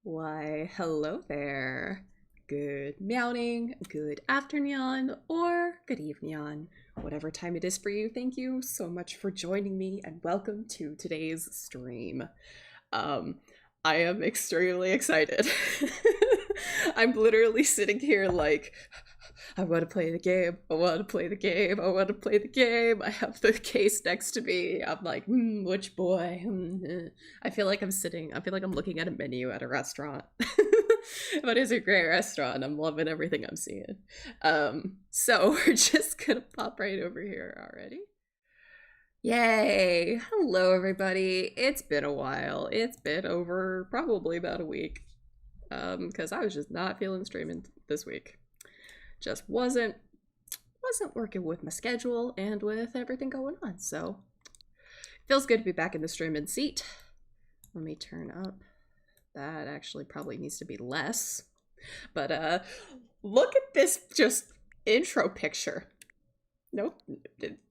Why, hello there. Good meowing, good afternoon, or good evening. Whatever time it is for you, thank you so much for joining me and welcome to today's stream. Um, I am extremely excited. I'm literally sitting here like, I want to play the game. I want to play the game. I want to play the game. I have the case next to me. I'm like, which boy? I feel like I feel like I'm looking at a menu at a restaurant. But it's a great restaurant. I'm loving everything I'm seeing. So we're just gonna pop right over here already. Yay! Hello, everybody. It's been a while. It's been over probably about a week. Because I was just not feeling streaming this week. Just wasn't working with my schedule and with everything going on. So feels good to be back in the streaming seat. Let me turn up. That actually probably needs to be less. But look at this just intro picture. Nope,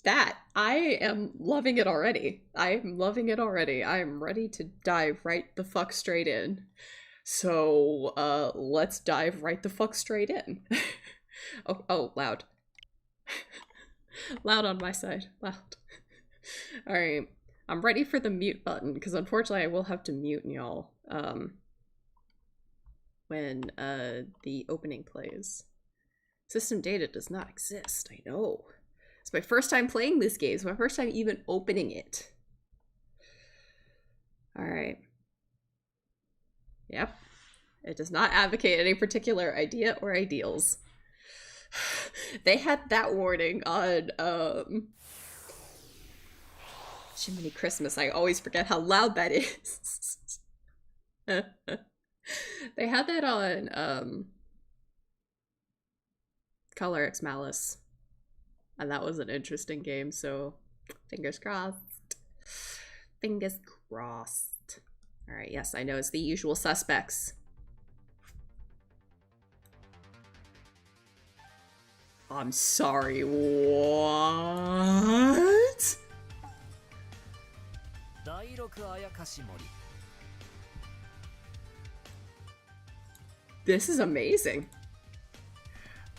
that. I am loving it already. I'm loving it already. I'm ready to dive right the fuck straight in. So, let's dive right the fuck straight in. oh, loud. Loud on my side. Loud. Alright. I'm ready for the mute button, because unfortunately I will have to mute y'all, when, the opening plays. System data does not exist, I know. It's my first time playing this game. It's my first time even opening it. Alright. Yep. It does not advocate any particular idea or ideals. They had that warning on, Jiminy Christmas. I always forget how loud that is. They had that on, Color X Malice. And that was an interesting game, so fingers crossed. Fingers crossed. Alright, yes, I know it's the usual suspects. I'm sorry, what? This is amazing.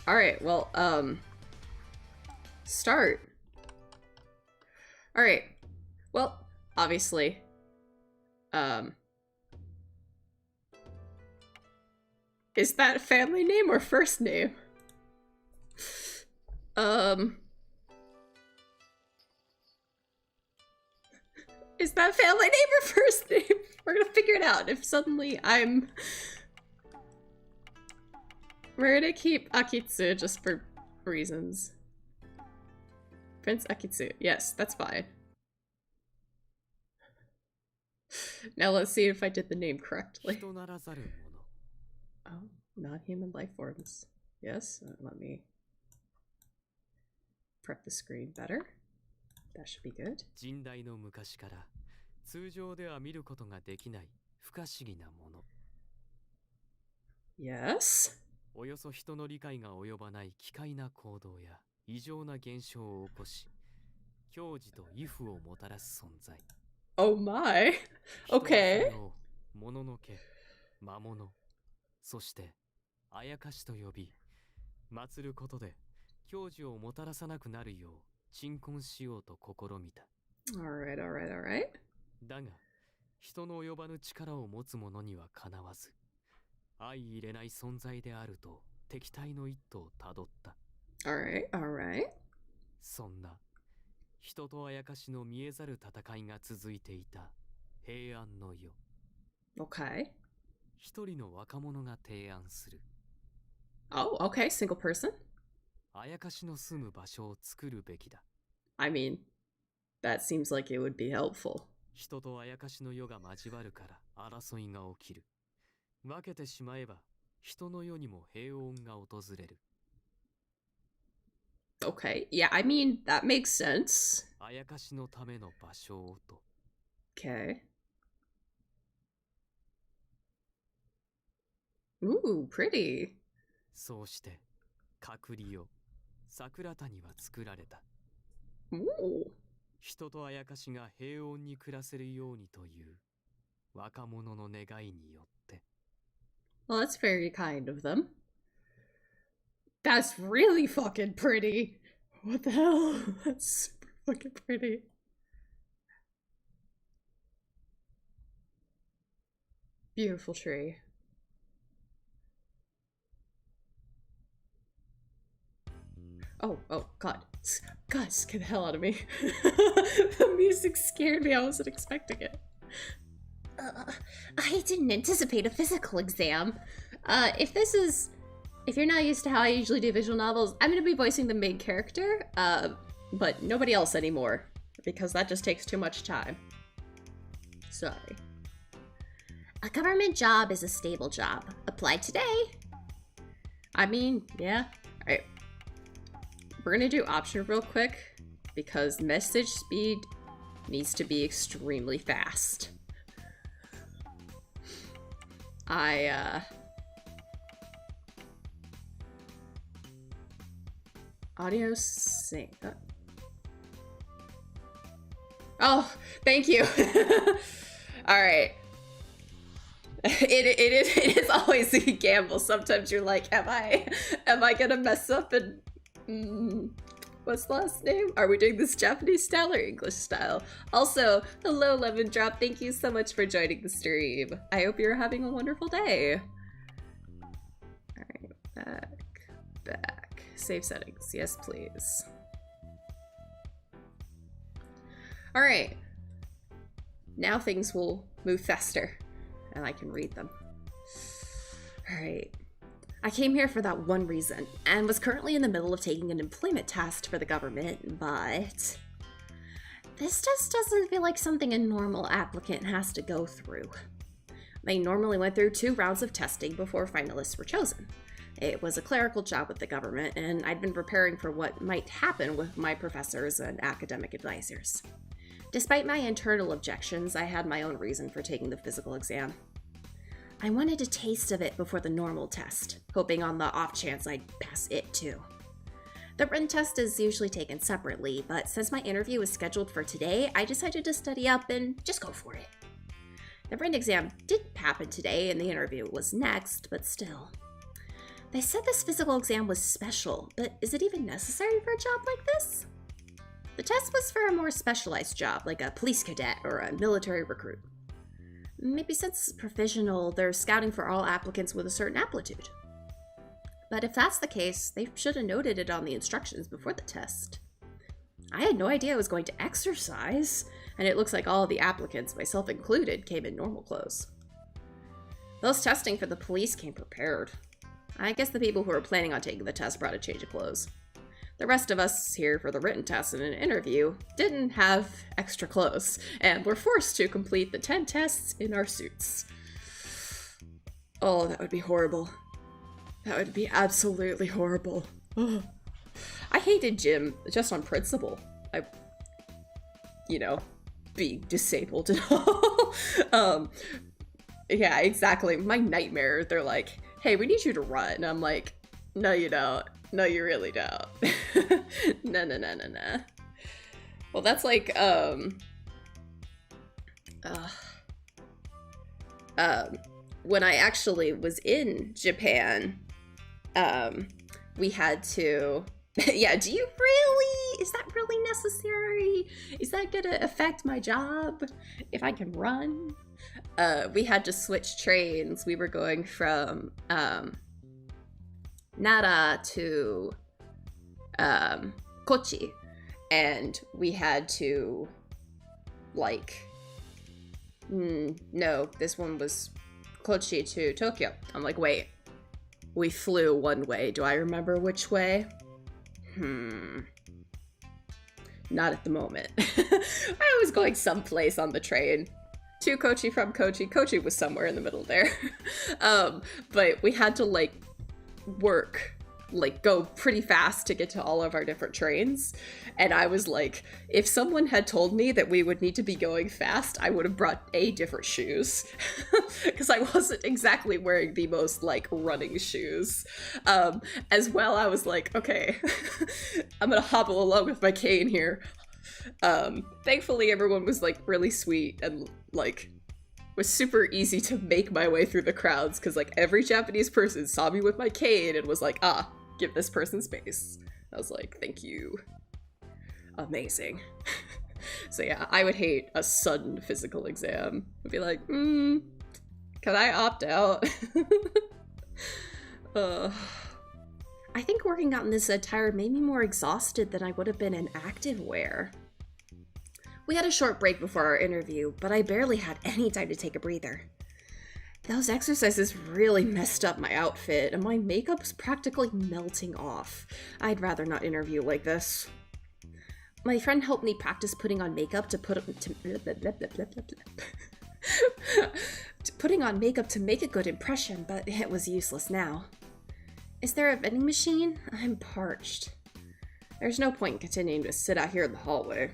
Alright, well, start. Alright. Well, obviously. Is that family name or first name? Is that family name or first name? We're gonna figure it out if suddenly I'm... We're gonna keep Akitsu just for reasons. Prince Akitsu. Yes, that's fine. Now let's see if I did the name correctly. Oh, non-human life forms. Yes, let me prep the screen better. That should be good. Yes. およそ人の理解が及ばない奇怪な行動や異常な現象を起こし、矜持と畏怖をもたらす存在。Oh my. Okay. もののけ、魔物、そしてあやかしと呼び、祀ることで矜持をもたらさなくなるよう鎮魂しようと試みた。Alright, alright, alright. だが、人の及ばぬ力を持つ者にはかなわず。相入れない存在であると敵対の一途をたどった。Alright, alright. そんな人とあやかしの見えざる戦いが続いていた平安の世。Okay. 一人の若者が提案する。Oh, okay, single person. あやかしの住む場所を作るべきだ。I mean, that seems like it would be helpful. 人とあやかしの世が交わるから争いが起きる。分けてしまえば人の世にも平穏が訪れる。Okay, yeah, I mean, that makes sense. あやかしのための場所をと。Okay. Ooh, pretty. そうして、隔離を、桜谷は作られた。Ooh. 人とあやかしが平穏に暮らせるようにという若者の願いによって。Well, that's very kind of them. That's really fucking pretty. What the hell? That's super fucking pretty. Beautiful tree. Oh, God. God, scare the hell out of me. The music scared me. I wasn't expecting it. I didn't anticipate a physical exam. If you're not used to how I usually do visual novels, I'm gonna be voicing the main character, but nobody else anymore, because that just takes too much time. Sorry. A government job is a stable job. Apply today. I mean, yeah. Alright. We're gonna do option real quick, because message speed needs to be extremely fast. Audio sync. Oh, thank you. All right. It is always a gamble. Sometimes you're like, am I gonna mess up and what's the last name? Are we doing this Japanese style or English style? Also, hello Lemon Drop. Thank you so much for joining the stream. I hope you're having a wonderful day. All right, back. Save settings. Yes, please. All right. Now things will move faster and I can read them. All right. I came here for that one reason and was currently in the middle of taking an employment test for the government, but this just doesn't feel like something a normal applicant has to go through. They normally went through 2 rounds of testing before finalists were chosen. It was a clerical job with the government, and I'd been preparing for what might happen with my professors and academic advisors. Despite my internal objections, I had my own reason for taking the physical exam. I wanted a taste of it before the normal test, hoping on the off chance I'd pass it too. The written test is usually taken separately, but since my interview was scheduled for today, I decided to study up and just go for it. The written exam did happen today and the interview was next, but still. They said this physical exam was special, but is it even necessary for a job like this? The test was for a more specialized job, like a police cadet or a military recruit. Maybe since it's provisional, they're scouting for all applicants with a certain aptitude. But if that's the case, they should have noted it on the instructions before the test. I had no idea I was going to exercise, and it looks like all of the applicants, myself included, came in normal clothes. Those testing for the police came prepared. I guess the people who were planning on taking the test brought a change of clothes. The rest of us here for the written test and an interview didn't have extra clothes, and were forced to complete the 10 tests in our suits. Oh, that would be horrible. That would be absolutely horrible. Ugh. I hated gym just on principle. Being disabled and all. Yeah, exactly. My nightmare, they're like, hey, we need you to run. And I'm like, no, you don't. No, you really don't. No. Well, that's like, when I actually was in Japan, we had to, yeah, is that really necessary? Is that gonna affect my job if I can run? We had to switch trains. We were going from, Nara to, Kochi, and we had to, no, this one was Kochi to Tokyo. I'm like, wait, we flew one way. Do I remember which way? Not at the moment. I was going someplace on the train. To Kochi from Kochi. Kochi was somewhere in the middle there. But we had to, go pretty fast to get to all of our different trains. And I was like, if someone had told me that we would need to be going fast, I would have brought different shoes. Because I wasn't exactly wearing the most, running shoes. As well, I was like, okay, I'm gonna hobble along with my cane here. Thankfully, everyone was, really sweet and, was super easy to make my way through the crowds because like every Japanese person saw me with my cane and was like, ah, give this person space. I was like, thank you. Amazing. So yeah, I would hate a sudden physical exam. I'd be like, can I opt out? I think working out in this attire made me more exhausted than I would have been in active wear. We had a short break before our interview, but I barely had any time to take a breather. Those exercises really messed up my outfit, and my makeup's practically melting off. I'd rather not interview like this. My friend helped me practice putting on makeup to putting on makeup to make a good impression, but it was useless now. Is there a vending machine? I'm parched. There's no point in continuing to sit out here in the hallway.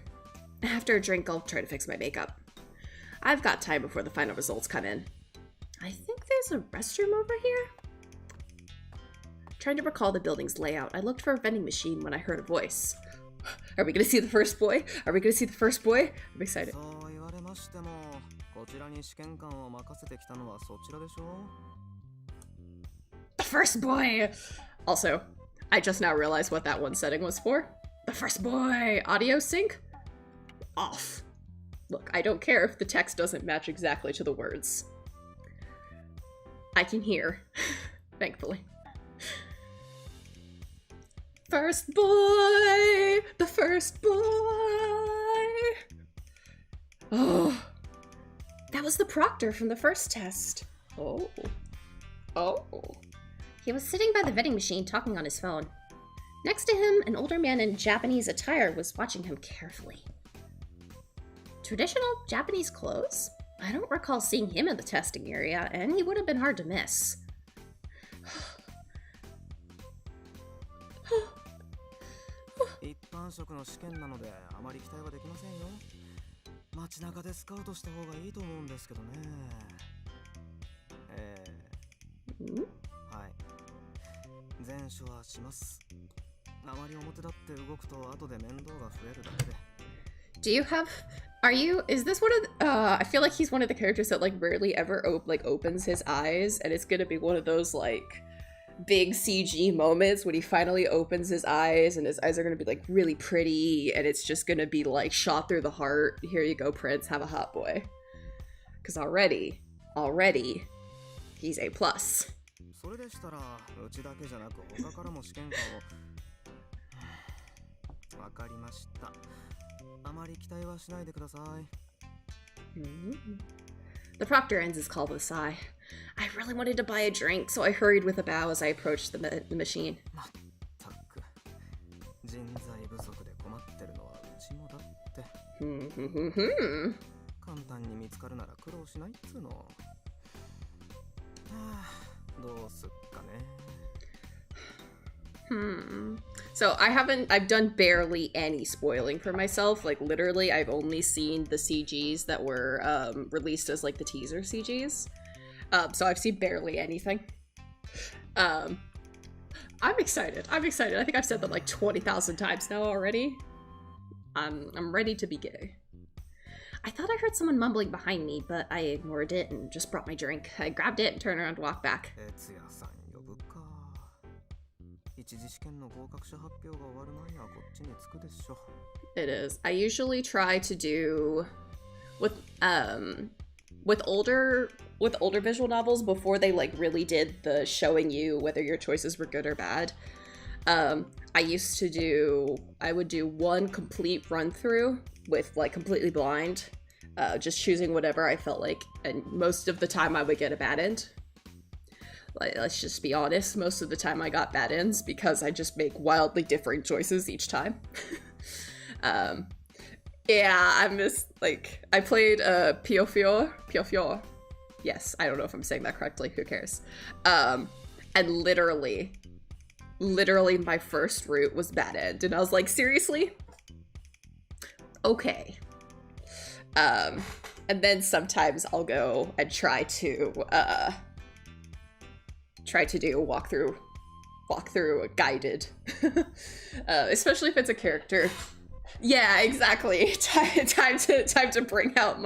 After a drink, I'll try to fix my makeup. I've got time before the final results come in. I think there's a restroom over here? Trying to recall the building's layout, I looked for a vending machine when I heard a voice. Are we gonna see the first boy? Are we gonna see the first boy? I'm excited. The first boy! Also, I just now realized what that one setting was for. The first boy! Audio sync? Off. Look, I don't care if the text doesn't match exactly to the words. I can hear, thankfully. First boy! The first boy! Oh. That was the proctor from the first test. Oh. Oh. He was sitting by the vending machine talking on his phone. Next to him, an older man in Japanese attire was watching him carefully. Traditional Japanese clothes? I don't recall seeing him in the testing area, and he would have been hard to miss. 一般職の試験なのであまり期待はできませんよ。街中でスカウトした方がいいと思うんですけどね。はい。前処はします。あまり表立って動くと後で面倒が増えるだけで。Do you have... is this one of the, I feel like he's one of the characters that like rarely ever opens his eyes, and it's gonna be one of those like big CG moments when he finally opens his eyes and his eyes are gonna be like really pretty and it's just gonna be like shot through the heart. Here you go, Prince, have a hot boy. Because already, he's A+. それでしたらうちだけじゃなく他からも試験官をわかりました。あまり期待はしないでください。The proctor ends his call with a sigh. I really wanted to buy a drink, so I hurried with a bow as I approached the machine. まったく人材不足で困ってるのはうちもだって。簡単に見つかるなら苦労しないっつうの。はあ、どうすっかね。So I've done barely any spoiling for myself. Like literally I've only seen the CGs that were released as like the teaser CGs. So I've seen barely anything. I'm excited. I think I've said that like 20,000 times now already. I'm ready to be gay. I thought I heard someone mumbling behind me, but I ignored it and just brought my drink. I grabbed it and turned around to walk back. It is. I usually try to do with older visual novels before they like really did the showing you whether your choices were good or bad. I would do one complete run through with like completely blind, just choosing whatever I felt like, and most of the time I would get a bad end. Like, let's just be honest, most of the time I got bad ends because I just make wildly different choices each time. Yeah, I missed, like, I played Piofior. Yes, I don't know if I'm saying that correctly, who cares? And literally my first route was bad end, and I was like, seriously? Okay. And then sometimes I'll go and try to do a walkthrough guided, especially if it's a character Yeah, exactly. Time to bring out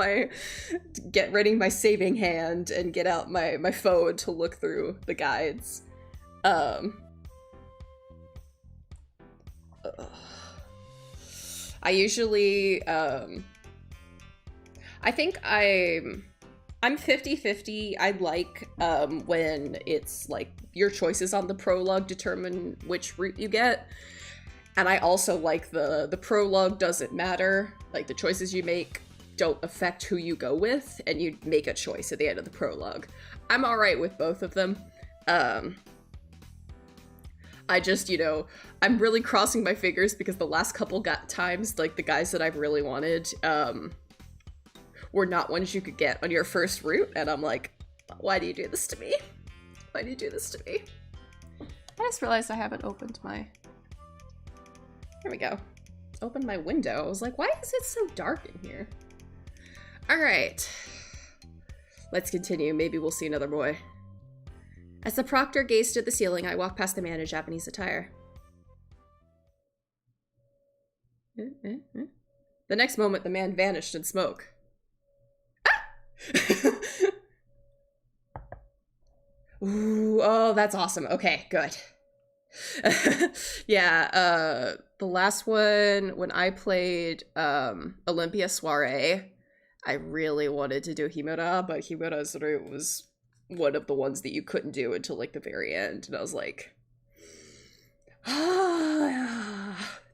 get ready my saving hand and get out my phone to look through the guides. I usually, I think I'm 50-50. I like when it's like your choices on the prologue determine which route you get. And I also like the prologue doesn't matter. Like the choices you make don't affect who you go with, and you make a choice at the end of the prologue. I'm alright with both of them. I just, you know, I'm really crossing my fingers because the last couple times, like the guys that I've really wanted, were not ones you could get on your first route, and I'm like, why do you do this to me? Why do you do this to me? I just realized I haven't opened my... Here we go. Open my window. I was like, why is it so dark in here? Alright. Let's continue. Maybe we'll see another boy. As the proctor gazed at the ceiling, I walked past the man in Japanese attire. The next moment, the man vanished in smoke. Ah! Ooh, oh, that's awesome. Okay, good. Yeah, the last one, when I played Olympia Soiree, I really wanted to do Himura, but Himura's route was one of the ones that you couldn't do until like the very end, and I was like,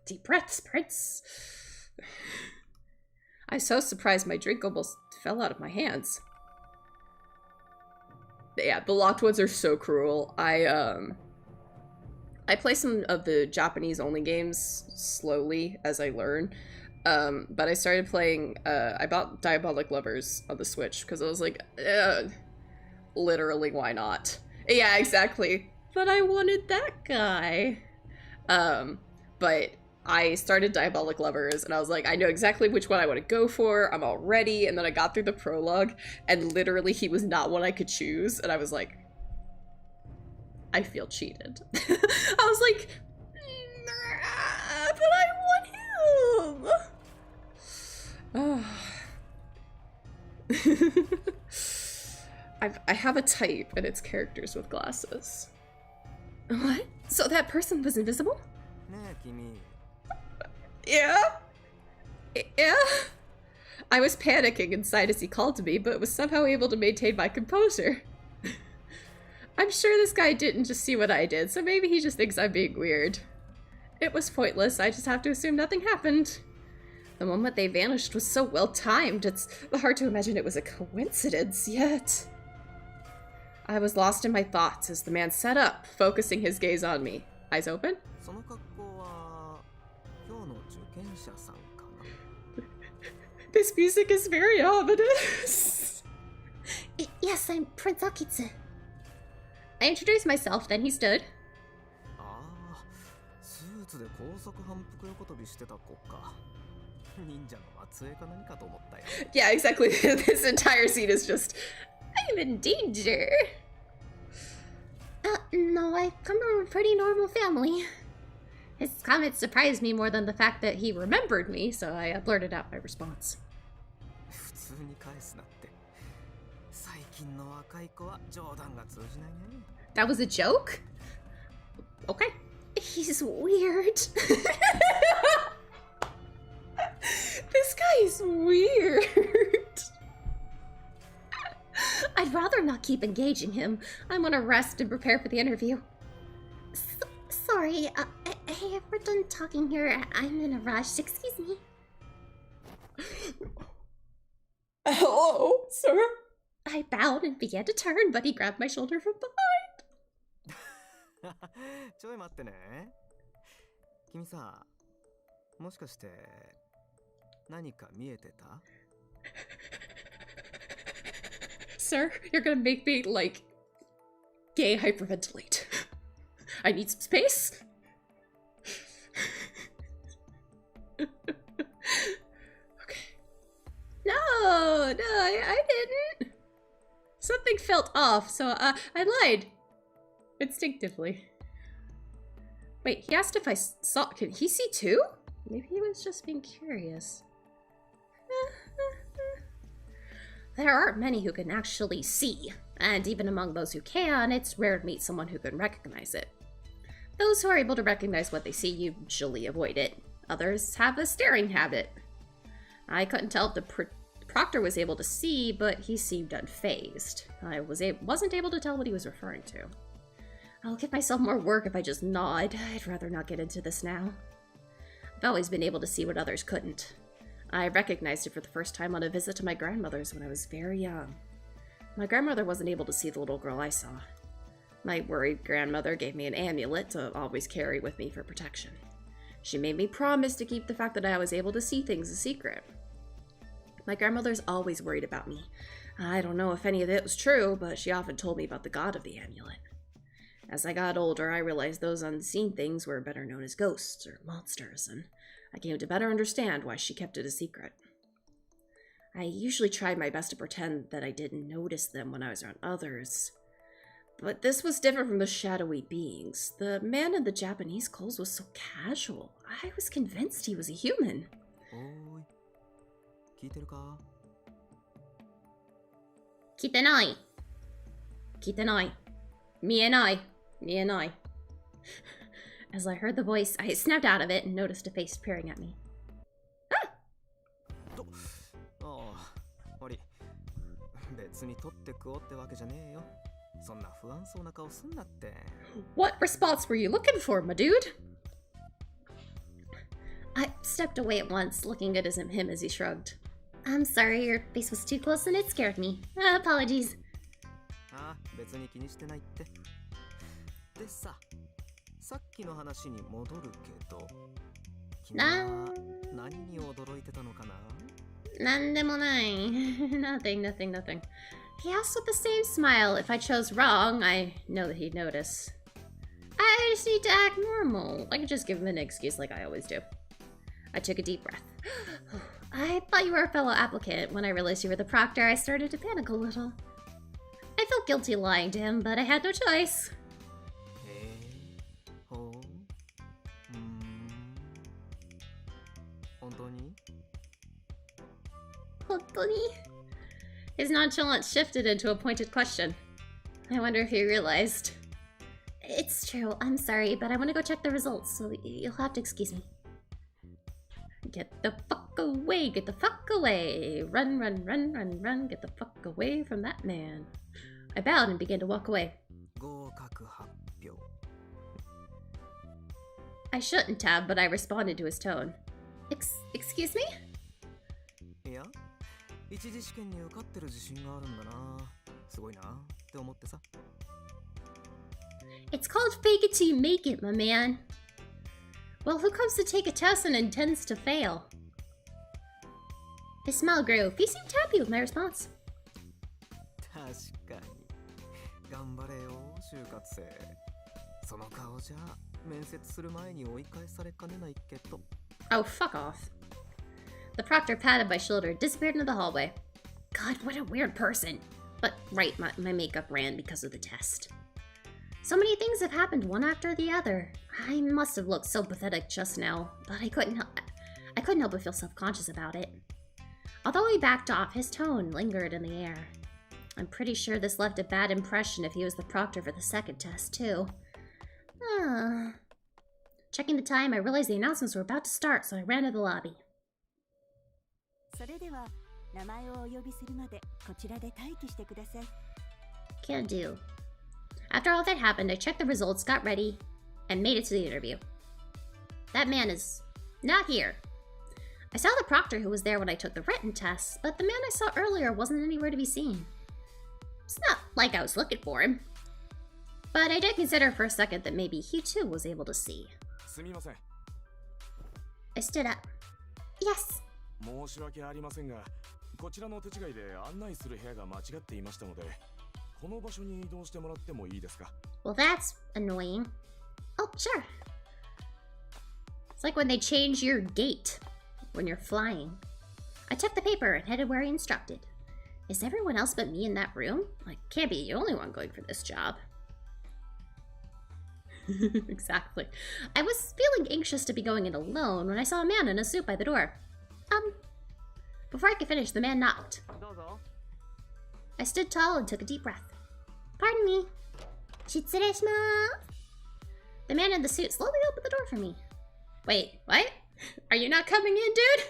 deep breaths, Prince. I was so surprised my drink almost fell out of my hands. Yeah, the locked ones are so cruel. I play some of the Japanese only games slowly as I learn. But I started playing, I bought Diabolic Lovers on the Switch because I was like, literally, why not? Yeah, exactly. But I wanted that guy. But I started Diabolic Lovers and I was like, I know exactly which one I want to go for. I'm all ready. And then I got through the prologue and literally he was not one I could choose. And I was like, I feel cheated. I was like, but I want him. I have a type and it's characters with glasses. What? So that person was invisible? Yeah? Yeah? I was panicking inside as he called to me, but was somehow able to maintain my composure. I'm sure this guy didn't just see what I did, so maybe he just thinks I'm being weird. It was pointless, I just have to assume nothing happened. The moment they vanished was so well timed, it's hard to imagine it was a coincidence, yet... I was lost in my thoughts as the man sat up, focusing his gaze on me. Eyes open? This music is very ominous. Yes, I'm Prince Akitsu. I introduced myself, then he stood. Yeah, exactly. This entire scene is just... I'm in danger. No, I come from a pretty normal family. His comments surprised me more than the fact that he remembered me, so I blurted out my response. That was a joke? Okay. He's weird. This guy is weird. I'd rather not keep engaging him. I want to rest and prepare for the interview. Sorry, hey, we're done talking here. I'm in a rush. Excuse me. Hello, sir? I bowed and began to turn, but he grabbed my shoulder from behind. ちょい待ってね。君さ、もしかして何か見えてた? Sir, you're gonna make me, like, gay hyperventilate. I need some space. Okay. No, I didn't. Something felt off, so I lied. Instinctively. Wait, he asked if I saw... Can he see too? Maybe he was just being curious. There aren't many who can actually see, and even among those who can, it's rare to meet someone who can recognize it. Those who are able to recognize what they see usually avoid it. Others have a staring habit. I couldn't tell if the proctor was able to see, but he seemed unfazed. I wasn't able to tell what he was referring to. I'll give myself more work if I just nod. I'd rather not get into this now. I've always been able to see what others couldn't. I recognized it for the first time on a visit to my grandmother's when I was very young. My grandmother wasn't able to see the little girl I saw. My worried grandmother gave me an amulet to always carry with me for protection. She made me promise to keep the fact that I was able to see things a secret. My grandmother's always worried about me. I don't know if any of it was true, but she often told me about the god of the amulet. As I got older, I realized those unseen things were better known as ghosts or monsters, and I came to better understand why she kept it a secret. I usually tried my best to pretend that I didn't notice them when I was around others. But this was different from the shadowy beings. The man in the Japanese clothes was so casual. I was convinced he was a human. Oi. 聞いてるか? 聞いてない。聞いてない。見えない。見えない。As I heard the voice, I snapped out of it and noticed a face peering at me. Ah! 悪い。別に取って食おうってわけじゃねえよ。そんな不安そうな顔すんなって。What response were you looking for, my dude? I stepped away at once, looking at him as he shrugged. I'm sorry, your face was too close and it scared me. Apologies. ああ、別に気にしてないって。でさ、さっきの話に戻るけど、君は何に驚いてたのかな? なんでもない。Nothing. He asked with the same smile. If I chose wrong, I know that he'd notice. I just need to act normal. I could just give him an excuse like I always do. I took a deep breath. I thought you were a fellow applicant. When I realized you were the proctor, I started to panic a little. I felt guilty lying to him, but I had no choice. His nonchalance shifted into a pointed question. I wonder if he realized. It's true, I'm sorry, but I want to go check the results, so you'll have to excuse me. Get the fuck away, get the fuck away. Run, get the fuck away from that man. I bowed and began to walk away. I shouldn't have, but I responded to his tone. Excuse me? Yeah? 一次試験に受かってる自信があるんだな。すごいなって思ってさ。It's called fake it till you make it, my man. Well, who comes to take a test and intends to fail? His smile grew. He seemed happy with my response. 確かに。頑張れよ、就活生。その顔じゃ面接する前に追い返されかねないけど。Oh, fuck off. The proctor patted my shoulder and disappeared into the hallway. God, what a weird person. But right, my makeup ran because of the test. So many things have happened one after the other. I must have looked so pathetic just now, but I couldn't help but feel self-conscious about it. Although he backed off, his tone lingered in the air. I'm pretty sure this left a bad impression if he was the proctor for the second test, too. Checking the time, I realized the announcements were about to start, so I ran to the lobby. それでは名前をお呼びするまでこちらで待機してください。 Can do. After all that happened, I checked the results, got ready, and made it to the interview. That man is not here. I saw the proctor who was there when I took the written test, but the man I saw earlier wasn't anywhere to be seen. It's not like I was looking for him. But I did consider for a second that maybe he too was able to see. すみません。 I stood up. Yes. 申し訳ありませんが、こちらの手違いで案内する部屋が間違っていましたので、この場所に移動してもらってもいいですか? Well, that's annoying. Oh, sure. It's like when they change your gate when you're flying. I took the paper and headed where he instructed. Is everyone else but me in that room? I can't be the only one going for this job. Exactly. I was feeling anxious to be going in alone when I saw a man in a suit by the door. Before I could finish, the man knocked. I stood tall and took a deep breath. Pardon me. Shitsureshima. The man in the suit slowly opened the door for me. Wait, what? Are you not coming in, dude?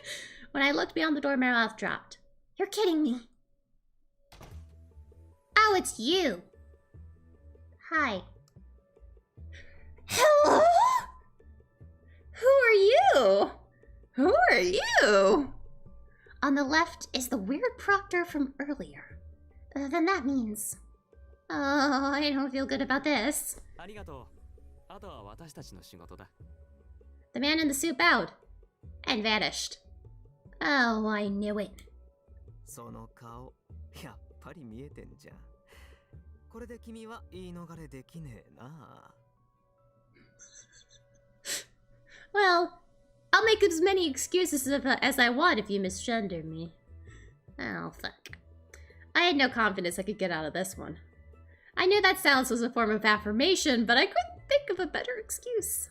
When I looked beyond the door, my mouth dropped. You're kidding me. Oh, it's you. Hi. Hello? Who are you? Who are you? On the left is the weird proctor from earlier. Then that means... Oh, I don't feel good about this. The man in the suit bowed and vanished. Oh, I knew it. その顔、やっぱり見えてんじゃん。これで君は言い逃れできねえな。Well, I'll make as many excuses as I want if you misgender me. Oh, fuck. I had no confidence I could get out of this one. I knew that silence was a form of affirmation, but I couldn't think of a better excuse.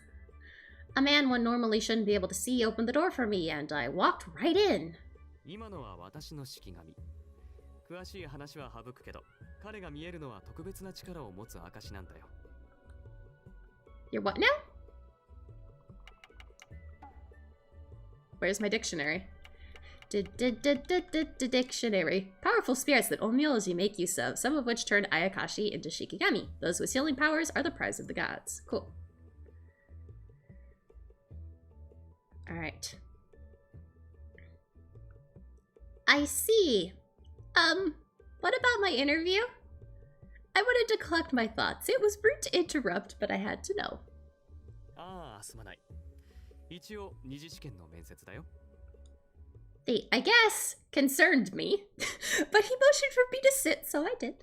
A man one normally shouldn't be able to see opened the door for me, and I walked right in. 今のは私の式紙。詳しい話は省くけど、彼が見えるのは特別な力を持つ証なんだよ。You're what now? Where's my dictionary? Dictionary. Powerful spirits that Onmyoji make use of, some of which turn Ayakashi into Shikigami. Those with healing powers are the prize of the gods. Cool. Alright. I see. What about my interview? I wanted to collect my thoughts. It was rude to interrupt, but I had to know. ああ、すまない。一応二次試験の面接だよ。They, I guess, concerned me, but he motioned for me to sit, so I did.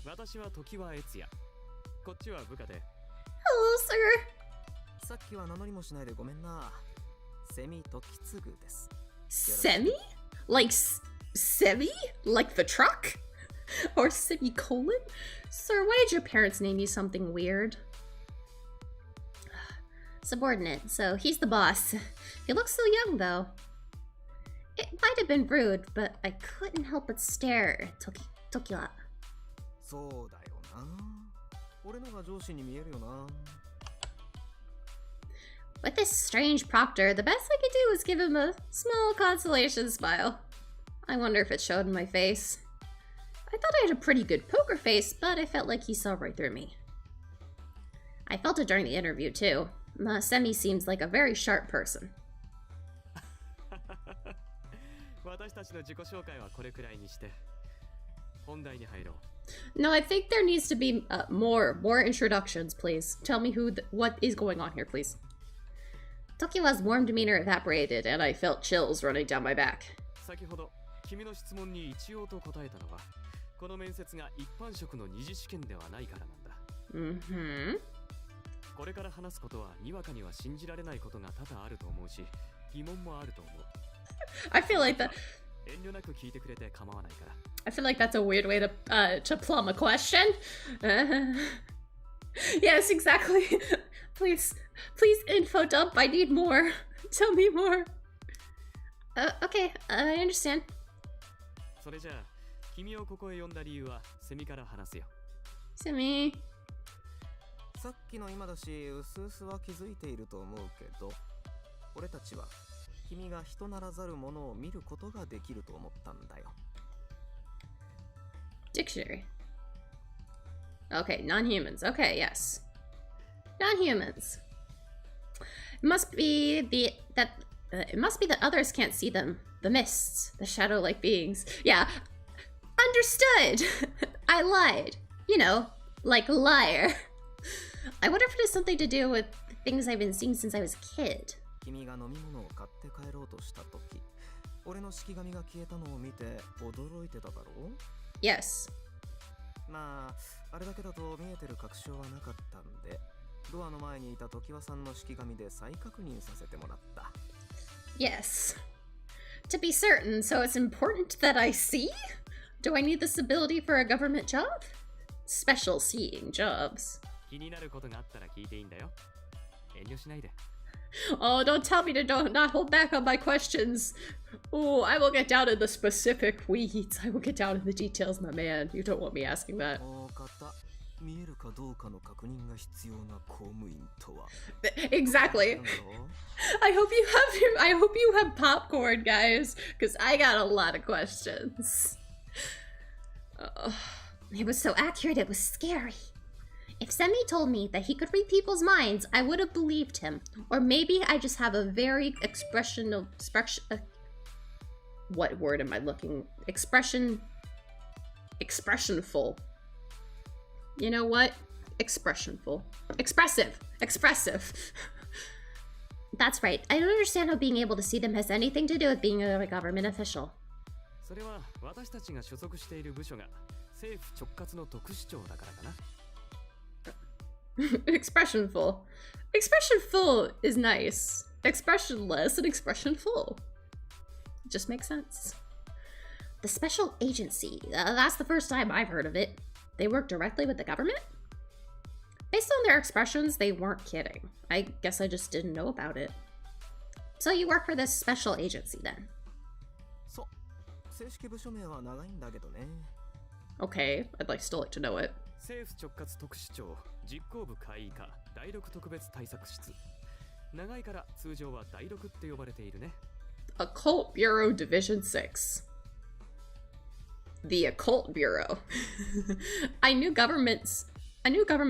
私は時は悦也。こっちは部下で。Hello, sir. さっきは名乗りもしないでごめんな。セミ時次です。 Semi? Like semi? Like the truck? Or semicolon? Sir, why did your parents name you something weird? Subordinate, so he's the boss. He looks so young, though. It might have been rude, but I couldn't help but stare at Tokiwa. そうだよな。俺のが上司に見えるよな。With this strange proctor, the best I could do was give him a small consolation smile. I wonder if it showed in my face. I thought I had a pretty good poker face, but I felt like he saw right through me. I felt it during the interview, too. Semi seems like a very sharp person. 私たちの自己紹介はこれくらいにして本題に入ろう。No, I think there needs to be more introductions, please. Tell me what is going on here, please. Tokiwa's warm demeanor evaporated, and I felt chills running down my back. 先ほど君の質問に一応と答えたのはこの面接が一般職の二次試験ではないからなんだ。Mm-hmm. これから話すことはにわかには信じられないことが多々あると思うし疑問もあると思う。I feel like that. 遠慮なく聞いてくれて構わないから。I feel like that's a weird way to plumb a question. Yes, exactly. Please, info dump. I need more. Tell me more. Okay, I understand. それじゃあ君をここへ呼んだ理由はセミから話すよ。Semi. さっきの今だし、うすうすは気づいていると思うけど、俺たちは君が人ならざるものを見ることができると思ったんだよ。Dictionary. Okay, non-humans. Okay, yes. Non-humans. It must be that others can't see them. The mists, the shadow-like beings. Yeah, understood. I lied. You know, like liar. I wonder if it has something to do with the things I've been seeing since I was a kid. 君が飲み物を買って帰ろうとしたとき、俺の式紙が消えたのを見て驚いてただろう？ Yes. まあ、あれだけだと見えてる確証はなかったんで、ドアの前にいた常盤さんの式紙で再確認させてもらった。Yes. To be certain, so it's important that I see? Do I need this ability for a government job? Special seeing jobs. 気になることがあったら聞いていいんだよ。遠慮しないで。Oh, don't tell me to not hold back on my questions. Oh, I will get down in the specific weeds. I will get down in the details, my man. You don't want me asking that. 大方見えるかどうかの確認が必要な公務員とは。Exactly. I hope you have popcorn, guys, because I got a lot of questions. It was so accurate, it was scary. If Semi told me that he could read people's minds, I would have believed him. Or maybe I just have a very expressionful. What word am I looking? Expressionful. You know what? Expressionful. Expressive. That's right. I don't understand how being able to see them has anything to do with being a government official. それは私たちが所属している部署が政府直轄の特殊庁だからかな。Expressionful. Expressionful is nice. Expressionless and expressionful. It just makes sense. The special agency. That's the first time I've heard of it. They work directly with the government? Based on their expressions, they weren't kidding. I guess I just didn't know about it. So you work for this special agency then? そう。正式部署名は長いんだけどね。Okay, I'd still like to know it. 政府直轄特殊庁実行部会議課第6特別対策室。長いから通常は第6って呼ばれているね。Occult Bureau Division 6. The Occult Bureau. I knew government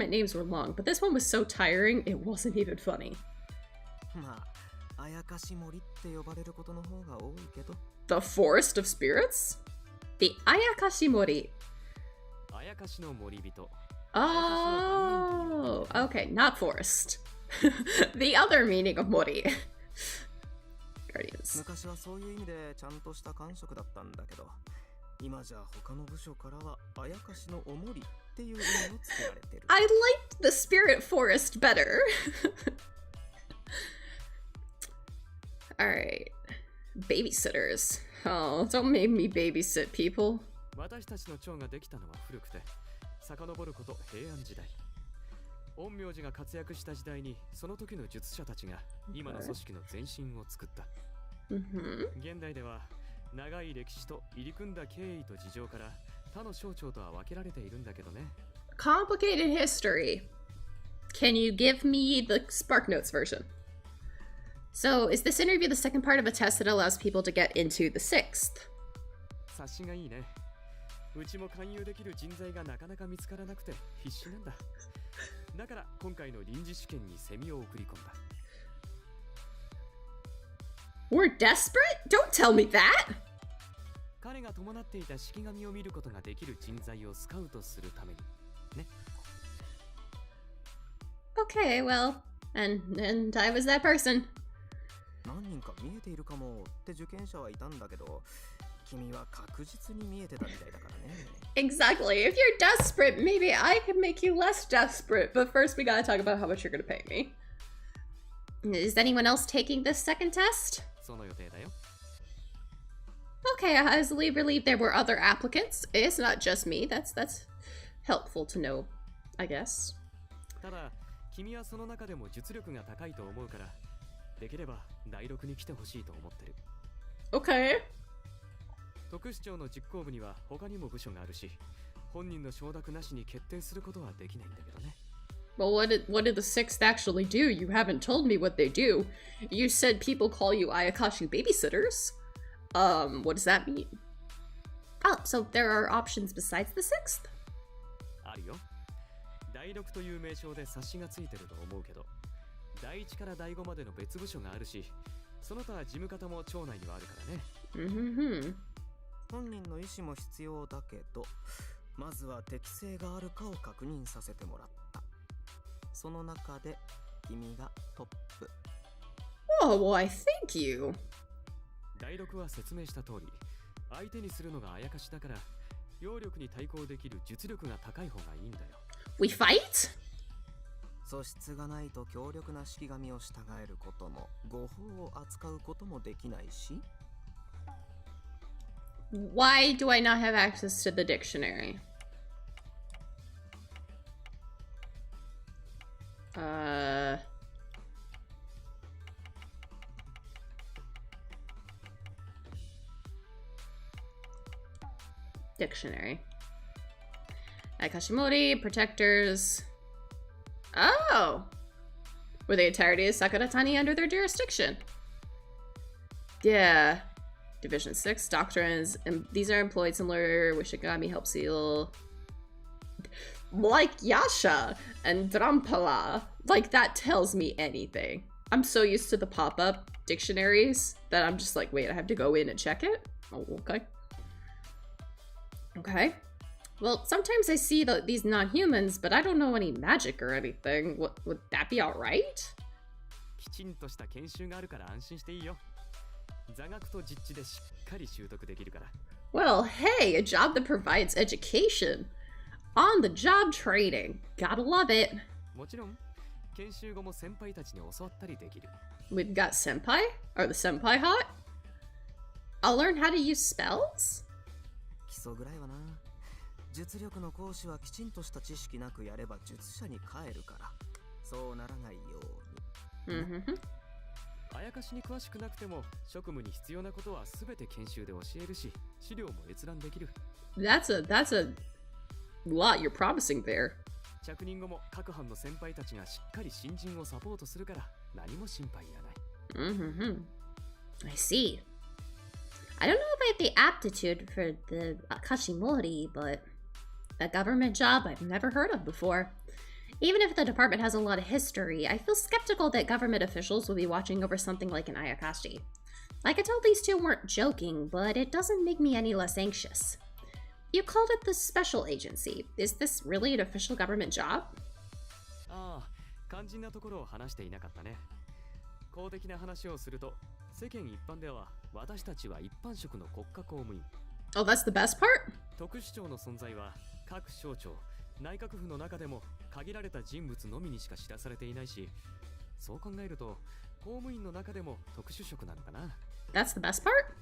names were long, but this one was so tiring it wasn't even funny. まあ、あやかし森って呼ばれることの方が多いけど。The Forest of Spirits? The Ayakashimori. あやかしの森人。Oh, okay, not forest. The other meaning of mori. Guardians. 昔はそういう意味でちゃんとした官職だったんだけど、今じゃ他の部署からはあやかしのおもりっていう意味をつけられてる。I liked the spirit forest better. Alright. Babysitters. Oh, don't make me babysit people. 私たちの庁ができたのは古くて、遡ること平安時代。陰陽師が活躍した時代にその時の術者たちが今の組織の前身を作った。現代では長い歴史と入り組んだ経緯と事情から他の省庁とは分けられているんだけどね。Complicated history. Can you give me the SparkNotes version? So, is this interview the second part of a test that allows people to get into the 6th? 察しがいいね。うちも勧誘できる人材がなかなか見つからなくて必死なんだ。だから今回の臨時試験にセミを送り込んだ。We're desperate? Don't tell me that! 彼が伴っていた式紙を見ることができる人材をスカウトするためにね。Okay, well, and I was that person. 何人か見えているかもって受験者はいたんだけど、君は確実に見えてたみたいだからね。Exactly. If you're desperate, maybe I can make you less desperate. But first, we gotta talk about how much you're gonna pay me. Is anyone else taking this second test? その予定だよ。Okay, I was relieved there were other applicants. It's not just me. That's helpful to know, I guess. ただ、君はその中でも実力が高いと思うから、できれば第6に来てほしいと思ってる。Okay. 特殊庁の実行部には他にも部署があるし、本人の承諾なしに決定することはできないんだけどね。Well, what did the 6th actually do? You haven't told me what they do. You said people call you Ayakashi babysitters. What does that mean? Oh, so there are options besides the 6th? あるよ。第6という名称で冊子がついてると思うけど、第1から第5までの別部署があるし、その他事務方も庁内にはあるからね。本人の意思も必要だけど、まずは適性があるかを確認させてもらった。その中で君がトップ。Oh, why, thank you. 第6は説明した通り、相手にするのがあやかしだから、揚力に対抗できる術力が高い方がいいんだよ。We fight? 素質がないと強力な式紙を従えることも、誤報を扱うこともできないし。Why do I not have access to the dictionary? Dictionary. Akashimori, protectors. Oh! Were the entirety of Sakuratani under their jurisdiction? Yeah. Division 6, doctrines. And these are employed similar with Shigami Help Seal. Like Yasha and Drampala. Like, that tells me anything. I'm so used to the pop-up dictionaries that I'm just like, wait, I have to go in and check it? Oh, okay. Okay. Well, sometimes I see these non-humans, but I don't know any magic or anything. Would that be alright? きちんとした研修があるから安心していいよ。座学と実地でしっかり習得できるから。Well, hey, a job that provides education. On-the-job training. Gotta love it. もちろん、研修後も先輩たちに教わったりできる。We've got senpai? Are the senpai hot? I'll learn how to use spells? 基礎ぐらいはな。術力の講師はきちんとした知識なくやれば術者に帰るから。そうならないように。あやかしに詳しくなくても職務に必要なことはすべて研修で教えるし、資料も閲覧できる。That's a lot you're promising there. 着任後も各班の先輩たちがしっかり新人をサポートするから何も心配いらない。I see. I don't know if I have the aptitude for the Kashimori, but a government job I've never heard of before. Even if the department has a lot of history, I feel skeptical that government officials will be watching over something like an Ayakashi. I could tell these two weren't joking, but it doesn't make me any less anxious. You called it the special agency. Is this really an official government job? ああ、肝心なところを話していなかったね。公的な話をすると、世間一般では私たちは一般職の国家公務員。Oh, that's the best part? 特殊庁の存在は各省庁、内閣府の中でも限られた人物のみにしか知らされていないし、そう考えると公務員の中でも特殊職なのかな。That's the best part?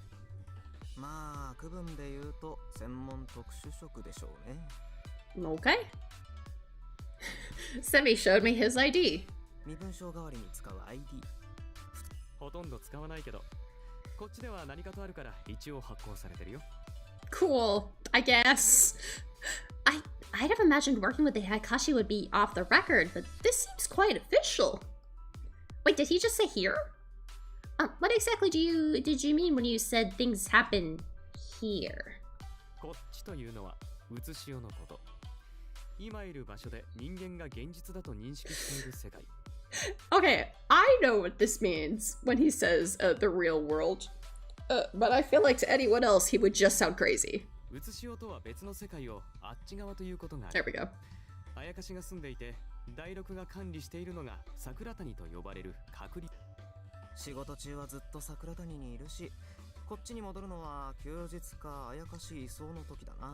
まあ区分で言うと専門特殊職でしょうね。Okay. Semi showed me his ID. 身分証代わりに使う ID。ほとんど使わないけど、こっちでは何かとあるから一応発行されてるよ。Cool, I guess. I'd have imagined working with the Hikashi would be off the record, but this seems quite official. Wait, did he just say here? What exactly did you mean when you said things happen here? こっちというのは写しよのこと。今いる場所で人間が現実だと認識している世界。Okay, I know what this means when he says the real world. But I feel like to anyone else he would just sound crazy. 写しよとは別の世界をあっち側ということがあ There る。 we go. あやかしが住んでいて、ダイロクが管理しているのが桜谷と呼ばれる隔離。仕事中はずっと桜谷にいるし、こっちに戻るのは休日かあやかし移送の時だな。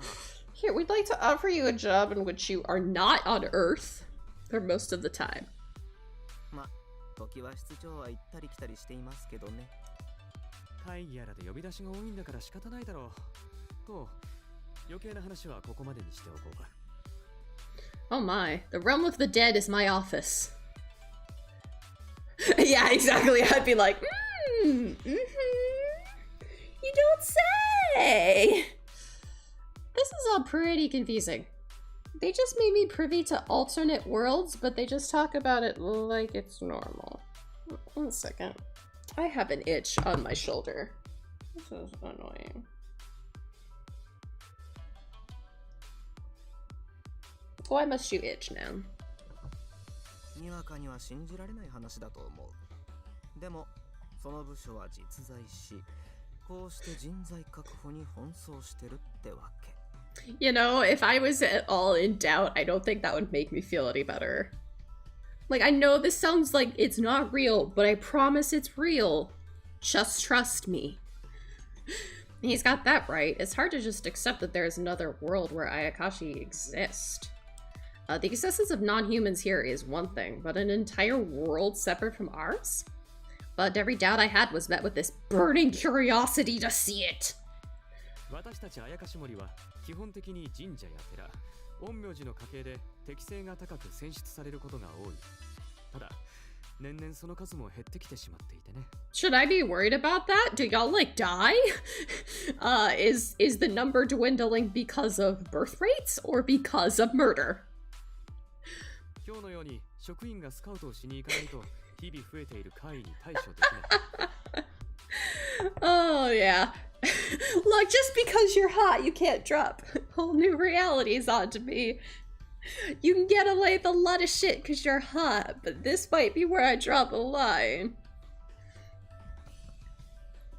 Here, we'd like to offer you a job in which you are not on Earth for most of the time. ま、時は室長は行ったり来たりしていますけどね。会議やらで呼び出しが多いんだから仕方ないだろう。と、余計な話はここまでにしておこうか。Oh my, the realm of the dead is my office. Yeah, exactly. I'd be like, you don't say. This is all pretty confusing. They just made me privy to alternate worlds, but they just talk about it like it's normal. 1 second. I have an itch on my shoulder. This is annoying. Why must you itch now? にわかには信じられない話だと思う。でも、その部署は実在し、こうして人材確保に奔走してるってわけ。You know, if I was at all in doubt, I don't think that would make me feel any better. Like, I know this sounds like it's not real, but I promise it's real. Just trust me. He's got that right. It's hard to just accept that there's another world where Ayakashi exist. The existence of non-humans here is one thing, but an entire world separate from ours? But every doubt I had was met with this burning curiosity to see it. 私たちあやかし森は基本的に神社や寺、陰陽師の家系で適性が高く選出されることが多い。年々その数も減ってきてしまっていてね。 Should I be worried about that? Do y'all like die? Is the number dwindling because of birth rates or because of murder? 今日のように職員がスカウトをしに行かないと日々増えている怪異に対処できない。 Oh yeah. Look, just because you're hot, you can't drop whole new realities onto me. You can get away with a lot of shit because you're hot, but this might be where I draw the line.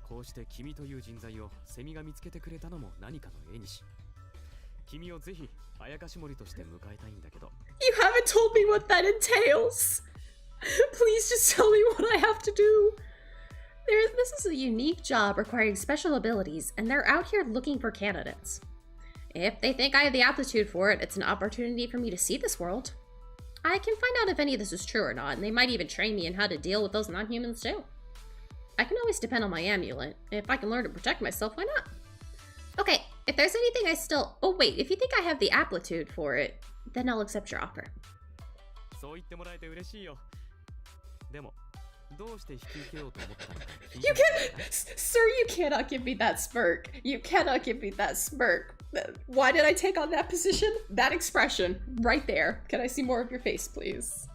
こうして君という人材をセミが見つけてくれたのも何かの縁にし、君をぜひあやかし森として迎えたいんだけど。 You haven't told me what that entails. Please just tell me what I have to do. This is a unique job requiring special abilities, and they're out here looking for candidates. If they think I have the aptitude for it, it's an opportunity for me to see this world. I can find out if any of this is true or not, and they might even train me in how to deal with those non-humans too. I can always depend on my amulet. If I can learn to protect myself, why not? Okay, if there's anything I still... Oh wait, if you think I have the aptitude for it, then I'll accept your offer. そう言ってもらえて嬉しいよ。でもどうして引き受けようと思ったのか。 You can't... Sir, you cannot give me that smirk. You cannot give me that smirk. Why did I take on that position? That expression, right there. Can I see more of your face, please?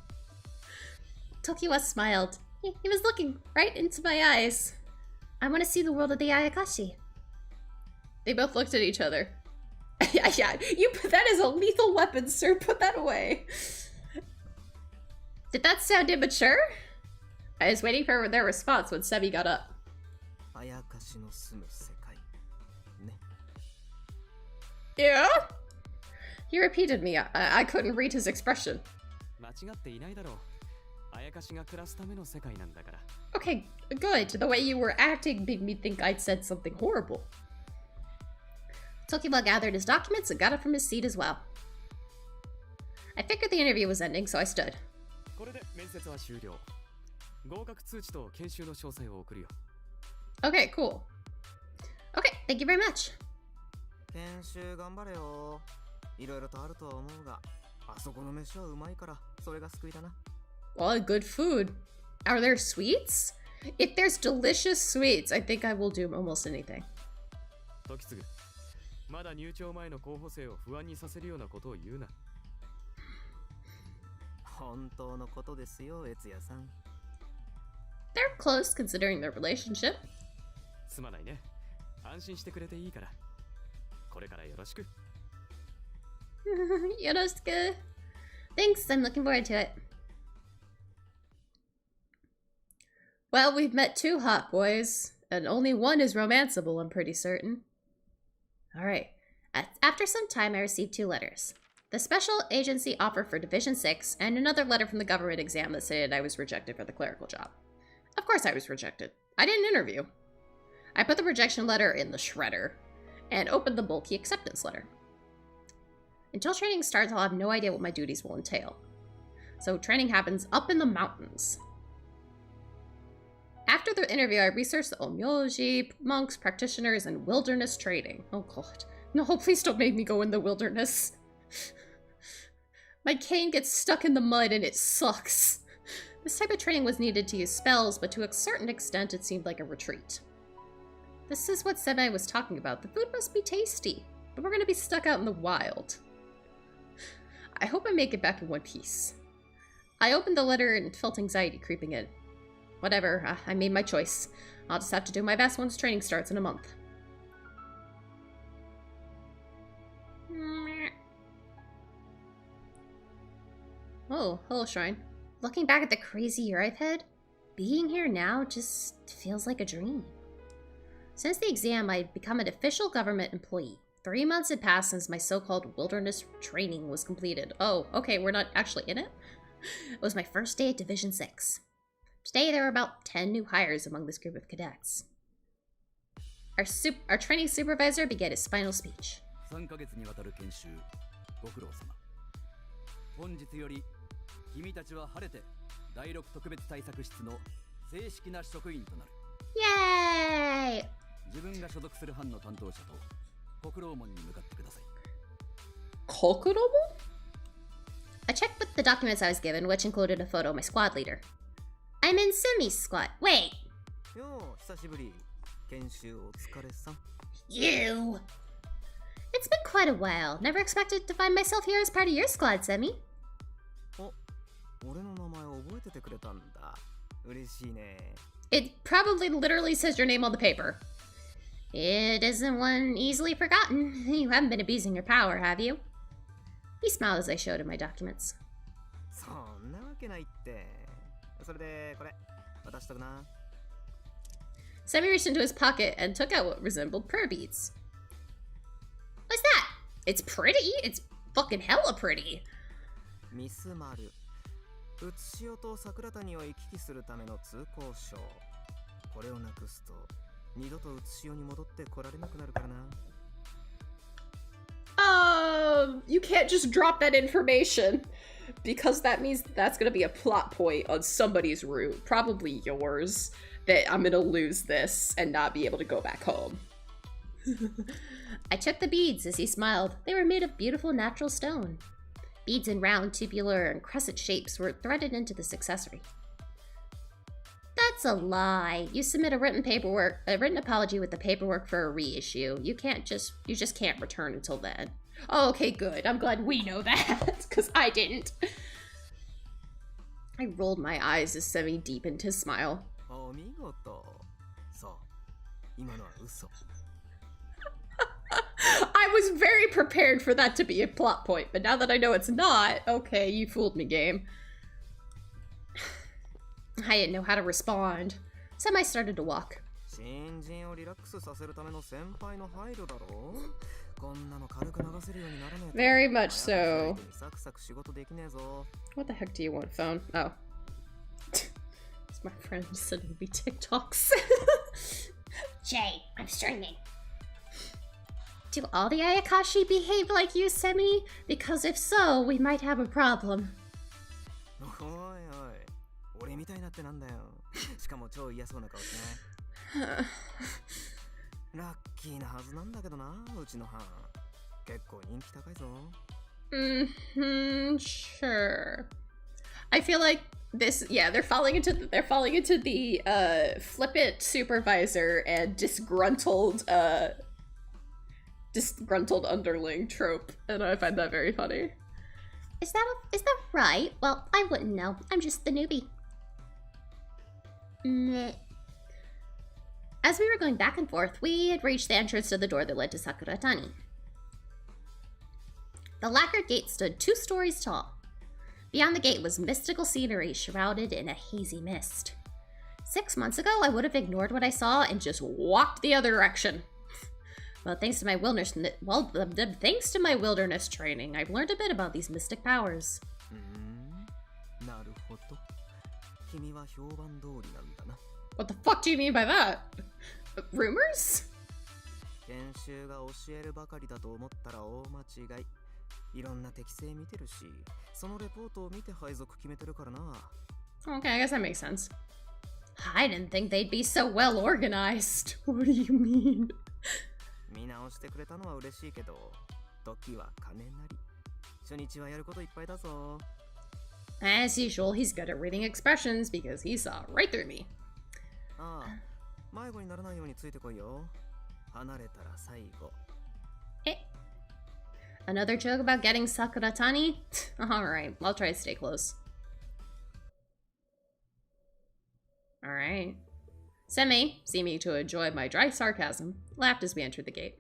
Tokiwa smiled. He was looking right into my eyes. I want to see the world of the Ayakashi. They both looked at each other. Yeah, that is a lethal weapon, sir. Put that away. Did that sound immature? I was waiting for their response when Sebi got up. あやかしの住む世界ね。 Yeah? He repeated me. I couldn't read his expression. 間違っていないだろう。あやかしが暮らすための世界なんだから。 Okay, good. The way you were acting made me think I'd said something horrible. Tokiwa gathered his documents and got up from his seat as well. I figured the interview was ending, so I stood. これで面接は終了。合格通知と研修の詳細を送るよ。 Okay, cool. Okay, thank you very much. 研修頑張れよ。いろいろとあるとは思うが、あそこの飯はうまいから、それが救いだな。 Well, good food. Are there sweets? If there's delicious sweets, I think I will do almost anything. 時次、まだ入庁前の候補生を不安にさせるようなことを言うな。本当のことですよ、悦也さん。 They're close considering their relationship. すまないね。安心してくれていいから。これからよろしく。Yoroshiku. Thanks, I'm looking forward to it. Well, we've met two hot boys, and only one is romanceable, I'm pretty certain. Alright. After some time, I received 2 letters. The special agency offer for Division 6, and another letter from the government exam that stated I was rejected for the clerical job. Of course I was rejected. I didn't interview. I put the rejection letter in the shredder, and opened the bulky acceptance letter. Until training starts, I'll have no idea what my duties will entail. So training happens up in the mountains. After the interview, I researched the Onmyoji, monks, practitioners, and wilderness trading. Oh god. No, please don't make me go in the wilderness. My cane gets stuck in the mud and it sucks. This type of training was needed to use spells, but to a certain extent it seemed like a retreat. This is what Semi was talking about. The food must be tasty, but we're gonna be stuck out in the wild. I hope I make it back in one piece. I opened the letter and felt anxiety creeping in. Whatever, I made my choice. I'll just have to do my best once training starts in a month. Oh, hello, Shrine. Looking back at the crazy year I've had, being here now just feels like a dream. Since the exam, I'd become an official government employee. 3 months had passed since my so-called wilderness training was completed. Oh, okay, we're not actually in it? It was my first day at Division 6. Today, there were about 10 new hires among this group of cadets. Our training supervisor began his final speech. 3ヶ月にわたる研修、ご苦労様。本日より君たちは晴れて第6特別対策室の正式な職員となる。Yay! 自分が所属する班の担当者と国労門に向かってください。Kokuromo? I checked with the documents I was given, which included a photo of my squad leader. I'm in Semi's squad. Wait, よう、久しぶり。研修お疲れさん。 you! It's been quite a while. Never expected to find myself here as part of your squad, Semi. お、俺の名前覚えててくれたんだ。嬉しいね。 It probably literally says your name on the paper. It isn't one easily forgotten. You haven't been abusing your power, have you? He smiled as I showed him my documents. そんなわけないって。それで、これ、渡しとくな。 Semi reached into his pocket and took out what resembled prayer beads. What's that? It's pretty. It's fucking hella pretty. ミスマル。うつしおと桜谷を行き来するための通行証。これをなくすと、二度とうつしおに戻って来られなくなるからな。 You can't just drop that information because that means that's gonna be a plot point on somebody's route, probably yours, that I'm gonna lose this and not be able to go back home. I took the beads as he smiled. They were made of beautiful natural stone. Beads in round, tubular, and crescent shapes were threaded into this accessory. That's a lie. You submit a written apology with the paperwork for a reissue. You just can't return until then. Oh, okay, good. I'm glad we know that, because I didn't. I rolled my eyes as Semi deepened his smile. お見事。そう。今のは嘘。 I was very prepared for that to be a plot point, but now that I know it's not, okay, you fooled me, game. I didn't know how to respond. Semi started to walk. 新人をリラックスさせるための先輩の配慮だろう。こんなの軽く流せるようにならねえと。 Very much so. サクサク仕事できねえぞ。 What the heck do you want, phone? Oh. It's my friend sending me TikToks. Jay, I'm streaming. Do all the Ayakashi behave like you, Semi? Because if so, we might have a problem. おいおい。俺みたいなってなんだよ。しかも超嫌そうな顔してね。ラッキーなはずなんだけどな、うちの班。結構人気高いぞ。Sure. I feel like this, yeah, they're falling into the flippant supervisor and disgruntled underling trope, and I find that very funny. Is that right? Well, I wouldn't know. I'm just the newbie. Meh. As we were going back and forth, we had reached the entrance to the door that led to Sakuratani. The lacquered gate stood 2 stories tall. Beyond the gate was mystical scenery shrouded in a hazy mist. 6 months ago, I would have ignored what I saw and just walked the other direction. But thanks to my wilderness training, I've learned a bit about these mystic powers. なるほど。君は評判通りなんだな。 What the fuck do you mean by that? Rumors? 研修が教えるばかりだと思ったら大間違い。いろんな適性見てるし、そのレポートを見て配属決めてるからな。 Okay, I guess that makes sense. I didn't think they'd be so well organized. What do you mean? 見直してくれたのは嬉しいけど、時は金なり。初日はやることいっぱいだぞ。 As usual, he's good at reading expressions because he saw right through me. ああ、迷子にならないようについてこいよ。離れたら最後。 Another joke about getting Sakuratani? Alright, I'll try to stay close. Alright. Semi, seeming to enjoy my dry sarcasm, laughed as we entered the gate.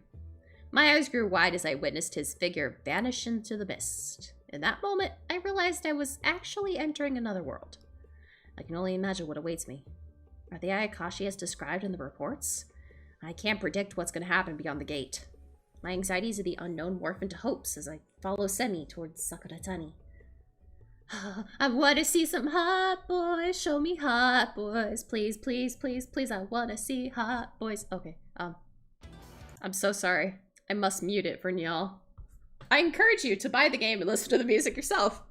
My eyes grew wide as I witnessed his figure vanish into the mist. In that moment, I realized I was actually entering another world. I can only imagine what awaits me. Are the Ayakashi as described in the reports? I can't predict what's going to happen beyond the gate. My anxieties of the unknown morph into hopes as I follow Semi towards Sakuratani. I want to see some hot boys. Show me hot boys. Please, please, please, please. I want to see hot boys. Okay, I'm so sorry. I must mute it for y'all. I encourage you to buy the game and listen to the music yourself.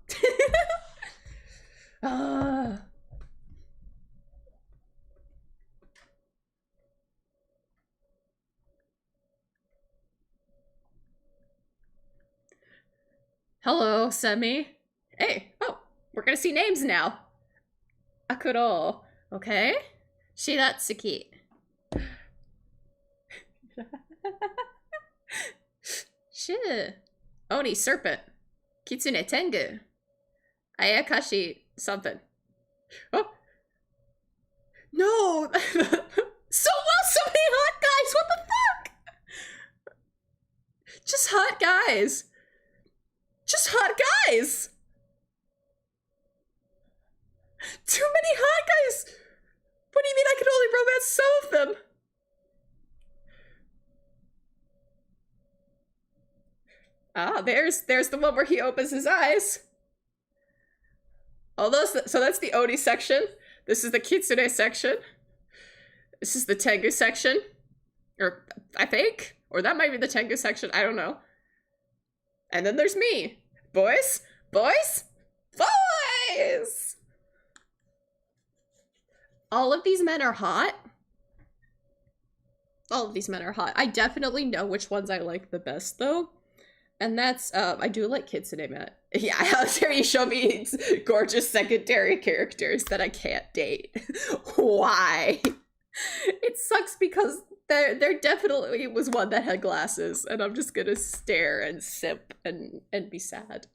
Hello, Semi. Hey, oh, we're gonna see names now. Akuro. Okay. Shiratsuki. Shit. Oni serpent. Kitsune tengu. Ayakashi something. Oh. No! So many hot guys! What the fuck? Just hot guys. Just hot guys! Too many hot guys! What do you mean I can only romance some of them? Ah, there's the one where he opens his eyes. Oh, so that's the Oni section. This is the Kitsune section. This is the Tengu section. Or, I think? Or that might be the Tengu section, I don't know. And then there's me. Boys? Boys? Boys! All of these men are hot. All of these men are hot. I definitely know which ones I like the best, though. And that's, I do like Kitsune Matt. Yeah, how dare you show me gorgeous secondary characters that I can't date. Why? It sucks because there definitely was one that had glasses, and I'm just gonna stare and sip and be sad.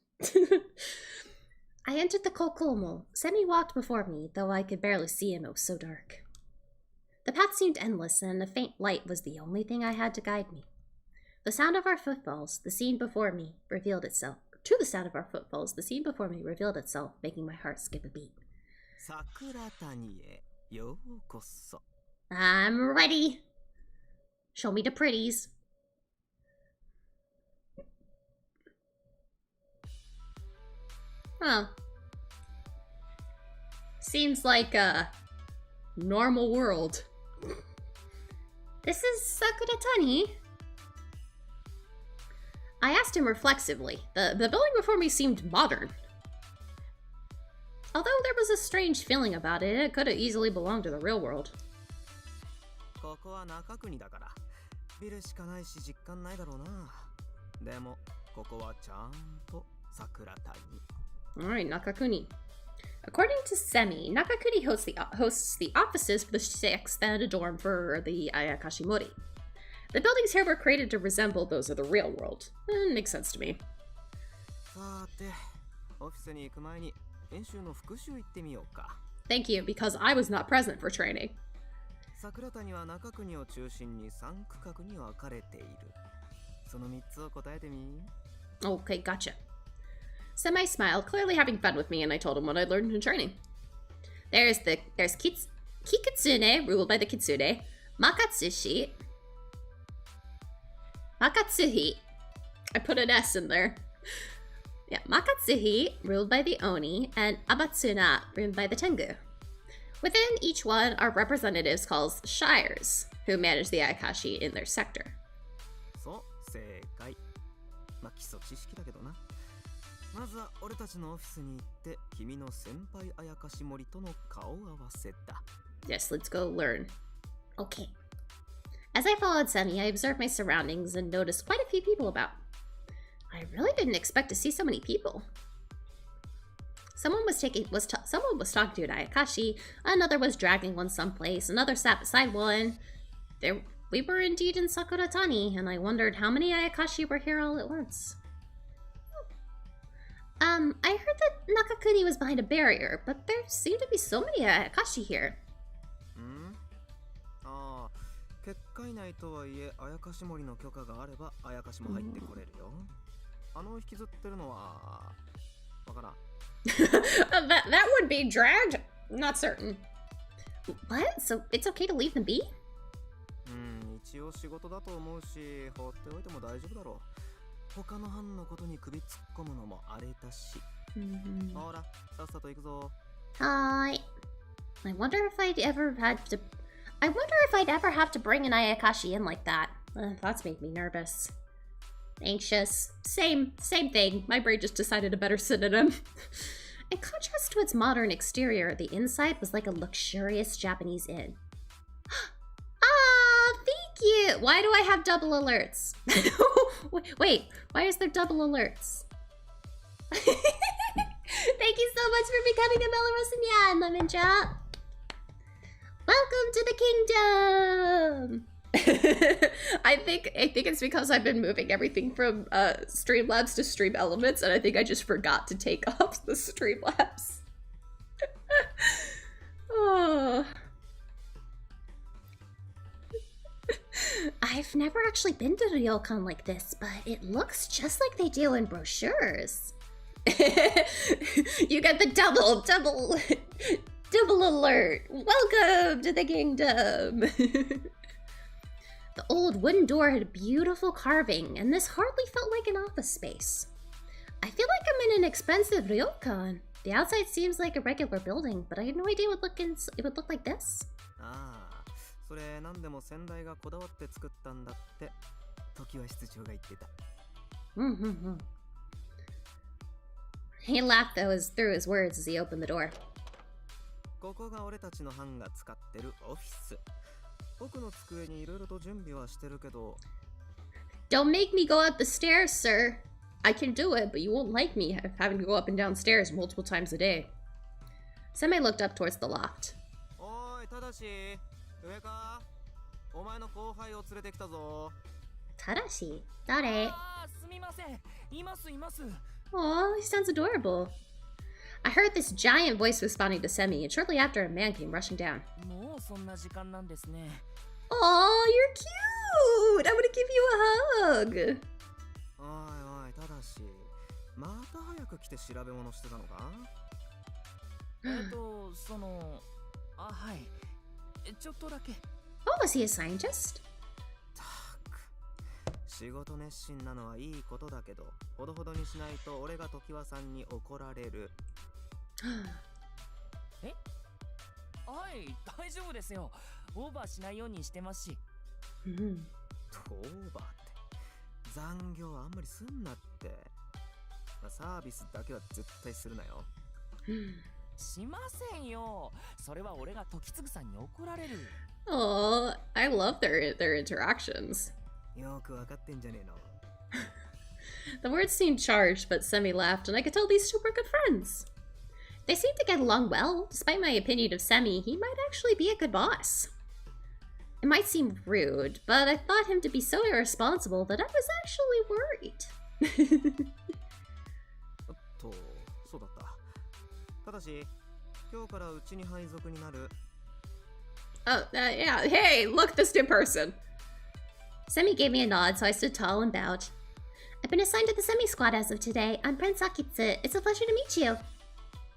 I entered the Kokomo. Semi walked before me, though I could barely see him. It was so dark. The path seemed endless, and a faint light was the only thing I had to guide me. The sound of our footfalls, the scene before me, revealed itself. To the sound of our footfalls, the scene before me revealed itself, making my heart skip a beat. Sakuratani e yokoso. I'm ready. Show me the pretties. Huh. Seems like a normal world. This is Sakuratani. I asked him reflexively. The building before me seemed modern. Although there was a strange feeling about it, it could have easily belonged to the real world. Alright, Nakakuni. According to Semi, Nakakuni hosts the offices for the 6th and a dorm for the Ayakashi Mori. The buildings here were created to resemble those of the real world. Makes sense to me. Thank you, because I was not present for training. Okay, gotcha. Semi smiled, clearly having fun with me, and I told him what I'd learned in training. There's Kikitsune, ruled by the Kitsune, Makatsuhi. I put an S in there. Yeah, Makatsuhi, ruled by the Oni, and Abatsuna, ruled by the Tengu. Within each one are representatives called shires, who manage the Ayakashi in their sector. Yes, let's go learn. Okay. As I followed Semi, I observed my surroundings and noticed quite a few people about. I really didn't expect to see so many people. Someone was talking to an Ayakashi, another was dragging one someplace, another sat beside one. We were indeed in Sakuratani, and I wondered how many Ayakashi were here all at once. I heard that Nakakuni was behind a barrier, but there seemed to be so many Ayakashi here. That would be dragged? Not certain. What? So it's okay to leave them be? Hi. I wonder if I'd ever have to bring an Ayakashi in like that. Thoughts make me nervous. Anxious. Same thing. My brain just decided a better synonym. In contrast to its modern exterior, the inside was like a luxurious Japanese inn. Ah, thank you! Why do I have double alerts? Wait, why is there double alerts? Thank you so much for becoming a Belarusian Lemon Drop. Welcome to the kingdom! I think it's because I've been moving everything from Streamlabs to Stream Elements, and I think I just forgot to take off the Streamlabs. Oh. I've never actually been to Ryokan like this, but it looks just like they do in brochures. You get the double alert. Welcome to the kingdom. The old wooden door had a beautiful carving, and this hardly felt like an office space. I feel like I'm in an expensive ryokan. The outside seems like a regular building, but I had no idea it would look like this. Ah, それ何でも先代がこだわって作ったんだって時は室長が言ってた。He laughed through his words as he opened the door. ここが俺たちの班が使ってるオフィス。僕の机にいろいろと準備はしてるけど。Don't make me go up the stairs, sir. I can do it, but you won't like me having to go up and down stairs multiple times a day. Semi looked up towards the loft. おい、ただし、上か？お前の後輩を連れてきたぞ。Tadashi? Dare? あー、すみません。います。Aw, he sounds adorable. I heard this giant voice responding to Semi, and shortly after a man came rushing down. もうそんな時間なんですね。Aw, you're cute! I want to give you a hug! おいおい、ただし、また早く来て調べ物してたのか？はい。ちょっとだけ。Oh, was he a scientist? たく、仕事熱心なのはいいことだけど、ほどほどにしないと俺が常盤さんに怒られる。え？はい、大丈夫ですよ。オーバーしないようにしてますし。オーバーって残業あんまりすんなって。サービスだけは絶対するなよ。しませんよ。それは俺が時次さんに怒られる。Oh, I love their interactions. よくわかってんじゃねえの。The words seemed charged, but Semi laughed, and I could tell these two were good friends. They seemed to get along well. Despite my opinion of Semi, he might actually be a good boss. It might seem rude, but I thought him to be so irresponsible that I was actually worried. そうだった。ただし、今日からうちに配属になる。Oh, yeah. Hey, look, this new person. Semi gave me a nod, so I stood tall and bowed. I've been assigned to the Semi squad as of today. I'm Prince Akitsu. It's a pleasure to meet you.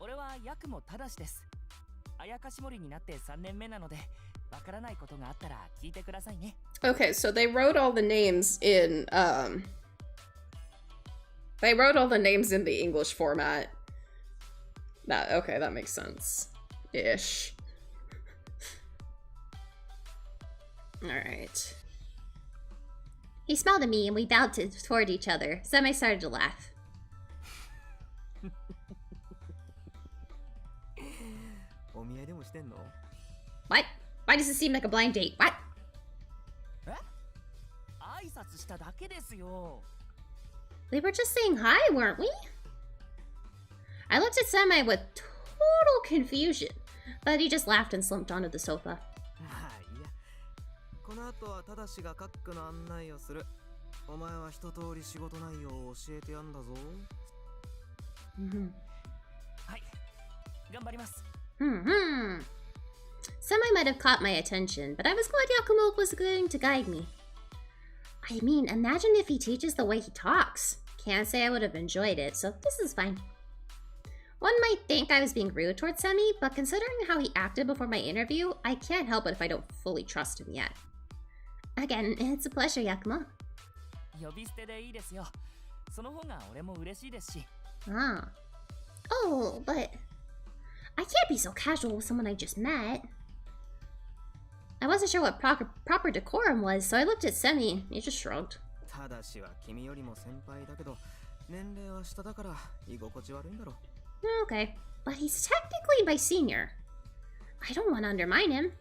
俺はヤクモタダシです。あやかし森になって3年目なので、わからないことがあったら聞いてくださいね。Okay, so they wrote all the names in the English format. That makes sense. Ish. Alright. He smiled at me and we bowed toward each other. Semi started to laugh. お見合いでもしてんの？ What? Why does it seem like a blind date? What? え？挨拶しただけですよ。We were just saying hi, weren't we? I looked at Semi with total confusion, but he just laughed and slumped onto the sofa. まあいいや。この後はただしが各区の案内をする。お前は一通り仕事内容を教えてやんだぞ。はい。頑張ります。Semi might have caught my attention, but I was glad Yakumo was going to guide me. I mean, imagine if he teaches the way he talks. Can't say I would have enjoyed it, so this is fine. One might think I was being rude towards Semi, but considering how he acted before my interview, I can't help it if I don't fully trust him yet. Again, it's a pleasure, Yakumo. 呼び捨てでいいですよ。その方が俺も嬉しいですし。Ah. Oh, but I can't be so casual with someone I just met. I wasn't sure what proper decorum was, so I looked at Semi. He just shrugged. ただしは君よりも先輩だけど、年齢は下だから居心地悪いんだろ。Okay, but he's technically my senior. I don't want to undermine him.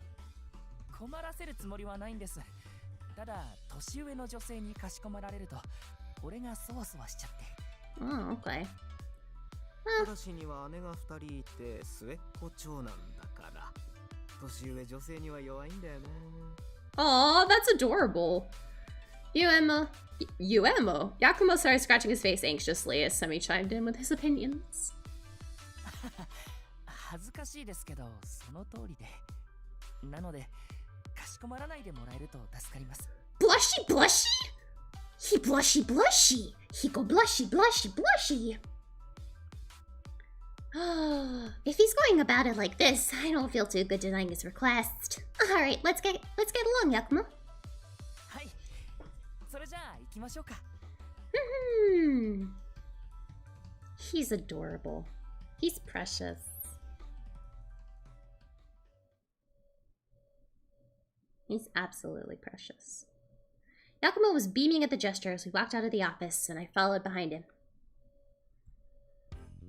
困らせるつもりはないんです。ただ、年上の女性にかしこまられると、俺がそわそわしちゃって。Oh, okay. ただしには姉が2人いて末っ子長男だから。年上女性には弱いんだよね。 Aw, that's adorable. Uemo. Yakumo started scratching his face anxiously as Semi chimed in with his opinions. 恥ずかしいですけど、その通りで。なので、かしこまらないでもらえると助かります。Blushy blushy? He blushy blushy. He go blushy blushy blushy. If he's going about it like this, I don't feel too good denying his request. Alright, let's get along, Yakumo. はい。それじゃあ行きましょうか。He's adorable. He's precious. He's absolutely precious. Yakumo was beaming at the gesture as we walked out of the office, and I followed behind him.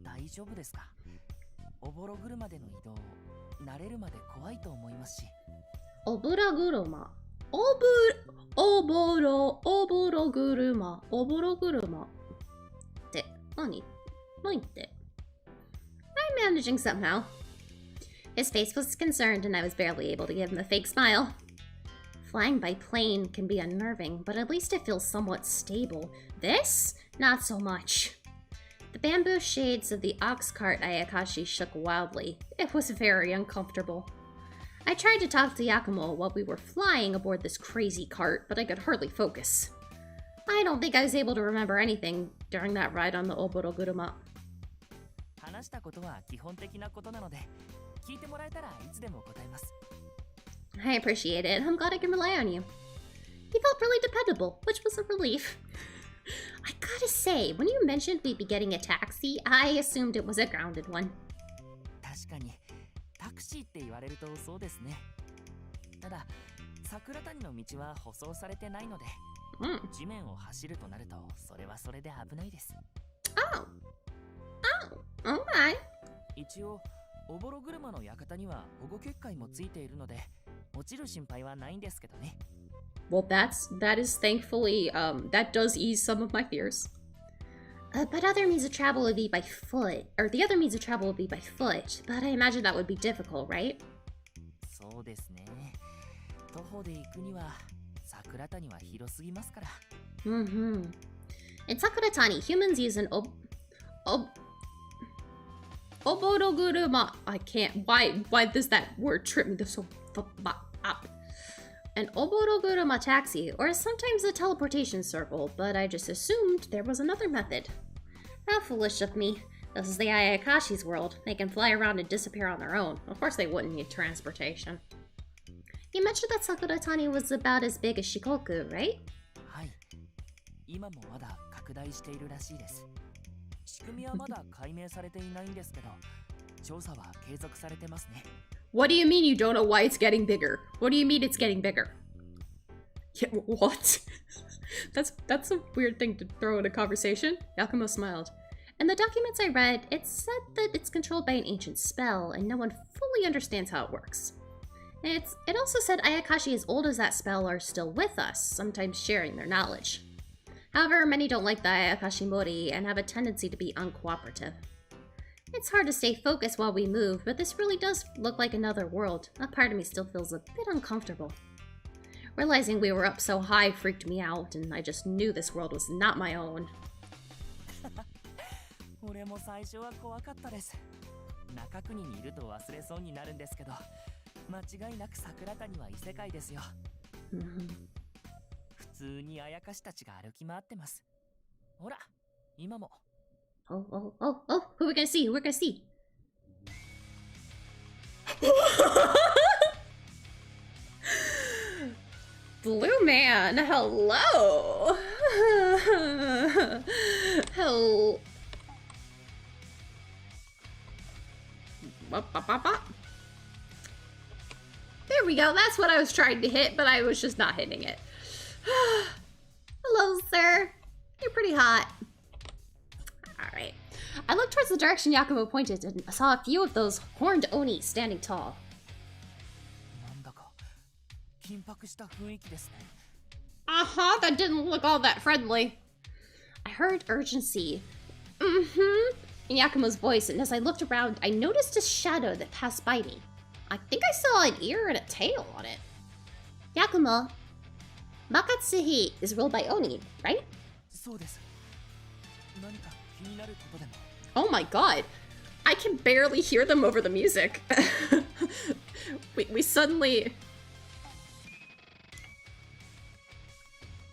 大丈夫ですか？おぼろ車での移動、慣れるまで怖いと思いますし。おぼろ車。おぼろ車。って何って。I'm managing somehow. His face was concerned, and I was barely able to give him a fake smile. Flying by plane can be unnerving, but at least it feels somewhat stable. This? Not so much. The bamboo shades of the ox cart Ayakashi shook wildly. It was very uncomfortable. I tried to talk to Yakumo while we were flying aboard this crazy cart, but I could hardly focus. I don't think I was able to remember anything during that ride on the Oboroguruma. 話したことは基本的なことなので、聞いてもらえたらいつでも答えます。I appreciate it. I'm glad I can rely on you. He felt really dependable, which was a relief. I gotta say, when you mentioned we'd be getting a taxi, I assumed it was a grounded one. 確かに、タクシーって言われるとそうですね。ただ、桜谷の道は舗装されてないので、地面を走るとなると、それはそれで危ないです。Okay. 一応、おぼろ車の館には保護結界もついているので、落ちる心配はないんですけどね。Well, that is thankfully, that does ease some of my fears. But other means of travel would be by foot, or the other means of travel would be by foot, but I imagine that would be difficult, right? そうですね。徒歩で行くには、桜谷は広すぎますから。In Sakuratani, humans use an oboroguruma. I can't. Why does that word trip me so up? An oboroguruma taxi, or sometimes a teleportation circle, but I just assumed there was another method. How foolish of me. This is the Ayakashi's world. They can fly around and disappear on their own. Of course they wouldn't need transportation. You mentioned that Sakuratani was about as big as Shikoku, right? はい。今もまだ拡大しているらしいです。仕組みはまだ解明されていないんですけど、調査は継続されてますね。What do you mean you don't know why it's getting bigger? What do you mean it's getting bigger? Yeah, what? That's a weird thing to throw in a conversation. Yakumo smiled. In the documents I read, it said that it's controlled by an ancient spell, and no one fully understands how it works. It also said Ayakashi as old as that spell are still with us, sometimes sharing their knowledge. However, many don't like the Ayakashi Mori and have a tendency to be uncooperative. It's hard to stay focused while we move, but this really does look like another world. A part of me still feels a bit uncomfortable. Realizing we were up so high freaked me out, and I just knew this world was not my own. 俺も最初は怖かったです。中国にいると忘れそうになるんですけど、間違いなく桜谷は異世界ですよ。普通にあやかしたちが歩き回ってます。ほら、今も。Oh, who are we gonna see? Who are we gonna see? Blue man, hello. Hello. There we go. That's what I was trying to hit, but I was just not hitting it. Hello, sir. You're pretty hot. Alright. I looked towards the direction Yakumo pointed and saw a few of those horned oni standing tall. なんだか緊迫した雰囲気ですね。That didn't look all that friendly. I heard urgency. In Yakumo's voice, and as I looked around, I noticed a shadow that passed by me. I think I saw an ear and a tail on it. Yakumo, Makatsuhi is ruled by Oni, right? Oh my god. I can barely hear them over the music. we suddenly...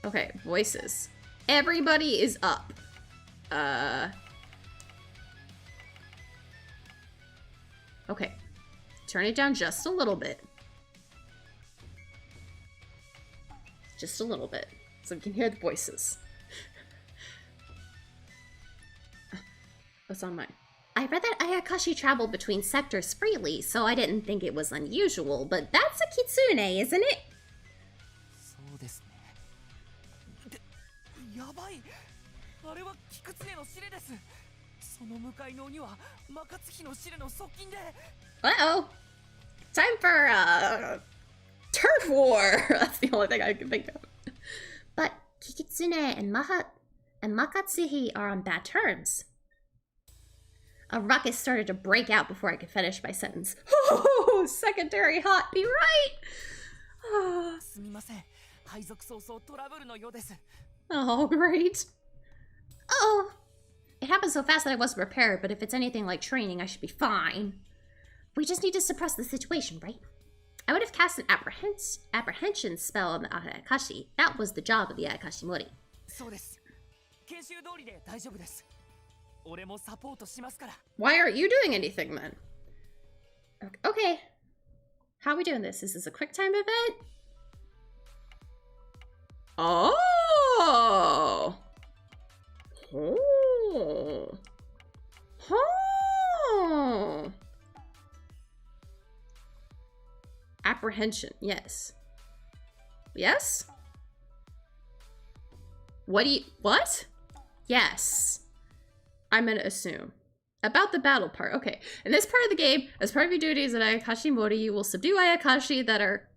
Okay, voices. Everybody is up. Okay. Turn it down just a little bit. Just a little bit. So we can hear the voices. What's on mine? I read that Ayakashi traveled between sectors freely, so I didn't think it was unusual, but that's a kitsune, isn't it? Uh-oh. Time for, turf war! That's the only thing I can think of. But Kikitsune and Makatsuhi are on bad terms. A ruckus started to break out before I could finish my sentence. Oh, secondary hot, be right! Oh, great. Oh, it happened so fast that I wasn't prepared, but if it's anything like training, I should be fine. We just need to suppress the situation, right? I would have cast an apprehension spell on the Ayakashi. That was the job of the Ayakashi Mori. Why aren't you doing anything then? Okay. How are we doing this? Is this a quick time event? Oh! Oh! Oh! Apprehension, yes. Yes? What? Yes. I'm gonna assume. About the battle part, okay. In this part of the game, as part of your duties at Ayakashi Mori, you will subdue Ayakashi that are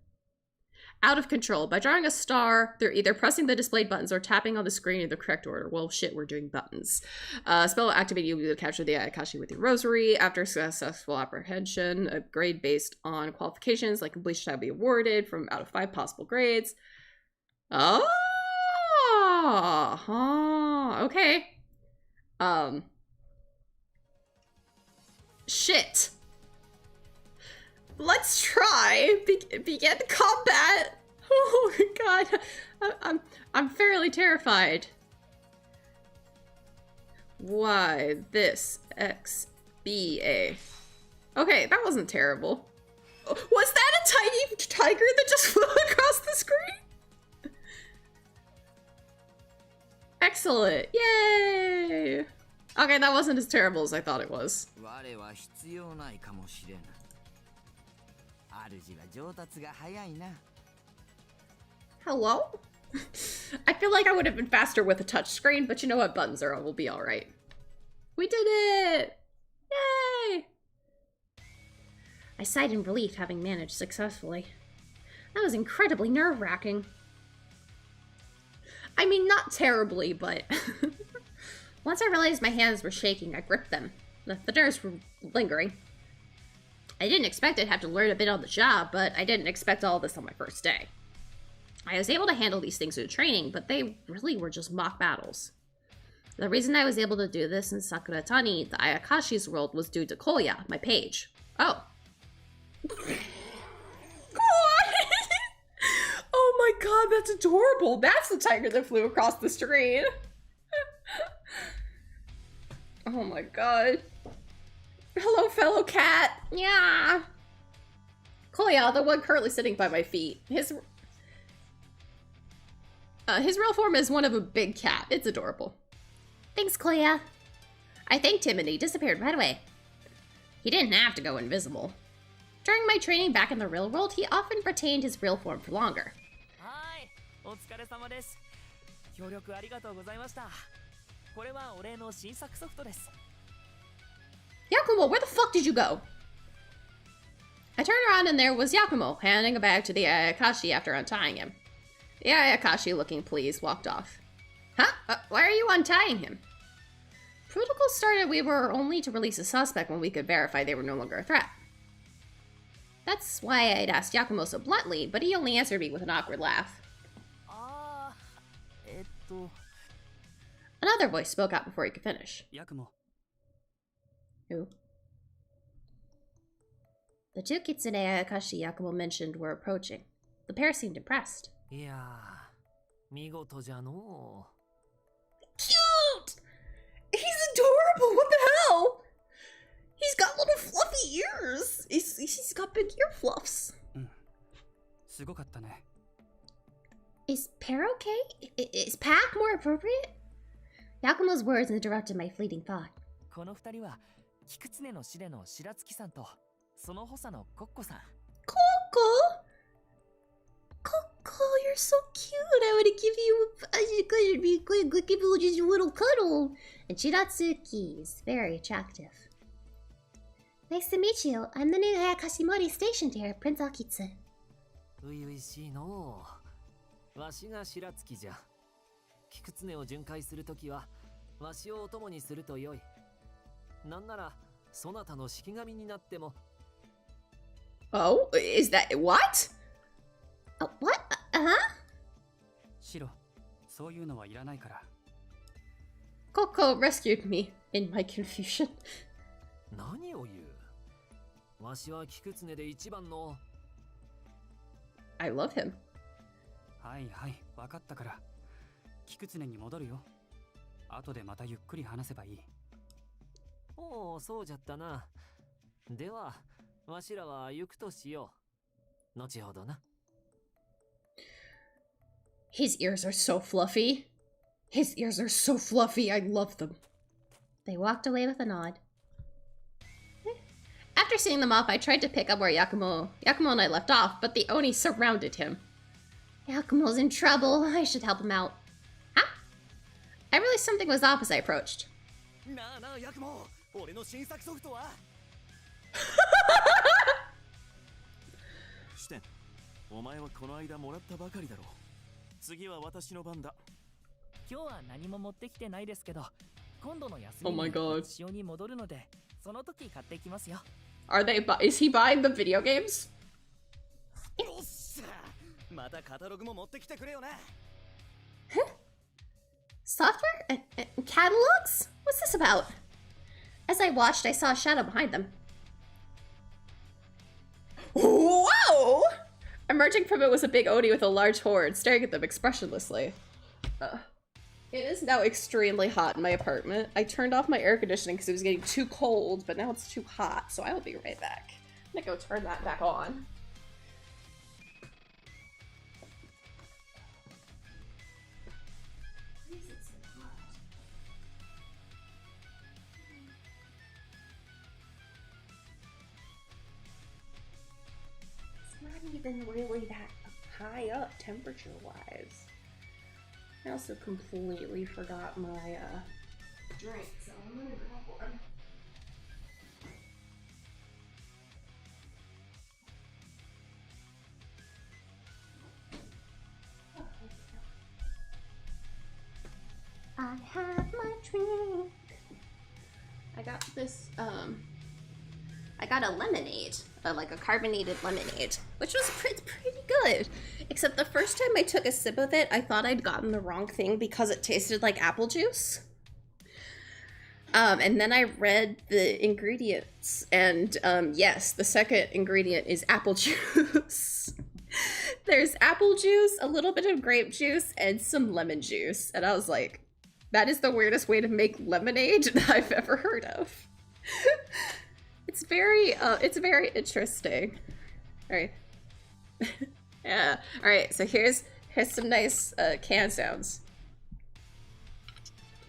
out of control by drawing a star. They're either pressing the displayed buttons or tapping on the screen in the correct order. Well, shit, we're doing buttons. Spell will activate, you'll be able to capture the Ayakashi with your rosary. After successful apprehension, a grade based on qualifications like completion shall be awarded from out of 5 possible grades. Oh, okay. Shit. Let's try. Begin combat. Oh my god. I'm fairly terrified. Y this X B A. Okay, that wasn't terrible. Was that a tiny tiger that just flew across the screen? Excellent. Yay. Okay, that wasn't as terrible as I thought it was. Hello? I feel like I would have been faster with a touch screen, but you know what? Buttons will be alright. We did it! Yay! I sighed in relief, having managed successfully. That was incredibly nerve-wracking. I mean, not terribly, but... Once I realized my hands were shaking, I gripped them. The nerves were lingering. I didn't expect I'd have to learn a bit on the job, but I didn't expect all this on my first day. I was able to handle these things through training, but they really were just mock battles. The reason I was able to do this in Sakuratani, the Ayakashi's world, was due to Koya, my page. Oh. Oh my god, that's adorable! That's the tiger that flew across the screen! Oh my god. Hello, fellow cat! Yeah! Koya, the one currently sitting by my feet. His real form is one of a big cat. It's adorable. Thanks, Koya. I thanked him and he disappeared right away. He didn't have to go invisible. During my training back in the real world, he often retained his real form for longer. Hi, Yakumo, where the fuck did you go? I turned around and there was Yakumo, handing a bag to the Ayakashi after untying him. The Ayakashi, looking pleased, walked off. Huh? Why are you untying him? Protocol started we were only to release a suspect when we could verify they were no longer a threat. That's why I'd asked Yakumo so bluntly, but he only answered me with an awkward laugh. Another voice spoke out before he could finish. Yakumo. Who? The two kitsune Ayakashi Yakumo mentioned were approaching. The pair seemed impressed. Yeah, 見事じゃのう。 Cute! He's adorable! What the hell? He's got little fluffy ears! He's got big ear fluffs. すごかったね。Is pair okay? Is pack more appropriate? Yakumo's words interrupted my fleeting thought. この二人はキクツネのシレの白月さんとその補佐のコッコさん。 Coco? Coco, you're so cute. I want to give you just a little cuddle. And Shiratsuki is very attractive. Nice to meet you. I'm the new Ayakashi Mori stationed here, Prince Akitsu. ういういしいのう。わしが白月じゃ。キクツネを巡回するときはわしをお供にするとよい。なんならそなたの式神になっても。 Oh, is that what? What? Huh? シロ、そういうのはいらないから。 Coco rescued me in my confusion. 何を言う。わしはキクツネで一番の。 I love him. はいはい、わかったから。キクツネに戻るよ。後でまたゆっくり話せばいい。おお、そうじゃったな。では、わしらは行くとしよう。後ほどな。 His ears are so fluffy. His ears are so fluffy. I love them. They walked away with a nod. After seeing them off, I tried to pick up where Yakumo and I left off, but the Oni surrounded him. Yakumo's in trouble. I should help him out. Huh? I realized something was off as I approached. なあなあヤクモ、俺の新作ソフトは？シテン、お前はこの間もらったばかりだろう。次は私の番だ。今日は何も持ってきてないですけど、今度の休み Oh my に god. 一緒に戻るので、その時買ってきますよ。Is he buying the video games? おっしゃ、またカタログも持ってきてくれよな。Software? Catalogs? What's this about? As I watched, I saw a shadow behind them. Whoa! Emerging from it was a big Oni with a large horn, staring at them expressionlessly. It is now extremely hot in my apartment. I turned off my air conditioning because it was getting too cold, but now it's too hot, so I will be right back. I'm gonna go turn that back on. Why is it so hot? It's not even really that high up temperature-wise. I also completely forgot my drink, so I'm gonna grab one. I have my drink. I got this, I got a lemonade, like a carbonated lemonade, which was pretty good. Except the first time I took a sip of it, I thought I'd gotten the wrong thing because it tasted like apple juice. And then I read the ingredients, and yes, the second ingredient is apple juice. There's apple juice, a little bit of grape juice, and some lemon juice. And I was like, that is the weirdest way to make lemonade that I've ever heard of. It's very interesting. All right. Yeah. All right. So here's some nice can sounds.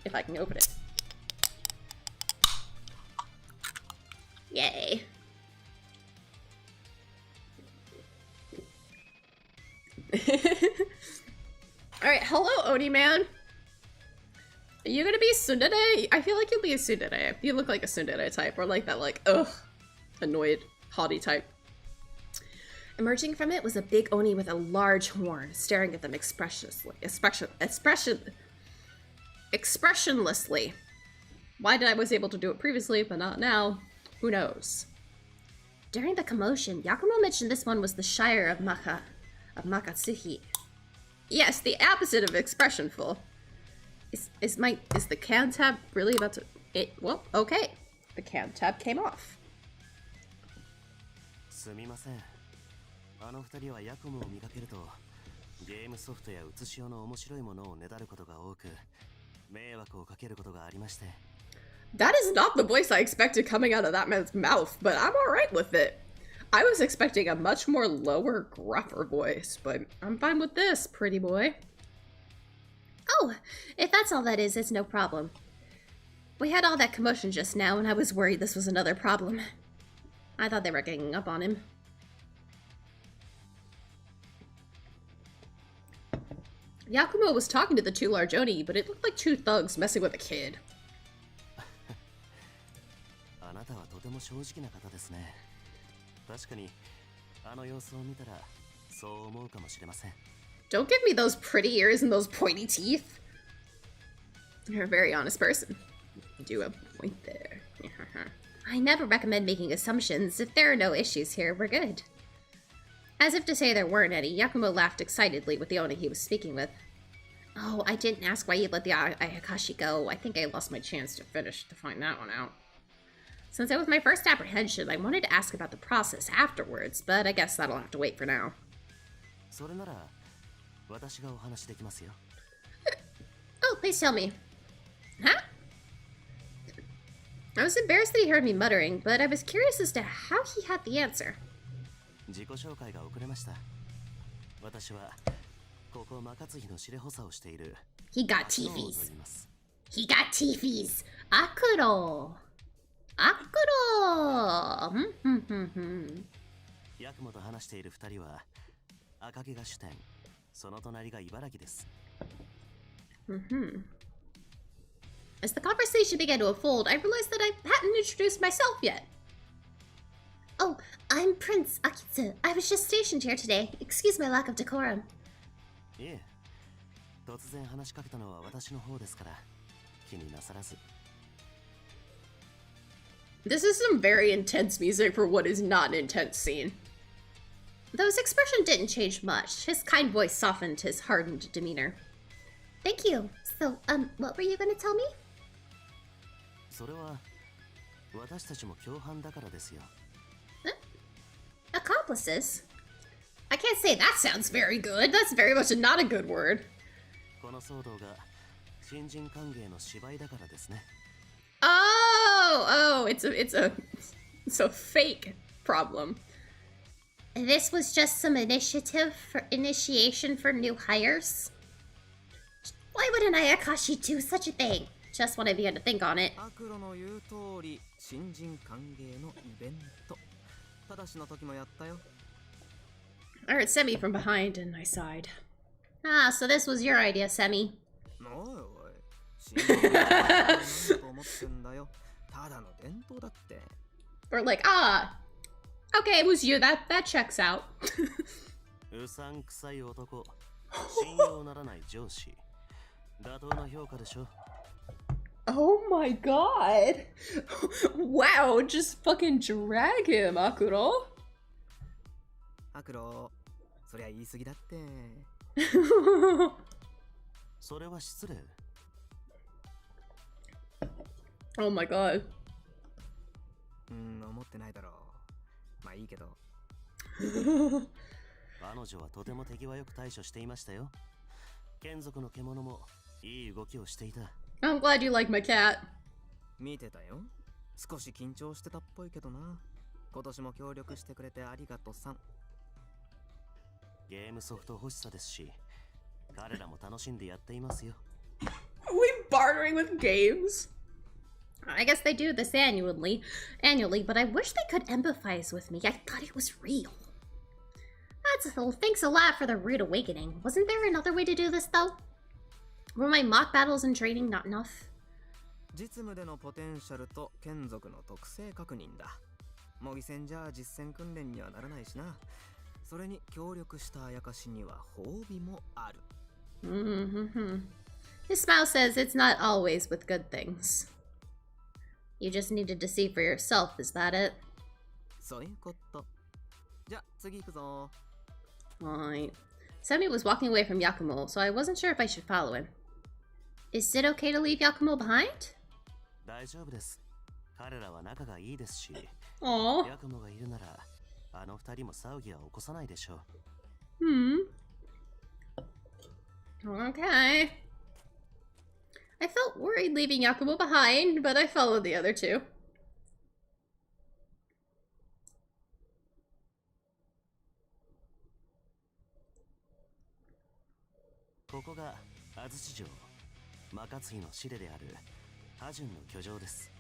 If I can open it. Yay. All right. Hello, Oni man. Are you gonna be tsundere? I feel like you'll be a tsundere. You look like a tsundere type, or like that, like, ugh, annoyed, haughty type. Emerging from it was a big Oni with a large horn, staring at them expressionlessly. Why did I was able to do it previously, but not now? Who knows? During the commotion, Yakumo mentioned this one was the Shire of Makatsuhi. Yes, the opposite of expressionful. Is the cam tab really about to... well, okay. The cam tab came off. すみません。あの二人はヤコムを見かけると、ゲームソフトや写し用の面白いものをねだることが多く、迷惑をかけることがありまして。That is not the voice I expected coming out of that man's mouth, but I'm alright with it. I was expecting a much more lower, gruffer voice, but I'm fine with this, pretty boy. Oh, if that's all that is, it's no problem. We had all that commotion just now, and I was worried this was another problem. I thought they were ganging up on him. Yakumo was talking to the two large oni, but it looked like two thugs messing with a kid. あなたはとても正直な方ですね。確かにあの様子を見たらそう思うかもしれません。Don't give me those pretty ears and those pointy teeth. You're a very honest person. You do have a point there. I never recommend making assumptions. If there are no issues here, we're good. As if to say there weren't any, Yakumo laughed excitedly with the Oni he was speaking with. Oh, I didn't ask why you let the Ayakashi go. I think I lost my chance to find that one out. Since it was my first apprehension, I wanted to ask about the process afterwards, but I guess that'll have to wait for now. それなら私がお話できますよ。Oh, please tell me. Huh? I was embarrassed that he heard me muttering, but I was curious as to how he had the answer. 自己紹介が遅れました。私はここ中津日の司令補佐をしている。He got teefies. He got teefies. Akuro. Akuro. ヤクモと話している二人は赤毛が主典、その隣が茨城です。As the conversation began to unfold, I realized that I hadn't introduced myself yet. Oh, I'm Prince Akitsu. I was just stationed here today. Excuse my lack of decorum. いえ、突然話しかけたのは私の方ですから気になさらず。This is some very intense music for what is not an intense scene. Though his expression didn't change much, his kind voice softened his hardened demeanor. Thank you. So, what were you going to tell me? それは私たちも共犯だからですよ。Accomplices? I can't say that sounds very good. That's very much not a good word. この騒動が新人歓迎の芝居だからですね。Oh, it's a fake problem. This was just some initiation for new hires? Why would an Ayakashi do such a thing? Just when I began to think on it. アクロの言う通り、新人歓迎のイベント。ただしの時もやったよ。I heard Semi from behind and I sighed. Ah, so this was your idea, Semi. おいおい、新人歓迎なんだと思ってんだよ。ただの伝統だって。Or like, okay, it was you. That checks out. うさんくさい男、信用ならない上司。妥当な評価でしょ。Oh my god! Wow, just fucking drag him, Akuro. アクロ、そりゃ言い過ぎだって。それは失礼。Oh my god. 思ってないだろう。まあいいけど。彼女はとても手際よく対処していましたよ。眷属の獣もいい動きをしていた。I'm glad you like my cat. 見てたよ。少し緊張してたっぽいけどな。今年も協力してくれてありがとさん。ゲームソフト欲しさですし、彼らも楽しんでやっていますよ。Are we bartering with games? I guess they do this annually, but I wish they could empathize with me. I thought it was real. Thanks a lot for the rude awakening. Wasn't there another way to do this, though? Were my mock battles and training not enough? 実務でのポテンシャルと眷属の特性確認だ。模擬戦じゃ実戦訓練にはならないしな。それに協力したあやかしには褒美もある。His smile says it's not always with good things. You just needed to see for yourself, is that it? そういうこと。じゃ、次行くぞ。Fine. Semi was walking away from Yakumo, so I wasn't sure if I should follow him. Is it okay to leave Yakumo behind? 大丈夫です。彼らは仲がいいですし、Aww. ヤクモがいるなら、あの二人も騒ぎは起こさないでしょう。Okay. I felt worried leaving Yakumo behind, but I followed the other two. ここが安土城、マカツヒの司令であるハジュンの居城です。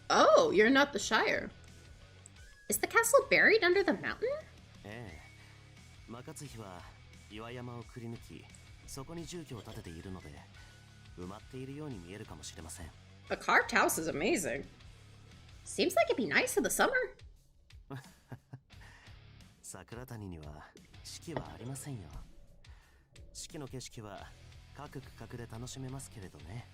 Oh, you're not the Shire. Is the castle buried under the mountain? ええ、マカツヒは岩山をくり抜き、そこに住居を建てているので、埋まっているように見えるかもしれません。A carved house is amazing. Seems like it'd be nice in the summer. 桜谷には四季はありませんよ。四季の景色は各区画で楽しめますけれどね。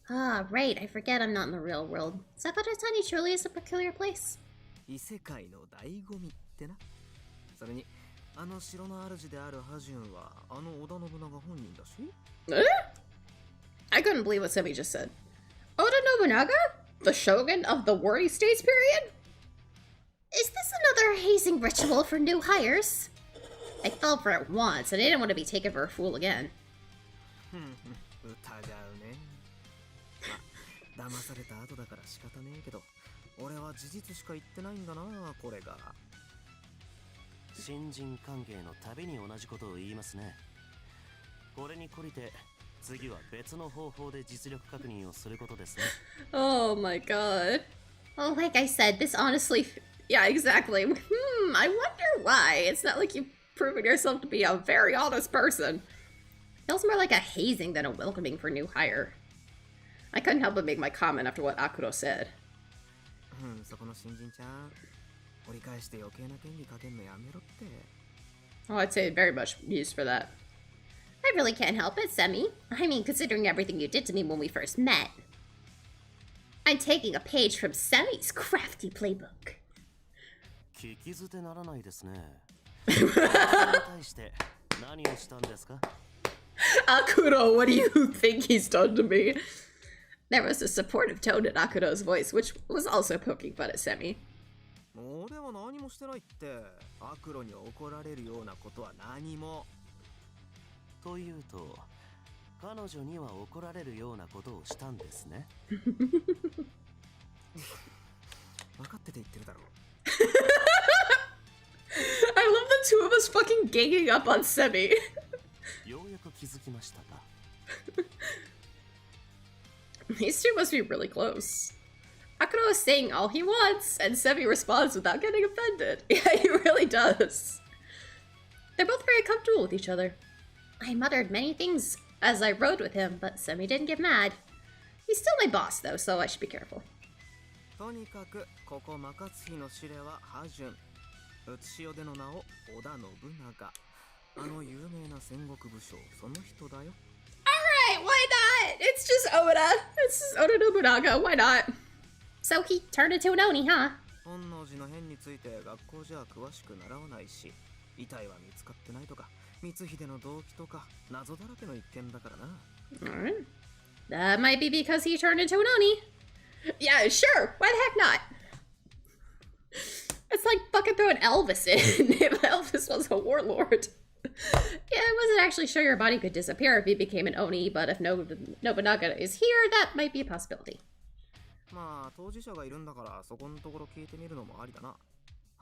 Ah, right. I forget I'm not in the real world. Sakuratani truly is a peculiar place. 異世界の醍醐味ってな。それに、あの城の主であるハジュンは、あの織田信長本人だし。I couldn't believe what Semi just said. Oda Nobunaga? The shogun of the Worry States period? Is this another hazing ritual for new hires? I fell for it once, and I didn't want to be taken for a fool again. 疑うね。ま、騙された後だから仕方ねえけど、俺は事実しか言ってないんだな、これが。新人歓迎のたびに同じことを言いますね。これに懲りて、次は別の方法で実力確認をすることですね。Oh my god. Oh, like I said, this honestly... Yeah, exactly. I wonder why. It's not like you've proven yourself to be a very honest person. Feels more like a hazing than a welcoming for new hire. I couldn't help but make my comment after what Akuro said. そこの新人ちゃん、折り返して余計な権利かけんのやめろって。Oh, I'd say very much used for that. I really can't help it, Semi. I mean, considering everything you did to me when we first met. I'm taking a page from Semi's crafty playbook. 聞き捨てならないですね。それに対して何をしたんですか? Akuro, what do you think he's done to me? There was a supportive tone in Akuro's voice, which was also poking fun at Semi. 俺は何もしてないって。アクロに怒られるようなことは何も。というと、彼女には怒られるようなことをしたんですね。分かってて言ってるだろう。I love the two of us fucking ganging up on Semi. ようやく気づきましたか。These two must be really close. Akuro is saying all he wants, and Semi responds without getting offended. Yeah, he really does. They're both very comfortable with each other. I muttered many things as I rode with him, but Semi didn't get mad. He's still my boss, though, so I should be careful. とにかく、ここマカツヒの司令はハジュン。うつしおでの名を織田信長。あの有名な戦国武将、その人だよ。Alright, why not? It's just Oda. It's just Oda Nobunaga, why not? So he turned into an Oni, huh? 本能寺の変について学校じゃ詳しく習わないし、遺体は見つかってないとか、光秀の動機とか、謎だらけの一件だからな。Alright. That might be because he turned into an Oni. Yeah, sure. Why the heck not? It's like fucking throwing Elvis in if Elvis was a warlord. Yeah, I wasn't actually sure your body could disappear if you became an Oni, but if Nobunaga is here, that might be a possibility. まあ、当事者がいるんだから、そこのところ聞いてみるのもありだな。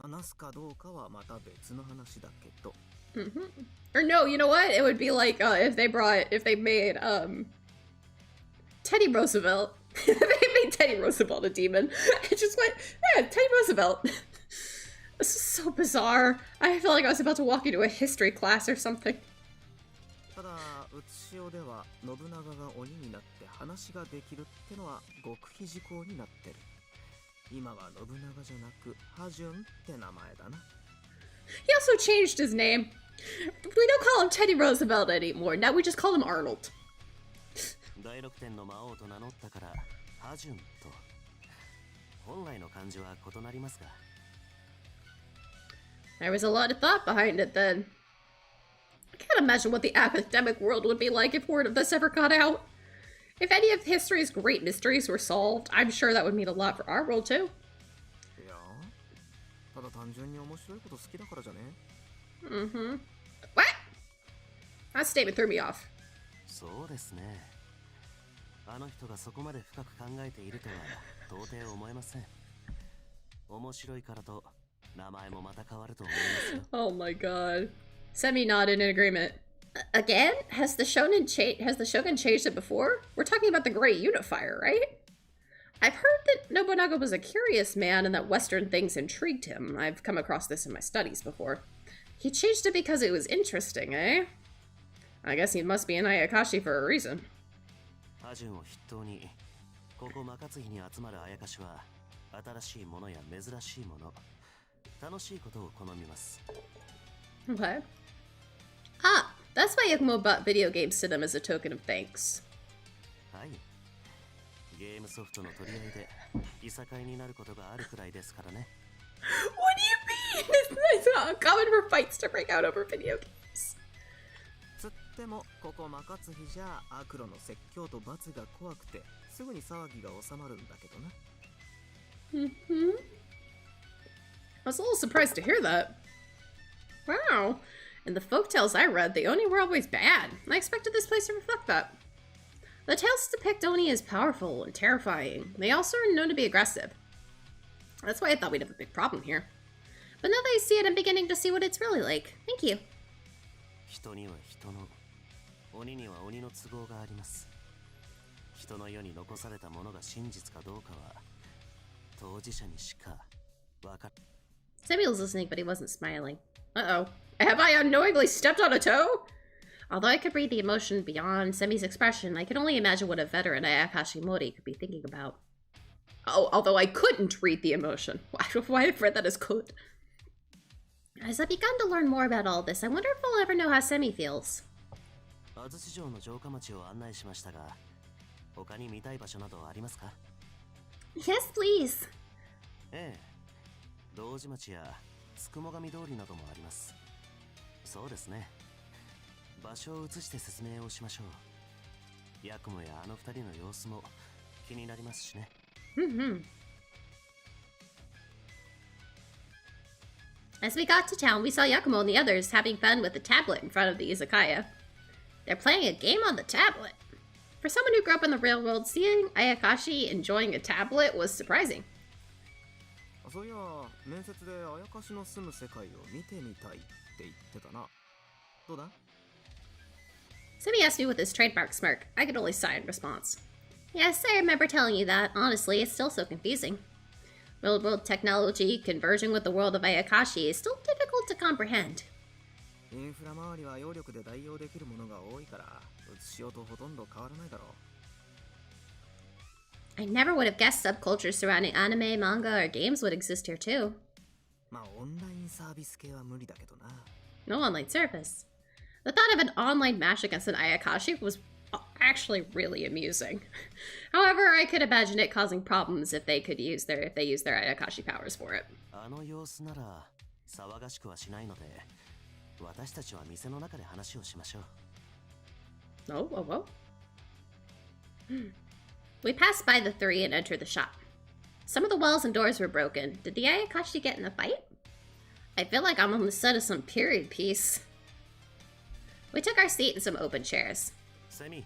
話すかどうかはまた別の話だけど。Or no, you know what? It would be like if they made Teddy Roosevelt. They made Teddy Roosevelt a demon. It just went, yeah, Teddy Roosevelt. This is so bizarre. I feel like I was about to walk into a history class or something. ただ、うつしおでは信長が鬼になって話ができるってのは極秘事項になってる。今は信長じゃなくハジュンって名前だな。He also changed his name. We don't call him Teddy Roosevelt anymore. Now we just call him Arnold. 第6点の魔王と名乗ったからハジュンと。本来の感じは異なりますが。There was a lot of thought behind it then. I can't imagine what the academic world would be like if word of this ever got out. If any of history's great mysteries were solved, I'm sure that would mean a lot for our world too. いや、ただ単純に面白いこと好きだからじゃね。Mm-hmm. What? That statement threw me off. そうですね。あの人がそこまで深く考えているとは到底思えません。面白いからと名前もまた変わると思いますよ。Oh my god. Semi nodded in agreement. Again? Has the Shogun changed it before? We're talking about the Great Unifier, right? I've heard that Nobunaga was a curious man and that Western things intrigued him. I've come across this in my studies before. He changed it because it was interesting, eh? I guess he must be an Ayakashi for a reason. アジュンを筆頭に、ここマカツヒに集まるあやかしは新しいものや珍しいもの、楽しいことを好みます。Okay. Ah, that's why Yakumo bought video games to them as a token of thanks. はい。ゲームソフトの取り合いでいさかいになることがあるくらいですからね。What do you mean? It's not common for fights to break out over video games. つってもここマカツヒじゃアクロの説教と罰が怖くてすぐに騒ぎが収まるんだけどな。Mm-hmm. I was a little surprised to hear that. Wow. In the folktales I read, the Oni were always bad. I expected this place to reflect that. The tales depict Oni as powerful and terrifying. They also are known to be aggressive. That's why I thought we'd have a big problem here. But now that I see it, I'm beginning to see what it's really like. Thank you. 人には人の、鬼には鬼の都合があります。人の世に残されたものが真実かどうかは当事者にしかわかる。Samuel was listening, but he wasn't smiling. Uh-oh. Have I unknowingly stepped on a toe? Although I could read the emotion beyond Semi's expression, I can only imagine what a veteran Ayakashi Mori could be thinking about. Oh, although I couldn't read the emotion. Why I've read that as could. As I've begun to learn more about all this, I wonder if I'll ever know how Semi feels. 安土城の城下町を案内しましたが、他に見たい場所などありますか？ Yes, please. ええ、道寺町やつくも神通りなどもあります。そうですね。場所を移して説明をしましょう。ヤクモやあの二人の様子も気になりますしね。Mm-hmm. As we got to town, we saw Yakumo and the others having fun with the tablet in front of the izakaya. They're playing a game on the tablet. For someone who grew up in the real world, seeing Ayakashi enjoying a tablet was surprising. そういや、面接であやかしの住む世界を見てみたいって言ってたな。どうだ？ Semi asked me with his trademark smirk. I could only sigh in response. Yes, I remember telling you that. Honestly, it's still so confusing. Real-world technology converging with the world of Ayakashi is still difficult to comprehend. インフラ周りは揚力で代用できるものが多いから、映しようとほとんど変わらないだろう。I never would have guessed subcultures surrounding anime, manga, or games would exist here too. まあオンラインサービス系は無理だけどな。No online service. The thought of an online match against an Ayakashi was actually really amusing. However, I could imagine it causing problems if they used their Ayakashi powers for it. あの様子なら騒がしくはしないので、私たちは店の中で話をしましょう。Oh, oh, oh. We passed by the three and entered the shop. Some of the walls and doors were broken. Did the Ayakashi get in a fight? I feel like I'm on the set of some period piece. We took our seat in some open chairs. セミ、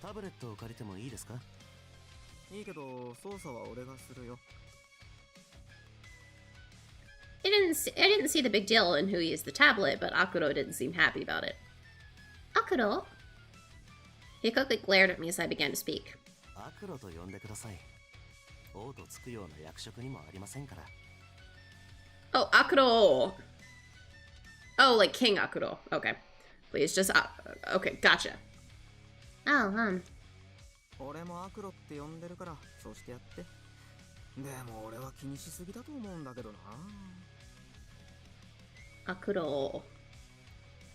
タブレットを借りてもいいですか？いいけど、操作は俺がするよ。I didn't see the big deal in who used the tablet, but Akuro didn't seem happy about it. Akuro? He quickly glared at me as I began to speak. アクロと呼んでください。王とつくような役職にもありませんから。Oh, Akuro. Oh, like King Akuro. Okay. Please, just... okay, gotcha. Oh, 俺もアクロって呼んでるから、そうしてやって。でも俺は気にしすぎだと思うんだけどな。Akuro.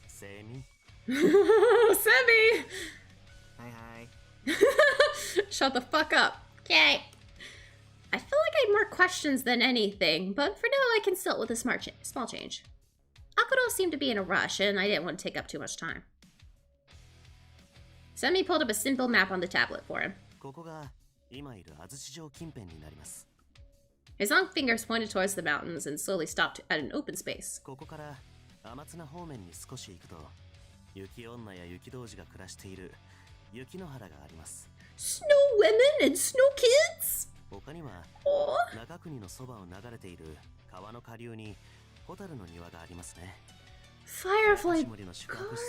セミ。Semi! はいはい。Shut the fuck up. Okay. I feel like I had more questions than anything, but for now I can still with a small change. Akuro seemed to be in a rush, and I didn't want to take up too much time. Semi pulled up a simple map on the tablet for him. His long fingers pointed towards the mountains and slowly stopped at an open space. Snow women and snow kids? Oh. Firefly garden.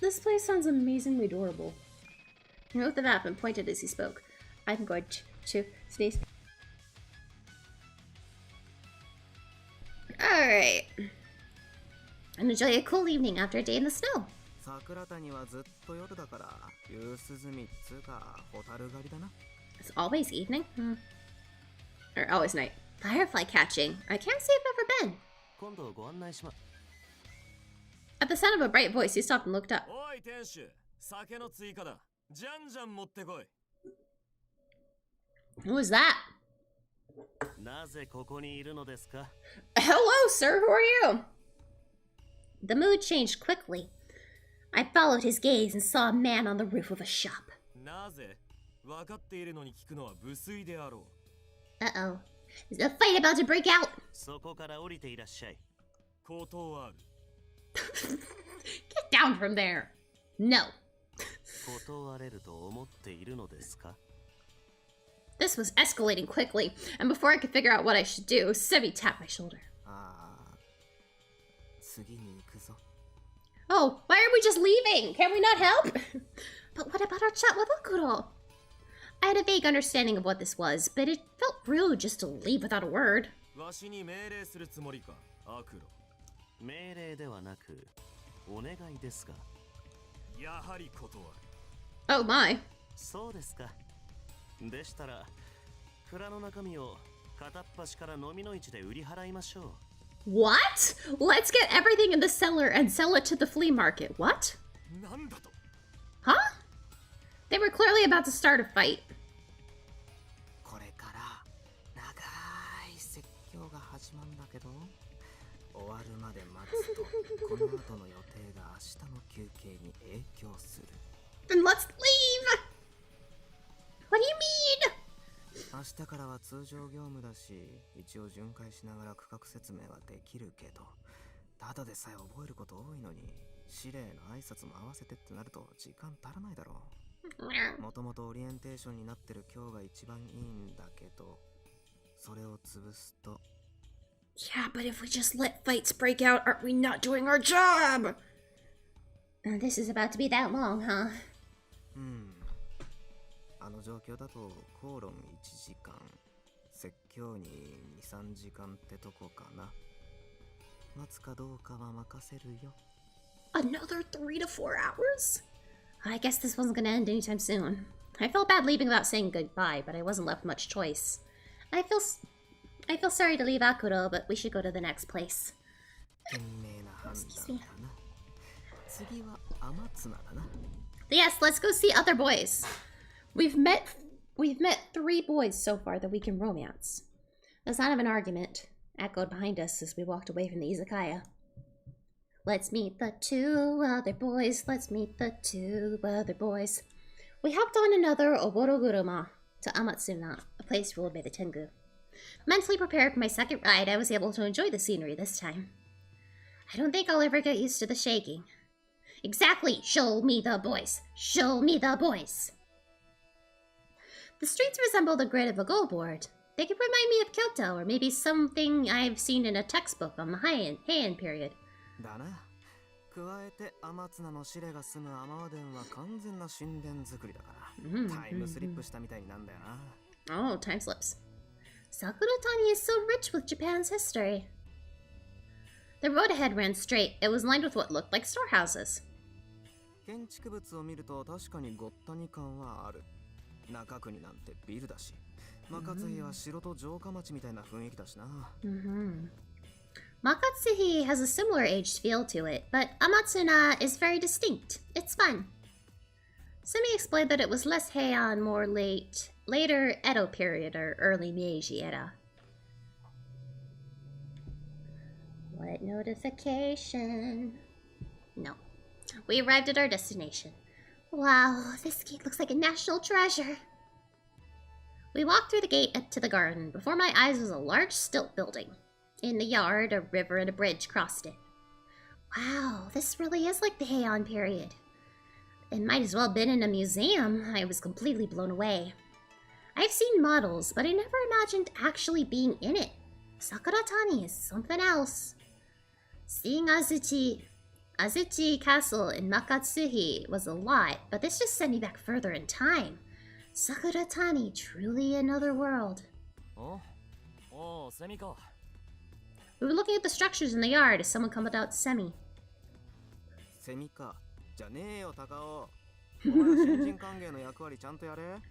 This place sounds amazingly adorable. He wrote the map and pointed as he spoke. I'm going to sneeze. Alright. And enjoy a cool evening after a day in the snow. It's always evening? Or always night. Firefly catching. I can't say I've ever been. At the sound of a bright voice, he stopped and looked up. Who was that? Hello, sir. Who are you? The mood changed quickly. I followed his gaze and saw a man on the roof of a shop. Uh-oh. Is a fight about to break out? Get down from there. No. This was escalating quickly, and before I could figure out what I should do, Sebi tapped my shoulder. Oh, why are we just leaving? Can we not help? But what about our chat with Akuro? I had a vague understanding of what this was, but it felt rude just to leave without a word. Oh my. What? Let's get everything in the cellar and sell it to the flea market. What? Huh? They were clearly about to start a fight. Then let's leave! What do you mean? Yeah, but if we just let fights break out, aren't we not doing our job? This is about to be that long, huh? Another 3 to 4 hours? I guess this wasn't gonna end anytime soon. I felt bad leaving without saying goodbye, but I wasn't left much choice. I feel sorry to leave Akuro, but we should go to the next place. Excuse me. Yes, let's go see other boys. We've met 3 boys so far that we can romance. The sound of an argument echoed behind us as we walked away from the izakaya. Let's meet the 2 other boys. Let's meet the 2 other boys. We hopped on another Oboroguruma to Amatsuna, a place ruled by the Tengu. Mentally prepared for my second ride, I was able to enjoy the scenery this time. I don't think I'll ever get used to the shaking. Exactly! Show me the boys! Show me the boys! The streets resemble the grid of a go board. They could remind me of Kyoto, or maybe something I've seen in a textbook on the Heian period. Oh, time slips. Sakuratani is so rich with Japan's history. The road ahead ran straight. It was lined with what looked like storehouses. Makatsuhi has a similar aged feel to it, but Amatsuna is very distinct. It's fun. Semi explained that it was less Heian, more later Edo period or early Meiji era. What notification? No. We arrived at our destination. Wow, this gate looks like a national treasure. We walked through the gate up to the garden. Before my eyes was a large stilt building. In the yard, a river and a bridge crossed it. Wow, this really is like the Heian period. It might as well have been in a museum. I was completely blown away. I've seen models, but I never imagined actually being in it. Sakuratani is something else. Seeing Azuchi Castle in Makatsuhi was a lot, but this just sent me back further in time. Sakuratani, truly another world. Oh, Semi ka. We were looking at the structures in the yard as someone called out Semi. Semiか。じゃねえよ、高尾。お前新人歓迎の役割ちゃんとやれ。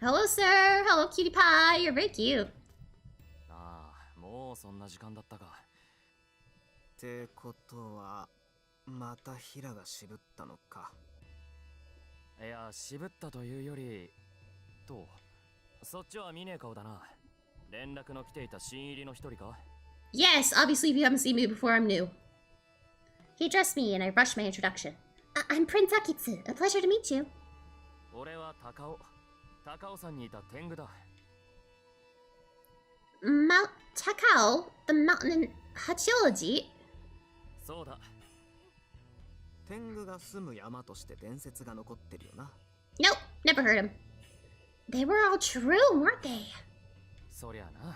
Hello, sir. Hello, cutie pie. You're very cute. ああ、もうそんな時間だったか。ってことは、またヒラが渋ったのか。いや、渋ったというより、そっちは見ねえ顔だな。連絡の来ていた新入りの一人か？ Yes, obviously if you haven't seen me before, I'm new. He addressed me and I rushed my introduction. I'm Prince Akitsu. A pleasure to meet you. 俺は高尾。高尾山にいた天狗だ。Mount Takao? The mountain in Hachioji? そうだ。天狗が住む山として伝説が残ってるよな。Nope, never heard him. They were all true, weren't they? そりゃな。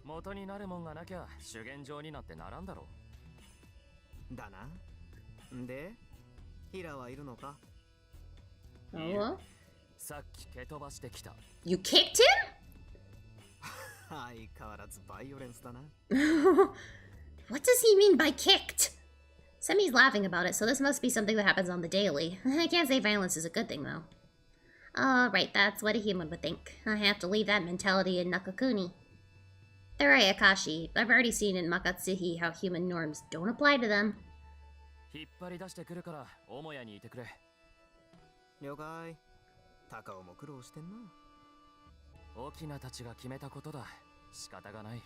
元になるもんがなきゃ修験場になってならんだろう。だな。で、ヒラはいるのか？さっき蹴飛ばしてきた。You kicked him? 相変わらずバイオレンスだな。What does he mean by kicked? Semi's laughing about it, so this must be something that happens on the daily. I can't say violence is a good thing, though. Right, that's what a human would think. I have to leave that mentality in Nakakuni. They're Ayakashi. I've already seen in Makatsuhi how human norms don't apply to them. 引っ張り出してくるから母屋にいてくれ。了解。高尾も苦労してんな。沖縄たちが決めたことだ。仕方がない。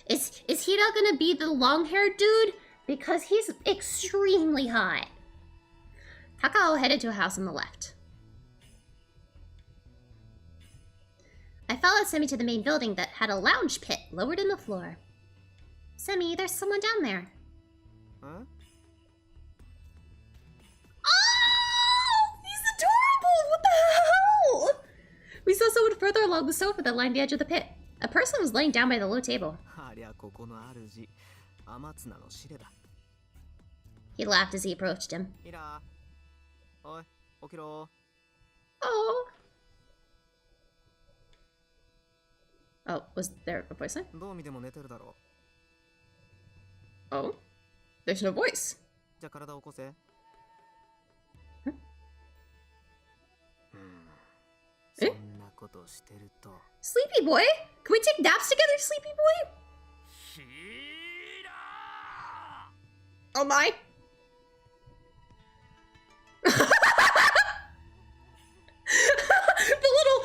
Is Hira gonna be the long-haired dude? Because he's extremely hot. Takao headed to a house on the left. I followed Semi to the main building that had a lounge pit lowered in the floor. Semi, there's someone down there. Huh? Oh! He's adorable! What the hell? We saw someone further along the sofa that lined the edge of the pit. A person was laying down by the low table. He laughed as he approached him. Oh. Oh, was there a voice line? Oh? There's no voice. Huh? Eh? Sleepy boy? Can we take naps together, sleepy boy? Oh my. The little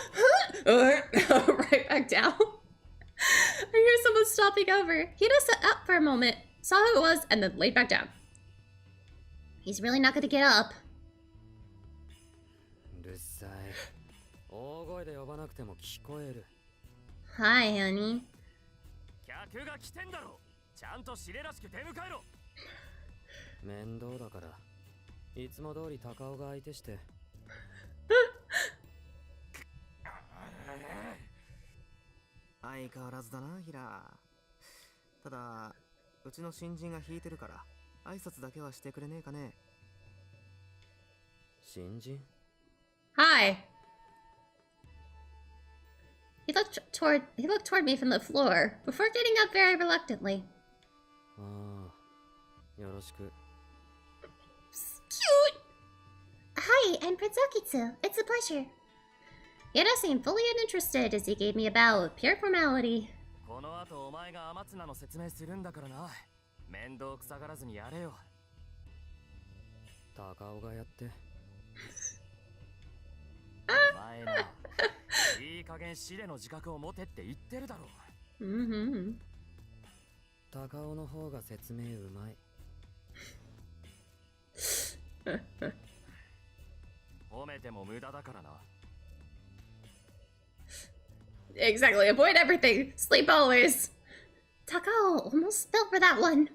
right back down. I hear someone stopping over. Hito sat up for a moment, saw who it was, and then laid back down. He's really not gonna get up. Hi, honey. 客が来てんだろ。ちゃんと指令らしく出迎えろ。面倒だから。いつも通り高尾が相手して。相変わらずだな、ヒラ。ただ、うちの新人が引いてるから、挨拶だけはしてくれねえかね。新人？ Hi. He looked toward me from the floor before getting up very reluctantly. Cute. Hi, I'm Prince Akitsu. It's a pleasure. Yeda seemed fully uninterested as he gave me a bow of pure formality. この後お前が天綱の説明するんだからな。面倒くさがらずにやれよ。高尾がやって。前な、いい加減死での自覚を持てって言ってるだろう。高尾の方が説明うまい。褒めても無駄だからな。Exactly. Avoid everything. Sleep always. Takao almost fell for that one.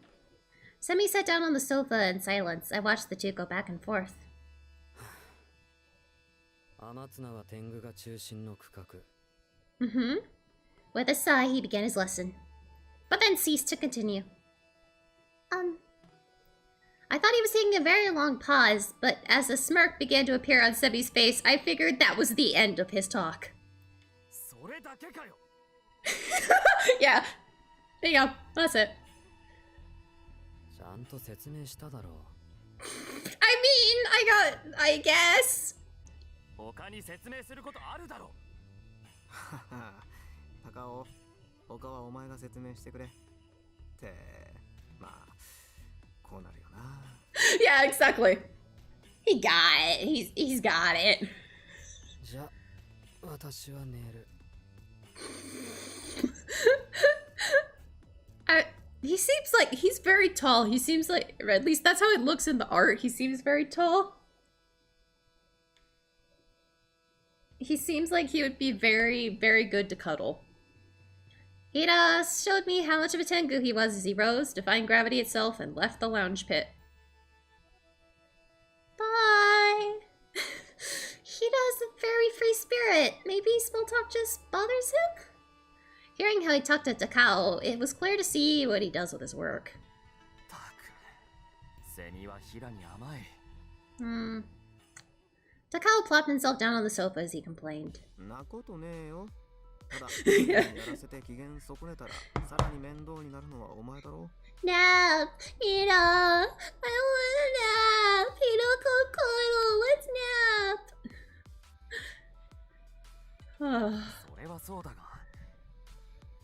Semi sat down on the sofa in silence. I watched the two go back and forth. 天綱は天狗が中心の区画。With a sigh, he began his lesson, but then ceased to continue. I thought he was taking a very long pause, but as a smirk began to appear on Semi's face, I figured that was the end of his talk. それだけかよ。Yeah. There you go. That's it. ちゃんと説明しただろう。I guess. 他に説明することあるだろう。高尾、他はお前が説明してくれ。って、まあ、こうなるよな。Yeah, exactly. He got it. He's got it. じゃ、私は寝る。He seems like he's very tall. He seems like, or at least that's how it looks in the art. He seems very tall. He seems like he would be very, very good to cuddle. He showed me how much of a tengu he was as he rose, defying gravity itself, and left the lounge pit. Bye! He has a very free spirit. Maybe small talk just bothers him? Hearing how he talked to Takao, it was clear to see what he does with his work. Takao plopped himself down on the sofa as he complained. Nap, I want a nap. Hiroko Koiro, let's nap.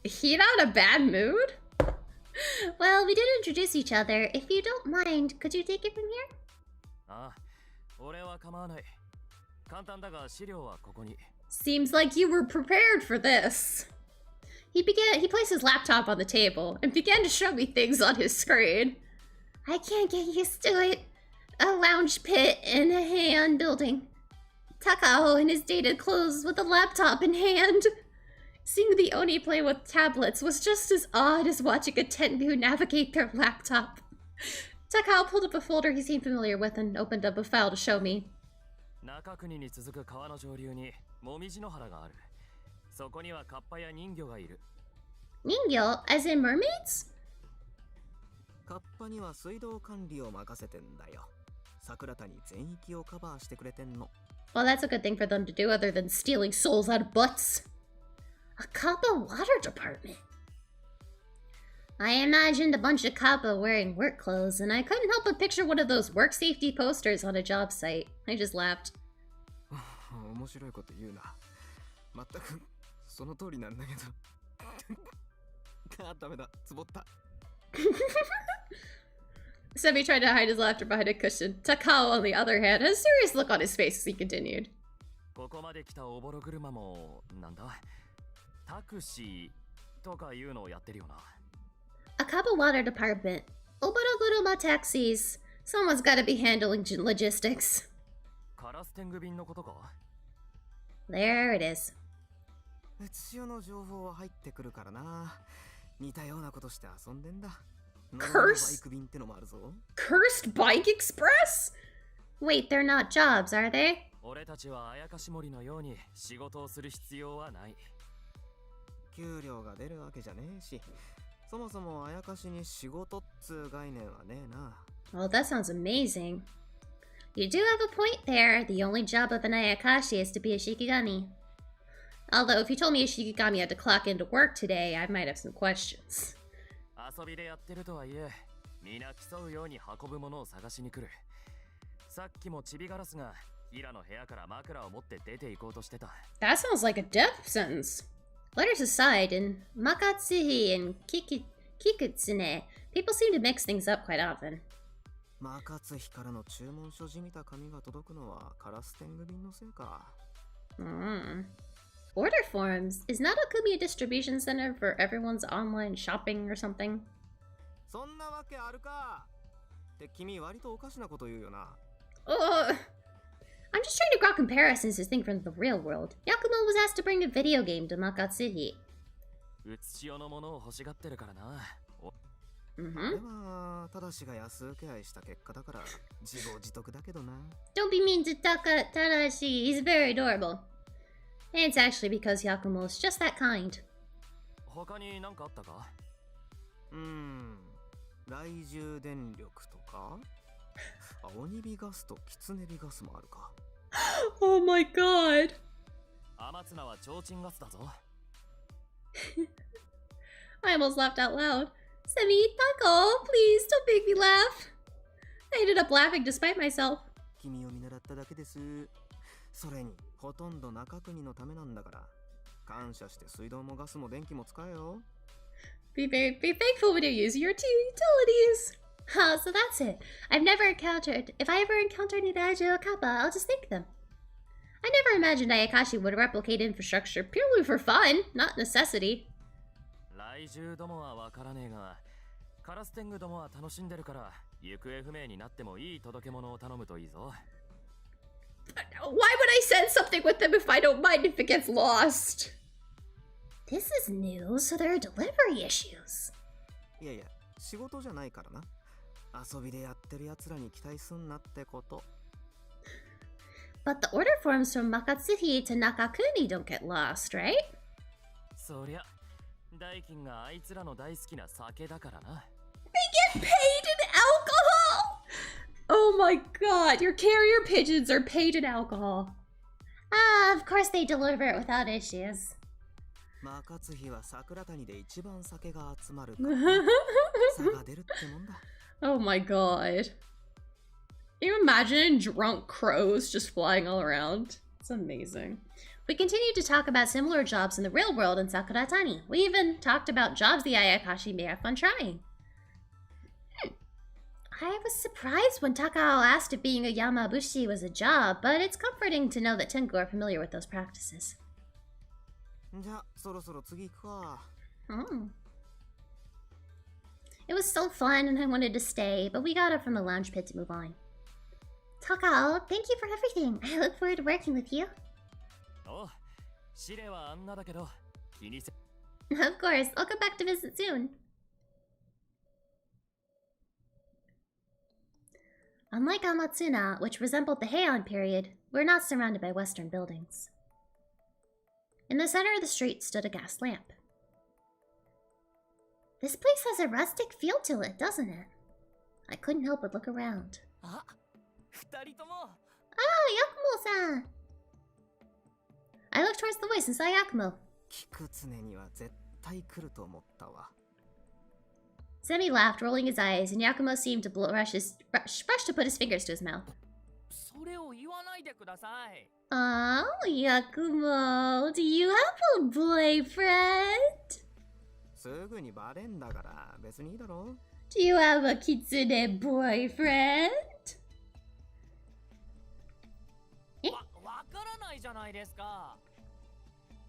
He not a bad mood? Well, we did introduce each other. If you don't mind, could you take it from here? Seems like you were prepared for this. He placed his laptop on the table and began to show me things on his screen. I can't get used to it. A lounge pit in a Heian building. Takao in his dated clothes with a laptop in hand. Seeing the Oni play with tablets was just as odd as watching a Tengu navigate their laptop. Takao pulled up a folder he seemed familiar with and opened up a file to show me. Ningyo? As in mermaids? Well, that's a good thing for them to do other than stealing souls out of butts. A Kappa water department. I imagined a bunch of Kappa wearing work clothes, and I couldn't help but picture one of those work safety posters on a job site. I just laughed. Semi tried to hide his laughter behind a cushion. Takao, on the other hand, had a serious look on his face as he continued. A Kappa water department. Oboroguruma taxis. Someone's gotta be handling logistics. There it is. Cursed Bike Express? Wait, they're not jobs, are they? Well, that sounds amazing. You do have a point there. The only job of an Ayakashi is to be a Shikigami. Although, if you told me a Shikigami had to clock into work today, I might have some questions. That sounds like a death sentence. Letters aside, in Makatsuhi and Kikutsune, people seem to mix things up quite often. Order forms? Is Narukumi a distribution center for everyone's online shopping or something? そんなわけあるかって君割とおかしなこと言うよな。I'm just trying to draw comparisons to think from the real world. Yakumo was asked to bring a video game to Makatsuhi. うつしよのものを欲しがってるからな。正しが安請け合いした結果だから自業自得だけどな。Don't be mean to Tadashi. He's very adorable. And it's actually because Yakumo is just that kind. 他に何かあったか？雷獣電力とか青ニビガスとキツネビガスもあるか。Oh my god. 天綱は提灯ガスだぞ。I almost laughed out loud. Semi, Tako, please don't make me laugh. I ended up laughing despite myself. 君を見習っただけです。それにほとんど中国のためなんだから感謝して水道もガスも電気も使えよ。Be thankful when you use your utilities. So that's it. If I ever encounter any Daijou Kappa, I'll just thank them. I never imagined Ayakashi would replicate infrastructure purely for fun, not necessity. 雷獣どもはわからねえが、カラステングどもは楽しんでるから、行方不明になってもいい届け物を頼むといいぞ。Why would I send something with them if I don't mind if it gets lost? This is new, so there are delivery issues. いやいや、仕事じゃないからな。遊びでやってる奴らに期待すんなってこと。But the order forms from Makatsuhi to Nakakuni don't get lost, right? そりゃ、代金があいつらの大好きな酒だからな。They get paid in alcohol! Oh my god, your carrier pigeons are paid in alcohol. Of course they deliver it without issues. マカツヒは桜谷で一番酒が集まるから差が出るってもんだ。Oh my god. Can you imagine drunk crows just flying all around? It's amazing. We continued to talk about similar jobs in the real world in Sakuratani. We even talked about jobs the Ayakashi may have fun trying. I was surprised when Takao asked if being a Yamabushi was a job, but it's comforting to know that Tenku are familiar with those practices. じゃあ、そろそろ次行くか。It was so fun and I wanted to stay, but we got up from the lounge pit to move on. Takao, thank you for everything. I look forward to working with you. お、シレはあんなだけど、気にせ。Of course, I'll come back to visit soon. Unlike Amatsuna, which resembled the Heian period, we're not surrounded by Western buildings. In the center of the street stood a gas lamp. This place has a rustic feel to it, doesn't it? I couldn't help but look around. Ah, Yakumo-san! I looked towards the voice and saw Yakumo. キクツネには絶対来ると思ったわ。Semi laughed, rolling his eyes, and Yakumo seemed to brush to put his fingers to his mouth. それを言わないでください。Oh, Yakumo, do you have a boyfriend? すぐにバレんだから別にいいだろ。Do you have a kitsune boyfriend? わからないじゃないですか。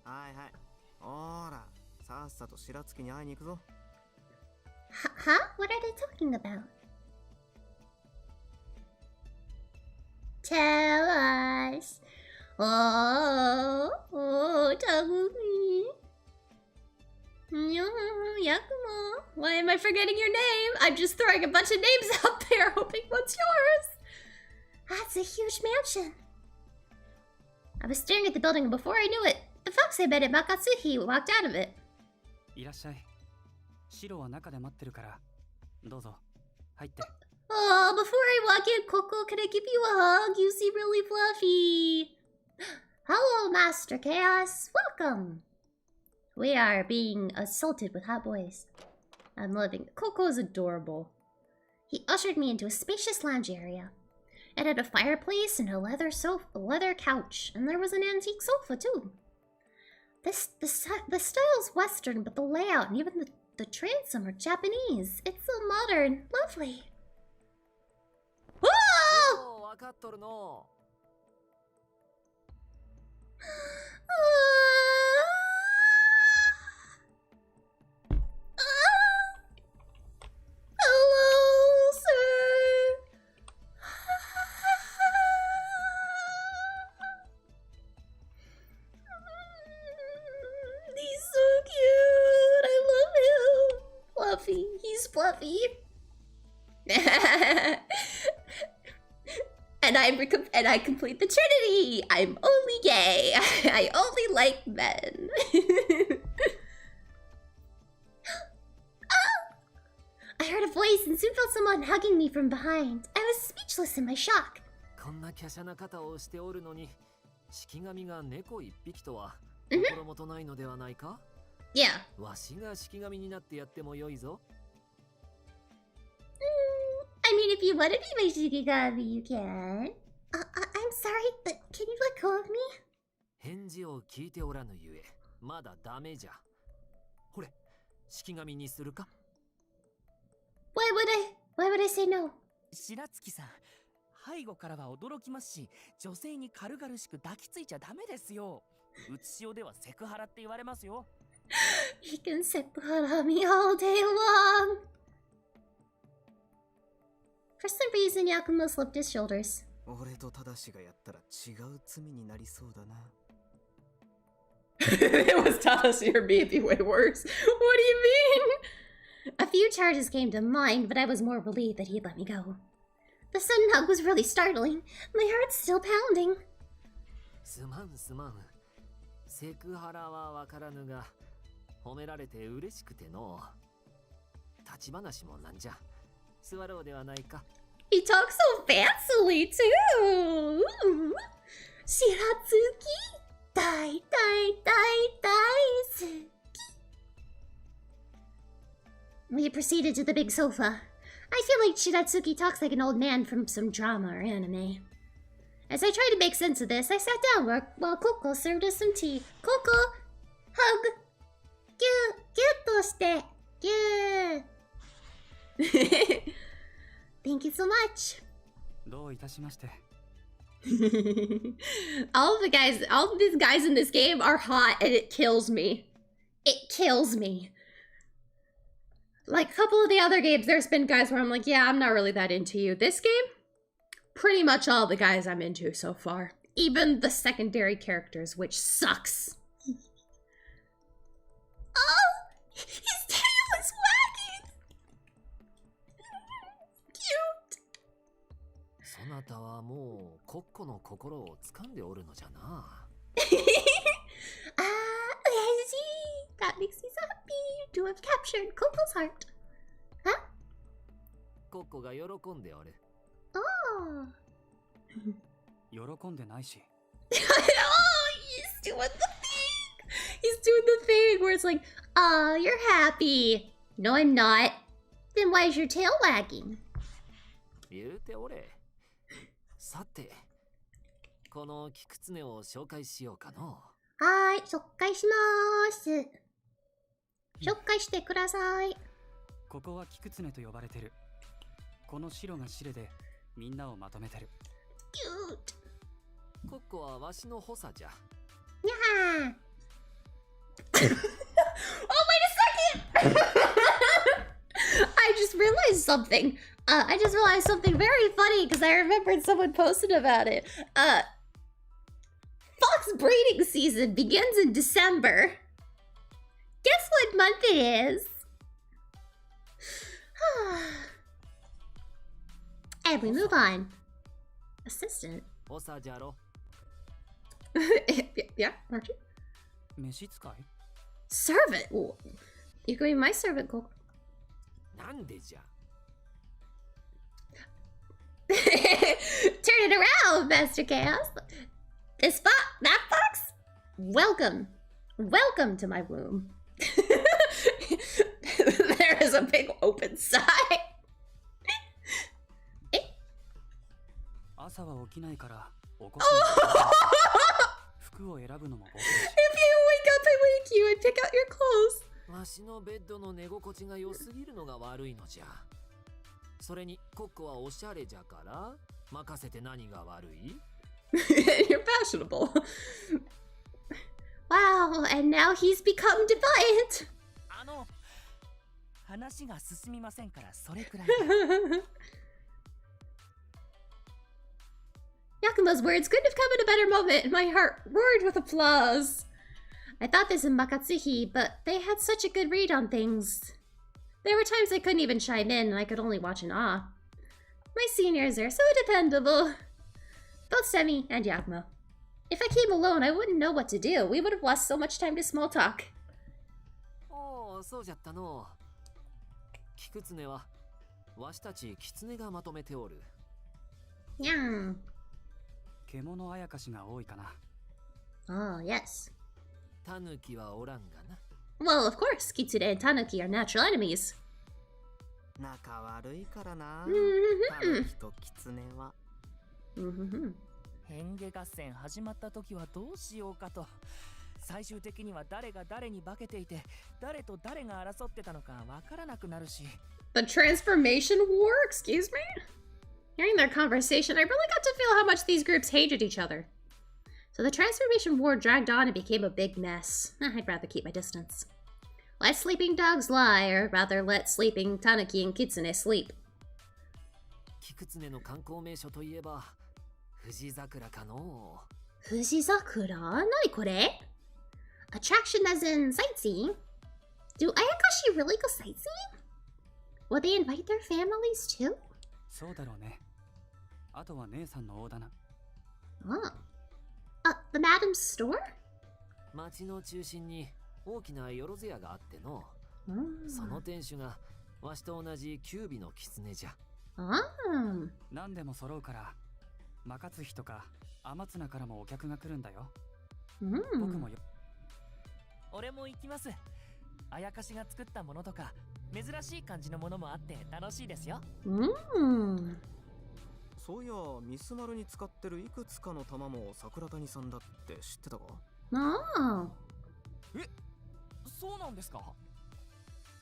はいはい。ほーら、さっさと白月に会いに行くぞ。Huh? What are they talking about? Tell us. Oh, Tagumi. Yakumo. Why am I forgetting your name? I'm just throwing a bunch of names out there, hoping what's yours. That's a huge mansion. I was staring at the building, and before I knew it, the fox I met at Makatsuhi walked out of it. いらっしゃい。白は中で待ってるから、どうぞ入って。Oh, before I walk in, Coco, can I give you a hug? You seem really fluffy. Hello, Master Chaos. Welcome. We are being assaulted with hot boys. I'm loving it. Coco is adorable. He ushered me into a spacious lounge area. It had a fireplace and a leather couch, and there was an antique sofa too. The style's Western, but the layout and even the transom are Japanese. It's so modern, lovely. Oh! Hello, sir. He's so cute. I love him. Fluffy. He's fluffy. And I complete the Trinity. I'm only gay. I only like men. I heard a voice and soon felt someone hugging me from behind. I was speechless in my shock. こんな華奢な方をしておるのに、式神が猫一匹とは心もとないのではないか？ Yeah. わしが式神になってやってもよいぞ。I mean, if you want to be my Shikigami, you can. I'm sorry, but can you let go of me? 返事を聞いておらぬゆえ、まだダメじゃ。ほれ、式神にするか？ Why would I say no? 白月さん、背後からは驚きますし、女性に軽々しく抱きついちゃダメですよ。うつしおではセクハラって言われますよ。He can Sakuratani me all day long. For some reason, Yakumo slipped his shoulders. 俺と正しがやったら違う罪になりそうだな。It was Tadashi or me, it'd be way worse. What do you mean? A few charges came to mind, but I was more relieved that he'd let me go. The sudden hug was really startling. My heart's still pounding. すまんすまん。セクハラはわからぬが、褒められて嬉しくての。立ち話もなんじゃ。座ろうではないか。He talks so fancily too. Shiratsuki, dai. We proceeded to the big sofa. I feel like Shiratsuki talks like an old man from some drama or anime. As I tried to make sense of this, I sat down while Coco served us some tea. Coco, hug. Gyutoshite. Thank you so much. どういたしまして。all of these guys in this game are hot and it kills me. It kills me. Like a couple of the other games, there's been guys where I'm like, yeah, I'm not really that into you. This game, pretty much all the guys I'm into so far. Even the secondary characters, which sucks. Oh, his tail is wagging. Cute. そなたはもうコッコの心を掴んでおるのじゃな。That makes me so happy to have captured Coco's heart. Huh? コッコが喜んでおる。Oh. 喜んでないし。Oh, he's doing the thing. He's doing the thing where it's like, oh, you're happy. No, I'm not. Then why is your tail wagging? 言うておれ。さて、このキクツネを紹介しようかの。はい、紹介します。紹介してください。ここはキクツネと呼ばれてる。この白が白でみんなをまとめてる。Cute. コッコはわしの補佐じゃ。にゃー。Oh, wait a second! I just realized something. I just realized something very funny because I remembered someone posted about it. Fox breeding season begins in December. Guess what month it is? And we move on. Assistant. 補佐じゃろ。Yeah, aren't you? 召使い Servant? Ooh. You can be my servant, Coco. なんでじゃ。Turn it around, Master Chaos. This fox, that fox? Welcome. Welcome to my womb. There is a big open sigh. 朝は起きないから起こし服を選ぶのも僕だし。 If you wake up, I wake you and pick out your clothes. わしのベッドの寝心地が良すぎるのが悪いのじゃ。それにコッコはおしゃれじゃから任せて何が悪い？ You're fashionable. Wow, and now he's become defiant. 話が進みませんからそれくらい。Yakumo's words couldn't have come at a better moment. My heart roared with applause. I thought this in Makatsuhi, but they had such a good read on things. There were times I couldn't even chime in and I could only watch in awe. My seniors are so dependable. Both Semi and Yakumo. If I came alone, I wouldn't know what to do. We would have lost so much time to small talk. おお、そうじゃったの。キクツネはわしたちキツネがまとめておる。にゃん。獣あやかしが多いかな。Oh, yes. タヌキはおらんがな。Well, of course, Kitsune and Tanuki are natural enemies. 仲悪いからな。タ Mm-hmm. ヌキとキツネは。Mm-hmm. 変化合戦始まった時はどうしようかと。最終的には誰が誰に化けていて、誰と誰が争ってたのかわからなくなるし。The transformation war? Excuse me? Hearing their conversation, I really got to feel how much these groups hated each other. So the transformation war dragged on and became a big mess. I'd rather keep my distance. Let sleeping dogs lie, or rather let sleeping Tanuki and Kitsune sleep. キクツネの観光名所といえば富士桜かの。Fujizakura? Nani kore? Attraction as in sightseeing? Do Ayakashi really go sightseeing? Will they invite their families too? そうだろうね。あとは姉さんの大棚。Oh. The Madam's store? 町の中心に大きなよろず屋があっての。その店主がわしと同じキュービのキツネじゃ。何でも揃うから、マカツヒとか天綱からもお客が来るんだよ。僕もよ。俺も行きます。あやかしが作ったものとか珍しい感じのものもあって楽しいですよ。そういや、ミスマルに使ってるいくつかの玉も桜谷さんだって知ってたか？え、そうなんですか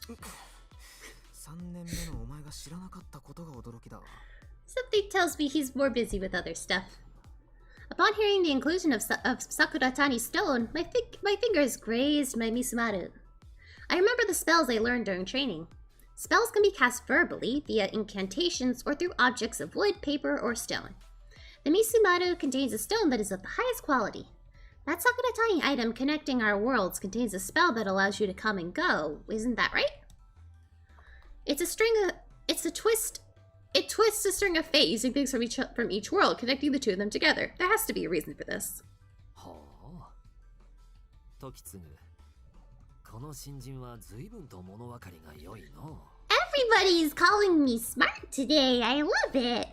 ？3年目のお前が知らなかったことが驚きだ。Something tells me he's more busy with other stuff. Upon hearing the inclusion of Sakuratani stone, my fingers grazed my Misumaru. I remember the spells I learned during training. Spells can be cast verbally, via incantations, or through objects of wood, paper, or stone. The Misumaru contains a stone that is of the highest quality. That Sakuratani item connecting our worlds contains a spell that allows you to come and go. Isn't that right? It twists a string of fate using things from each world, connecting the two of them together. There has to be a reason for this. ほう。時継ぐ。この新人は随分と物分かりが良いの。Everybody's calling me smart today. I love it.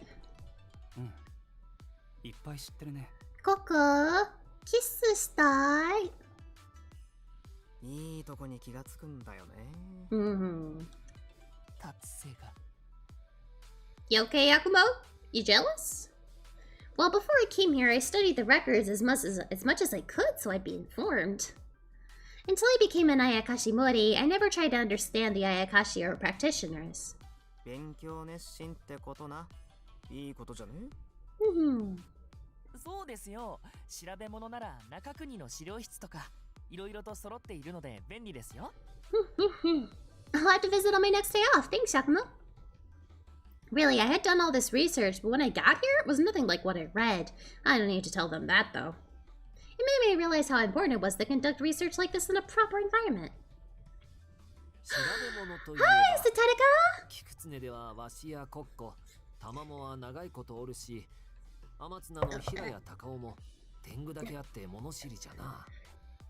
いっぱい知ってるね。ここ、キスしたい。いいとこに気がつくんだよね。達成が。You okay, Yakumo? You jealous? Well, before I came here, I studied the records as much as I could so I'd be informed. Until I became an Ayakashi Mori, I never tried to understand the Ayakashi or practitioners. 勉強熱心ってことな。いいことじゃね？そうですよ。調べ物なら中国の資料室とかいろいろと揃っているので便利ですよ。I'll have to visit on my next day off. Thanks, Yakumo. Really, I had done all this research, but when I got here, it was nothing like what I read. I don't need to tell them that, though. It made me realize how important it was to conduct research like this in a proper environment. 調べ物といえば Hi, Satarika! キクツネではわしやコッコ、タマモは長いことおるし、天綱の平や高尾も天狗だけあって物知りじゃな。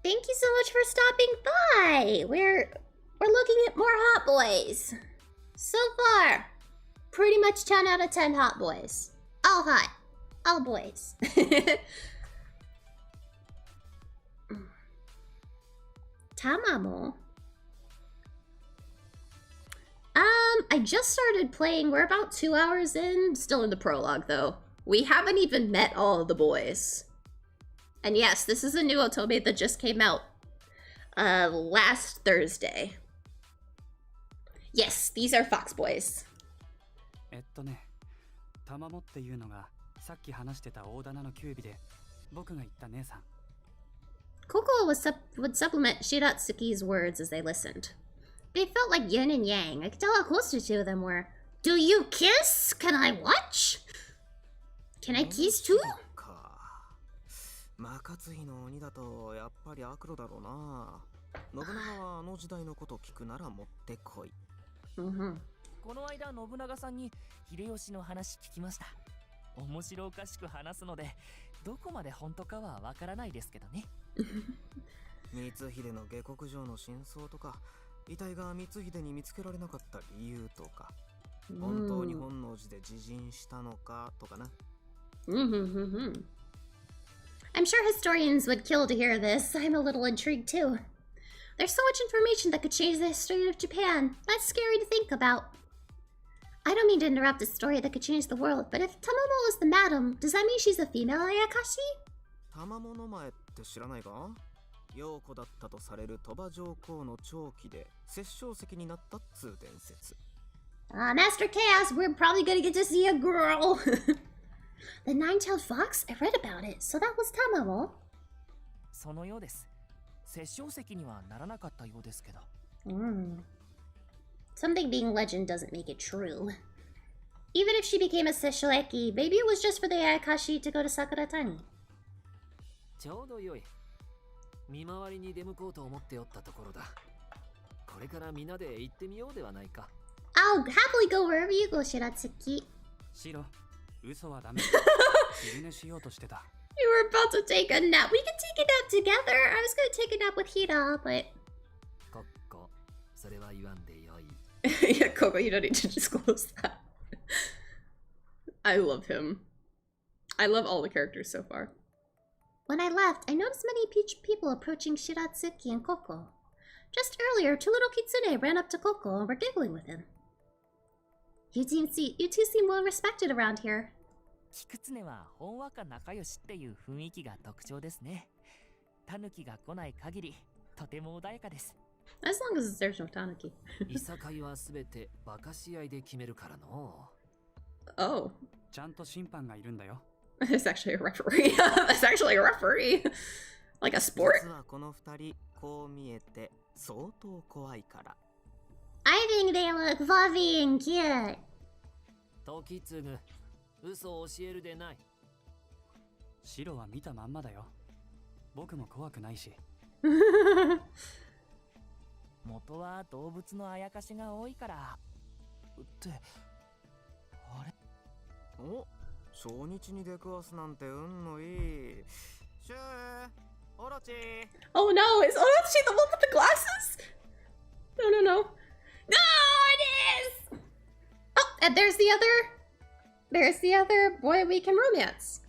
Thank you so much for stopping by. We're looking at more hot boys. So far, pretty much 10 out of 10 hot boys. All hot. All boys. Tamamo. I just started playing. We're about 2 hours in. Still in the prologue, though. We haven't even met all of the boys. And yes, this is a new otome that just came out last Thursday. Yes, these are Fox Boys. タマモっていうのがさっき話してた大棚のキュービで僕が言った姉さん。Koko would supplement Shiratsuki's words as they listened. They felt like yin and yang. I could tell how close the two of them were. Do you kiss? Can I watch? Can I kiss too? 魔活妃の鬼だとやっぱり悪路だろうな。信長はあの時代のこと聞くなら持ってこい。この間信長さんに秀吉の話聞きました。面白おかしく話すので、どこまで本当かはわからないですけどね。光秀の下克上の真相とか、遺体が光秀に見つけられなかった理由とか、本当に本能寺で自尽したのかとかな。I'm sure historians would kill to hear this. I'm a little intrigued too. There's so much information that could change the history of Japan. That's scary to think about. I don't mean to interrupt a story that could change the world, but if Tamamo is the madam, does that mean she's a female Ayakashi? Tamamoの前って知らないか？陽子だったとされる鳥羽上皇の長期で摂政石になったっつう伝説。Master Chaos, we're probably gonna get to see a girl. The nine-tailed fox? I read about it, so that was Tamamo. そのようです。摂政石にはならなかったようですけど。Something being legend doesn't make it true. Even if she became a Sesshoeki, maybe it was just for the Ayakashi to go to Sakuratani. ちょうどよい。見回りに出向こうと思っておったところだ。これからみんなで行ってみようではないか。I'll happily go wherever you go, Shiratsuki. シロ、嘘はダメ。昼寝しようとしてた。You were about to take a nap. We could take a nap together. I was gonna take a nap with Hira, but... コッコ、それは言わんでよい。Yeah, Coco, you don't need to disclose that. I love him. I love all the characters so far. When I left, I noticed many people approaching Shiratsuki and Koko. Just earlier, two little kitsune ran up to Koko and were giggling with him. You two seem well respected around here. キクツネはほんわか仲良しっていう雰囲気が特徴ですね。タヌキが来ない限り、とても穏やかです。As long as there's no tanuki. いさかいはすべてバカ試合で決めるからの。Oh. ちゃんと審判がいるんだよ。It's actually a referee. That's actually a referee. Like a sport. 実はこの二人こう見えて相当怖いから。I think they look fluffy and cute. 時継ぐ。嘘を教えるでない。シロは見たまんまだよ。僕も怖くないし。元は動物のあやかしが多いからってあれお、初日に出くわすなんて運のいい。シュー、オロチ。Oh no, is Orochi the one with the glasses? No, no, no. No, it is! Oh, and there's the other boy we can romance.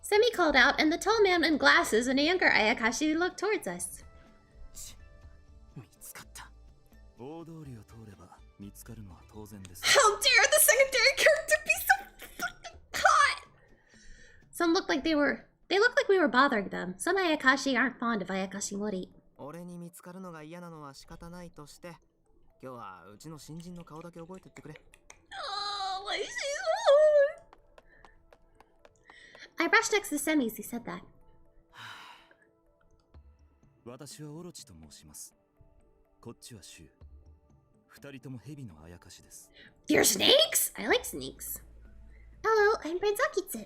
Semi called out, and the tall man in glasses and a younger Ayakashi looked towards us. 見つかった。大通りを通れば見つかるのは当然です。 How dare the secondary character be so fucking hot! Some looked like we were bothering them. Some Ayakashi aren't fond of Ayakashi Mori. 俺に見つかるのが嫌なのは仕方ないとして、今日はうちの新人の顔だけ覚えてってくれ。Oh, why is he so I brushed next to Semi as he said that. 私はオロチと申します。こっちはシュウ。二人とも蛇のあやかしです。They're snakes? I like snakes. Hello, I'm Prince Akitsu.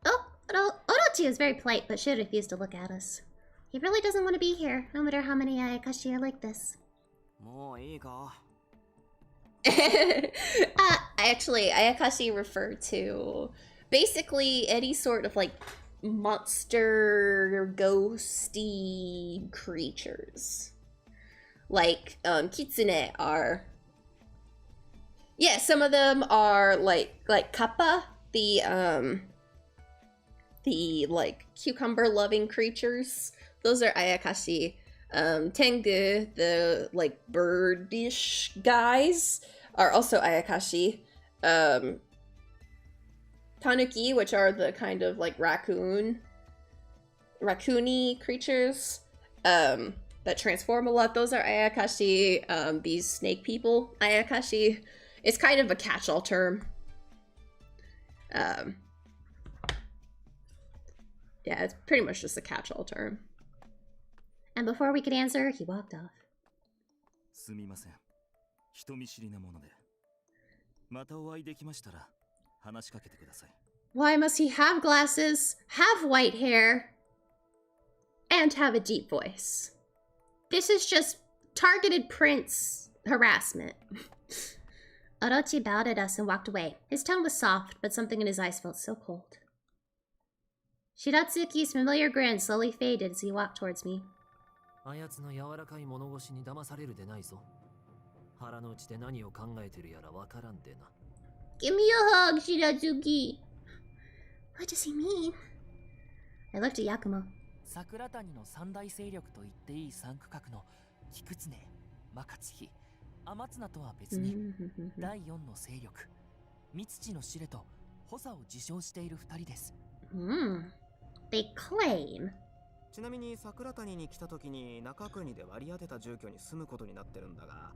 Oh, Orochi is very polite, but Shu refused to look at us. He really doesn't want to be here, no matter how many Ayakashi are like this. もういいか。Actually, Ayakashi refer to basically any sort of like monster ghosty creatures. Like kitsune are, yeah, some of them are like kappa, the like cucumber loving creatures. Those are Ayakashi. Tengu, the like birdish guys, are also Ayakashi. Tanuki, which are the kind of like raccoony creatures that transform a lot, those are Ayakashi. These snake people, Ayakashi. It's kind of a catch-all Yeah, it's pretty much just a catch-all term. And before we could answer, he walked off. すみません。人見知りなもので。またお会いできましたら話しかけてください。Why must he have glasses, have white hair, and have a deep voice? This is just targeted Prince harassment. Orochi bowed at us and walked away. His tone was soft, but something in his eyes felt so cold. Shiratsuki's familiar grin slowly faded as he walked towards me. あやつの柔らかい物腰に騙されるでないぞ。腹の内で何を考えてるやらわからんでな。Give me a hug, Shiratsuki. What does he mean? I looked at Yakumo. 桜谷の三大勢力と言っていい三区画の菊常、真勝比、天綱とは別に第四の勢力、三土の司令と補佐を自称している二人です。They claim. ちなみに桜谷に来た時に中国で割り当てた住居に住むことになってるんだが、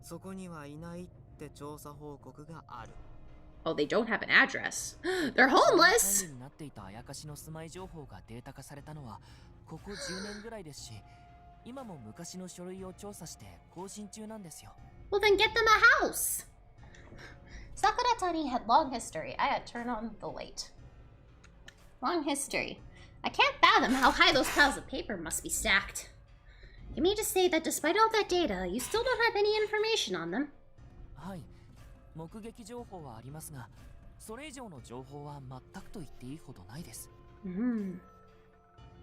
そこにはいないって調査報告がある。Oh, they don't have an address. They're homeless! になっていたあやかしの住まい情報がデータ化されたのはここ10年ぐらいですし、今も昔の書類を調査して更新中なんですよ。Well, then get them a house! Sakuratani had long history. I had to turn on the light. Long history. I can't fathom how high those piles of paper must be stacked. You mean to say that despite all that data, you still don't have any information on them? はい、目撃情報はありますが、それ以上の情報は全くと言っていいほどないです。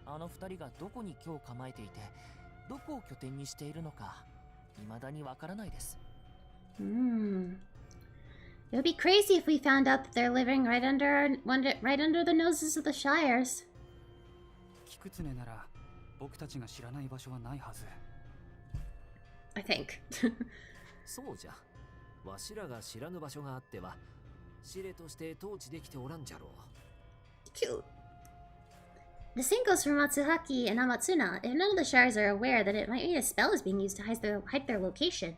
あの二人がどこに今日構えていて、どこを拠点にしているのか、未だにわからないです。It would be crazy if we found out that they're living right under the noses of the Shires. 菊常なら僕たちが知らない場所はないはず。I think. そうじゃ。わしらが知らぬ場所があっては、司令として統治できておらんじゃろう。Cute. The same goes for Matsuhaki and Amatsuna. If none of the Shires are aware, then it might mean a spell is being used to hide their location.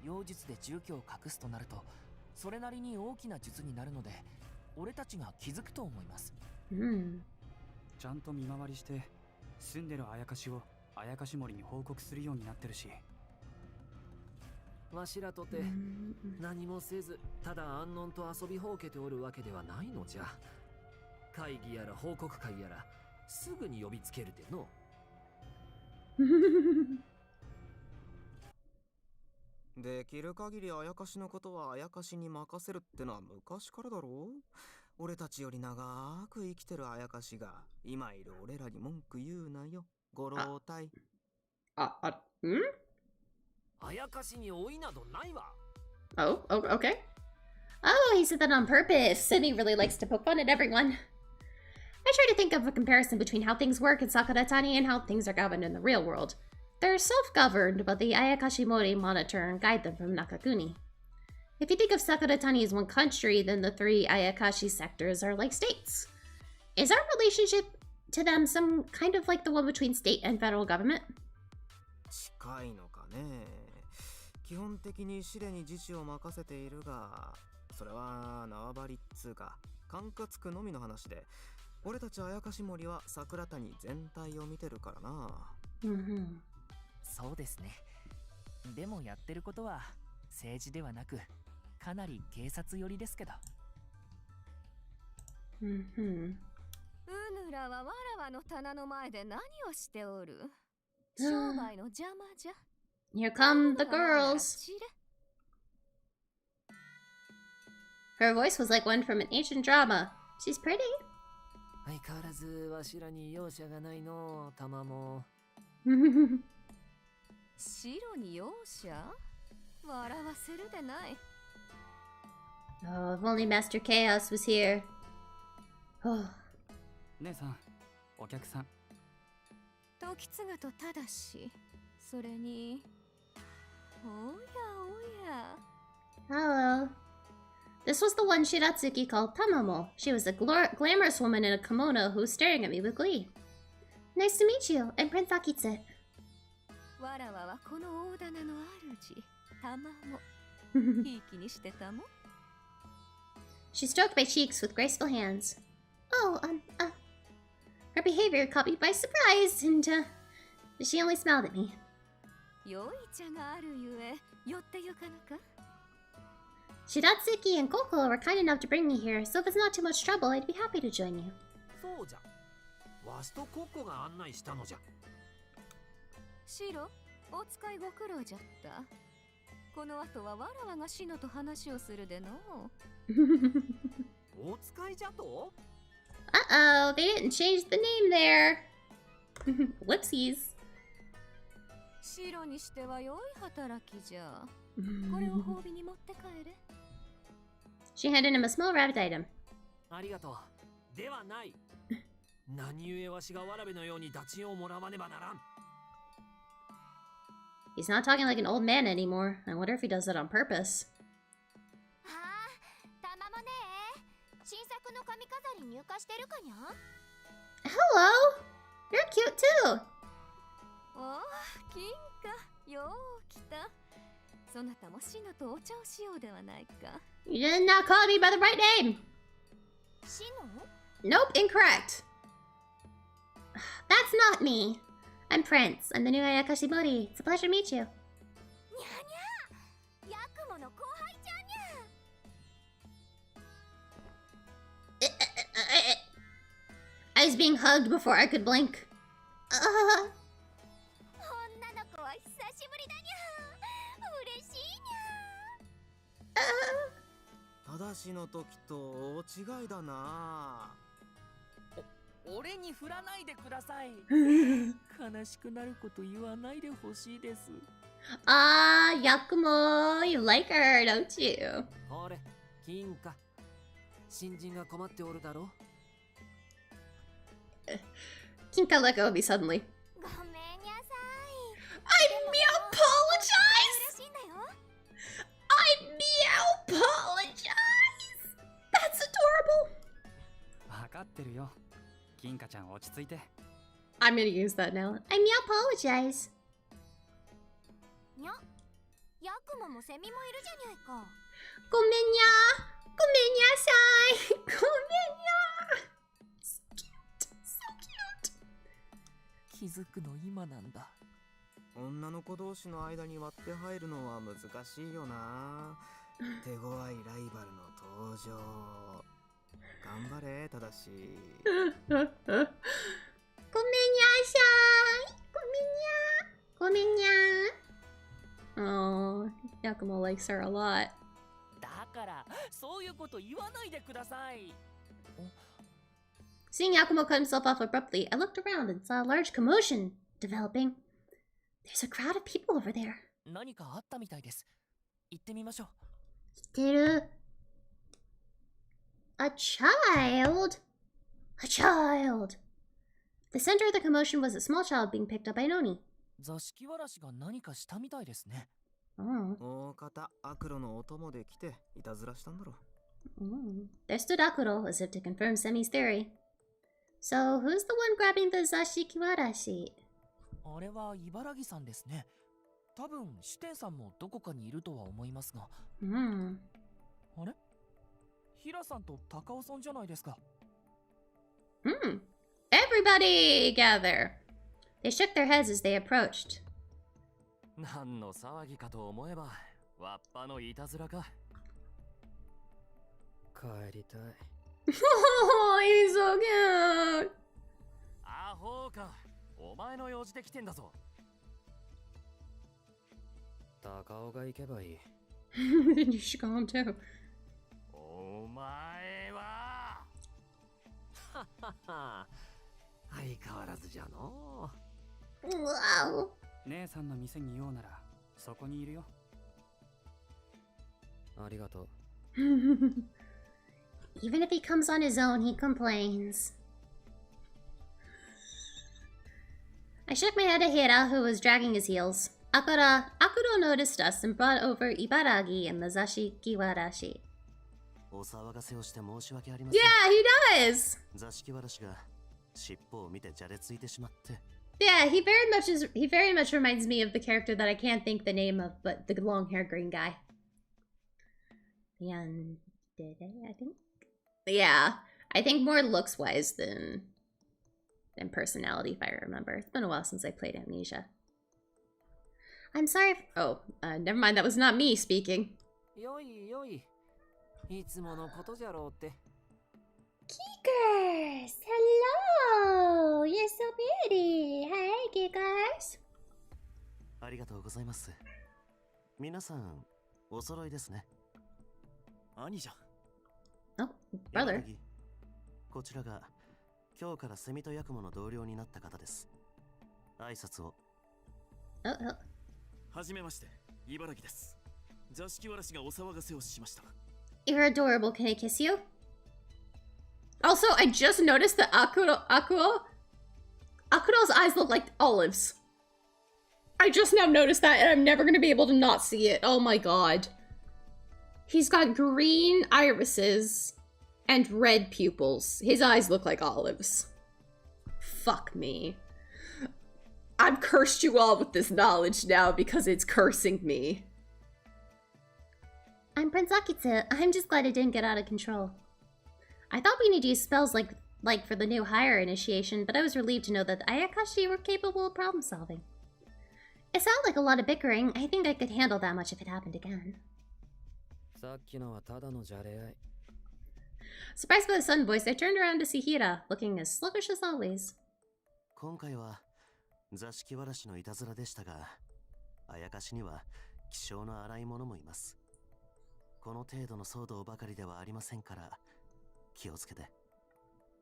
妖術で住居を隠すとなると、それなりに大きな術になるので、俺たちが気づくと思います。ちゃんと見回りして、住んでるあやかしをあやかし森に報告するようになってるし。わしらとて何もせず、ただ安穏と遊びほうけておるわけではないのじゃ。会議やら報告会やらすぐに呼びつけるでの。できる限りあやかしのことはあやかしに任せるってのは昔からだろう。俺たちより長く生きてるあやかしが今いる俺らに文句言うなよ、ご老体。あやかしに老いなどないわ。Oh, okay. Oh, he said that on purpose. Sydney really likes to poke fun at everyone. I try to think of a comparison between how things work in Sakuratani and how things are governed in the real world. They're self-governed, but the Ayakashi Mori monitor and guide them from Nakaguni. If you think of Sakuratani as one country, then the 3 Ayakashi sectors are like states. Is our relationship to them some kind of like the one between state and federal government? 近いのかね。基本的に司令に自治を任せているが、それは縄張りっつうか管轄区のみの話で、俺たちあやかし森は桜谷全体を見てるからな。そうですね。でもやってることは政治ではなく、かなり警察寄りですけど。うぬらはわらわの棚の前で何をしておる。商売の邪魔じゃ。Here come the girls. Her voice was like one from an ancient drama. She's pretty. 相変わらずわしらに容赦がないの、たまも。白に容赦？笑わせるでない。Oh, if only Master Chaos was here. Oh. 姉さん、お客さん。時継がとただし、それに。おやおや。Hello. This was the one Shiratsuki called Tamamo. She was a glamorous woman in a kimono who was staring at me with glee. Nice to meet you, I'm Prince Akitsu. わらわはこの大棚の主、Tamamo。いい気にしてたも。She stroked my cheeks with graceful hands. Oh, Her behavior caught me by surprise, and she only smiled at me. Shiratsuki and Koko were kind enough to bring me here, so if it's not too much trouble, I'd be happy to join you. そうじゃ。わしとコッコが案内したのじゃ。シロ、お使いご苦労じゃった。この後はわらわがシノと話をするでの。お使いじゃと Uh-oh, they didn't change the name there. Whoopsies. シロにしては良い働きじゃ。これを褒美に持って帰れ。She handed him a small rabbit item. ありがとう。ではない。何故わしがわらべのようにダチをもらわねばならん。He's not talking like an old man anymore. I wonder if he does that on purpose. ああ、たまもね。新作の髪飾り入荷してるかにゃ Hello! You're cute too! おお、金貨、よう来た。そなたもシノとお茶をしようではないか。You did not call me by the right name! シノ Nope, incorrect! That's not me! I'm Prince. I'm the new Ayakashi Mori. It's a pleasure to meet you. にゃにゃ、ヤクモの後輩ちゃんにゃ。I was being hugged before I could blink. 女の子は久しぶりだにゃ。嬉しいにゃ。ただしの時と大違いだな。俺に振らないでください。悲しくなること言わないでほしいです。Ah, Yakumo, you like her, don't you? ほれ、金貨。新人が困っておるだろ。Kinka let go of me suddenly. ごめんにゃさい。I apologize! I apologize! That's adorable! わかってるよ。金貨ちゃん落ち着いて。I'm gonna use that now. I apologize. にゃ、ヤクモもセミもいるじゃにゃいか。ごめんにゃ。ごめんにゃさい。ごめんにゃ。So cute. So cute. 気づくの今なんだ。女の子同士の間に割って入るのは難しいよな。手強いライバルの登場。頑張れ、ただし。ごめんにゃさい。ごめんにゃ。ごめんにゃ。Oh, Yakumo likes her a lot. だからそういうこと言わないでください。Seeing Yakumo cut himself off abruptly, I looked around and saw a large commotion developing. There's a crowd of people over there. 何かあったみたいです。行ってみましょう。知ってる。A child? A child! The center of the commotion was a small child being picked up by Noni. 座敷わらしが何かしたみたいですね。大方、アクロのお供で来て、いたずらしたんだろう。There stood Akuro, as if to confirm Semi's theory. So, who's the one grabbing the Zashikiwarashi? あれは茨城さんですね。多分、支店さんもどこかにいるとは思いますが。あれ？平さんと高尾さんじゃないですか。Everybody gather! They shook their heads as they approached. 何の騒ぎかと思えば、わっぱのいたずらか。帰りたい。Oh, he's so cute! アホか。お前の用事で来てんだぞ。高尾が行けばいい。You should go home too. お前はははは。相変わらずじゃの。Wow. 姉さんの店に用ならそこにいるよ。ありがとう。Even if he comes on his own, he complains. I shook my head at Hira, who was dragging his heels. Akuro noticed us and brought over Ibaragi and the Zashikiwarashi. お騒がせをして申し訳ありません。Yeah, he does! 座敷わらしが尻尾を見てじゃれついてしまって。Yeah, he very much reminds me of the character that I can't think the name of, but the long-haired green guy. Yandere, I think. Yeah, I think more looks-wise than than personality, if I remember. It's been a while since I played Amnesia. I'm sorry. Oh, never mind. That was not me speaking. Yoi. Geekers! Hello! You're so pretty! Hey, Geekers! ありがとうございます。皆さん、お揃いですね。兄じゃん。Oh, brother. こちらが今日からセミとヤクモの同僚になった方です。挨拶を。はじめまして、茨城です。座敷わらしがお騒がせをしました。You're adorable. Can I kiss you? Also, I just noticed that Akuro's eyes look like olives. I just now noticed that, and I'm never going to be able to not see it. Oh my god. He's got green irises and red pupils. His eyes look like olives. Fuck me. I've cursed you all with this knowledge now because it's cursing me. I'm Prince Akitsu. I'm just glad it didn't get out of control. I thought we need to use spells like for the new higher initiation, but I was relieved to know that the Ayakashi were capable of problem solving. It sounded like a lot of bickering. I think I could handle that much if it happened again. Surprised by the sudden voice, I turned around to see Hira, looking as sluggish as always. 今回は座敷わらしのいたずらでしたが、あやかしには気性の荒い者もいます。この程度の騒動ばかりではありませんから、気をつけて。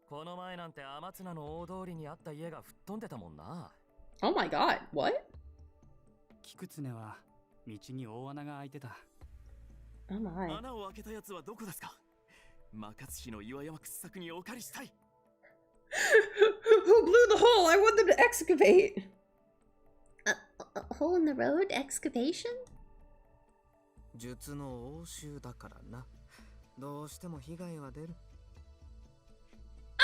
この前なんて天綱の大通りにあった家が吹っ飛んでたもんな。Oh my god, what? 菊常は道に大穴が開いてた。Oh my. 穴を開けたやつはどこですか？魔活師の岩山掘削にお借りしたい。Who blew the hole? I want them to excavate. A hole in the road? Excavation? 術の応酬だからな。どうしても被害は出る。Oh,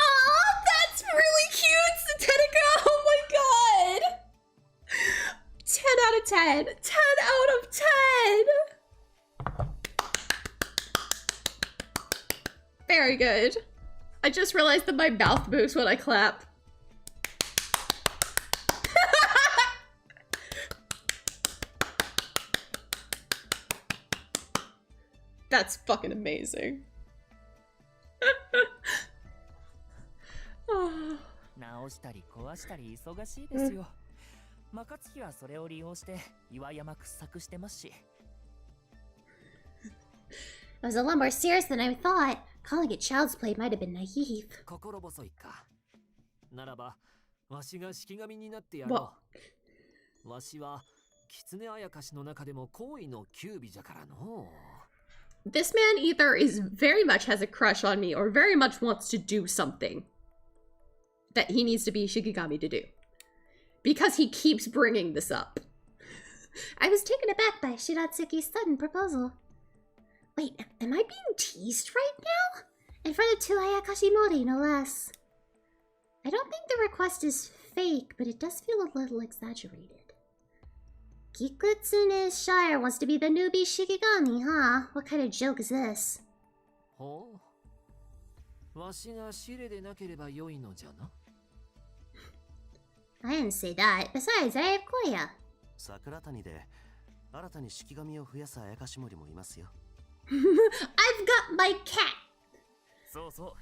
that's really cute, Satenica! Oh my god! 10 out of 10! 10 out of 10! Very good. I just realized that my mouth moves when I clap. That's fucking amazing. 直したり壊したり忙しいですよ。魔活師はそれを利用して岩山掘削してますし。It was a lot more serious than I thought. Calling it child's play might have been naive. 心細いか。ならば、わしが式神になってやろう。わしは狐あやかしの中でも高位の九尾じゃからの。This man either is very much has a crush on me or very much wants to do something that he needs to be Shikigami to do. Because he keeps bringing this up. I was taken aback by Shiratsuki's sudden proposal. Wait, am I being teased right now? In front of two Ayakashi Mori, no less. I don't think the request is fake, but it does feel a little exaggerated. Kikutsune's Shire wants to be the newbie Shikigami, huh? What kind of joke is this? ほう。わしがシレでなければ良いのじゃな。I didn't say that. Besides, I have Koya. 桜谷で新たに式神を増やすあやかし森もいますよ。I've got my cat! そうそう。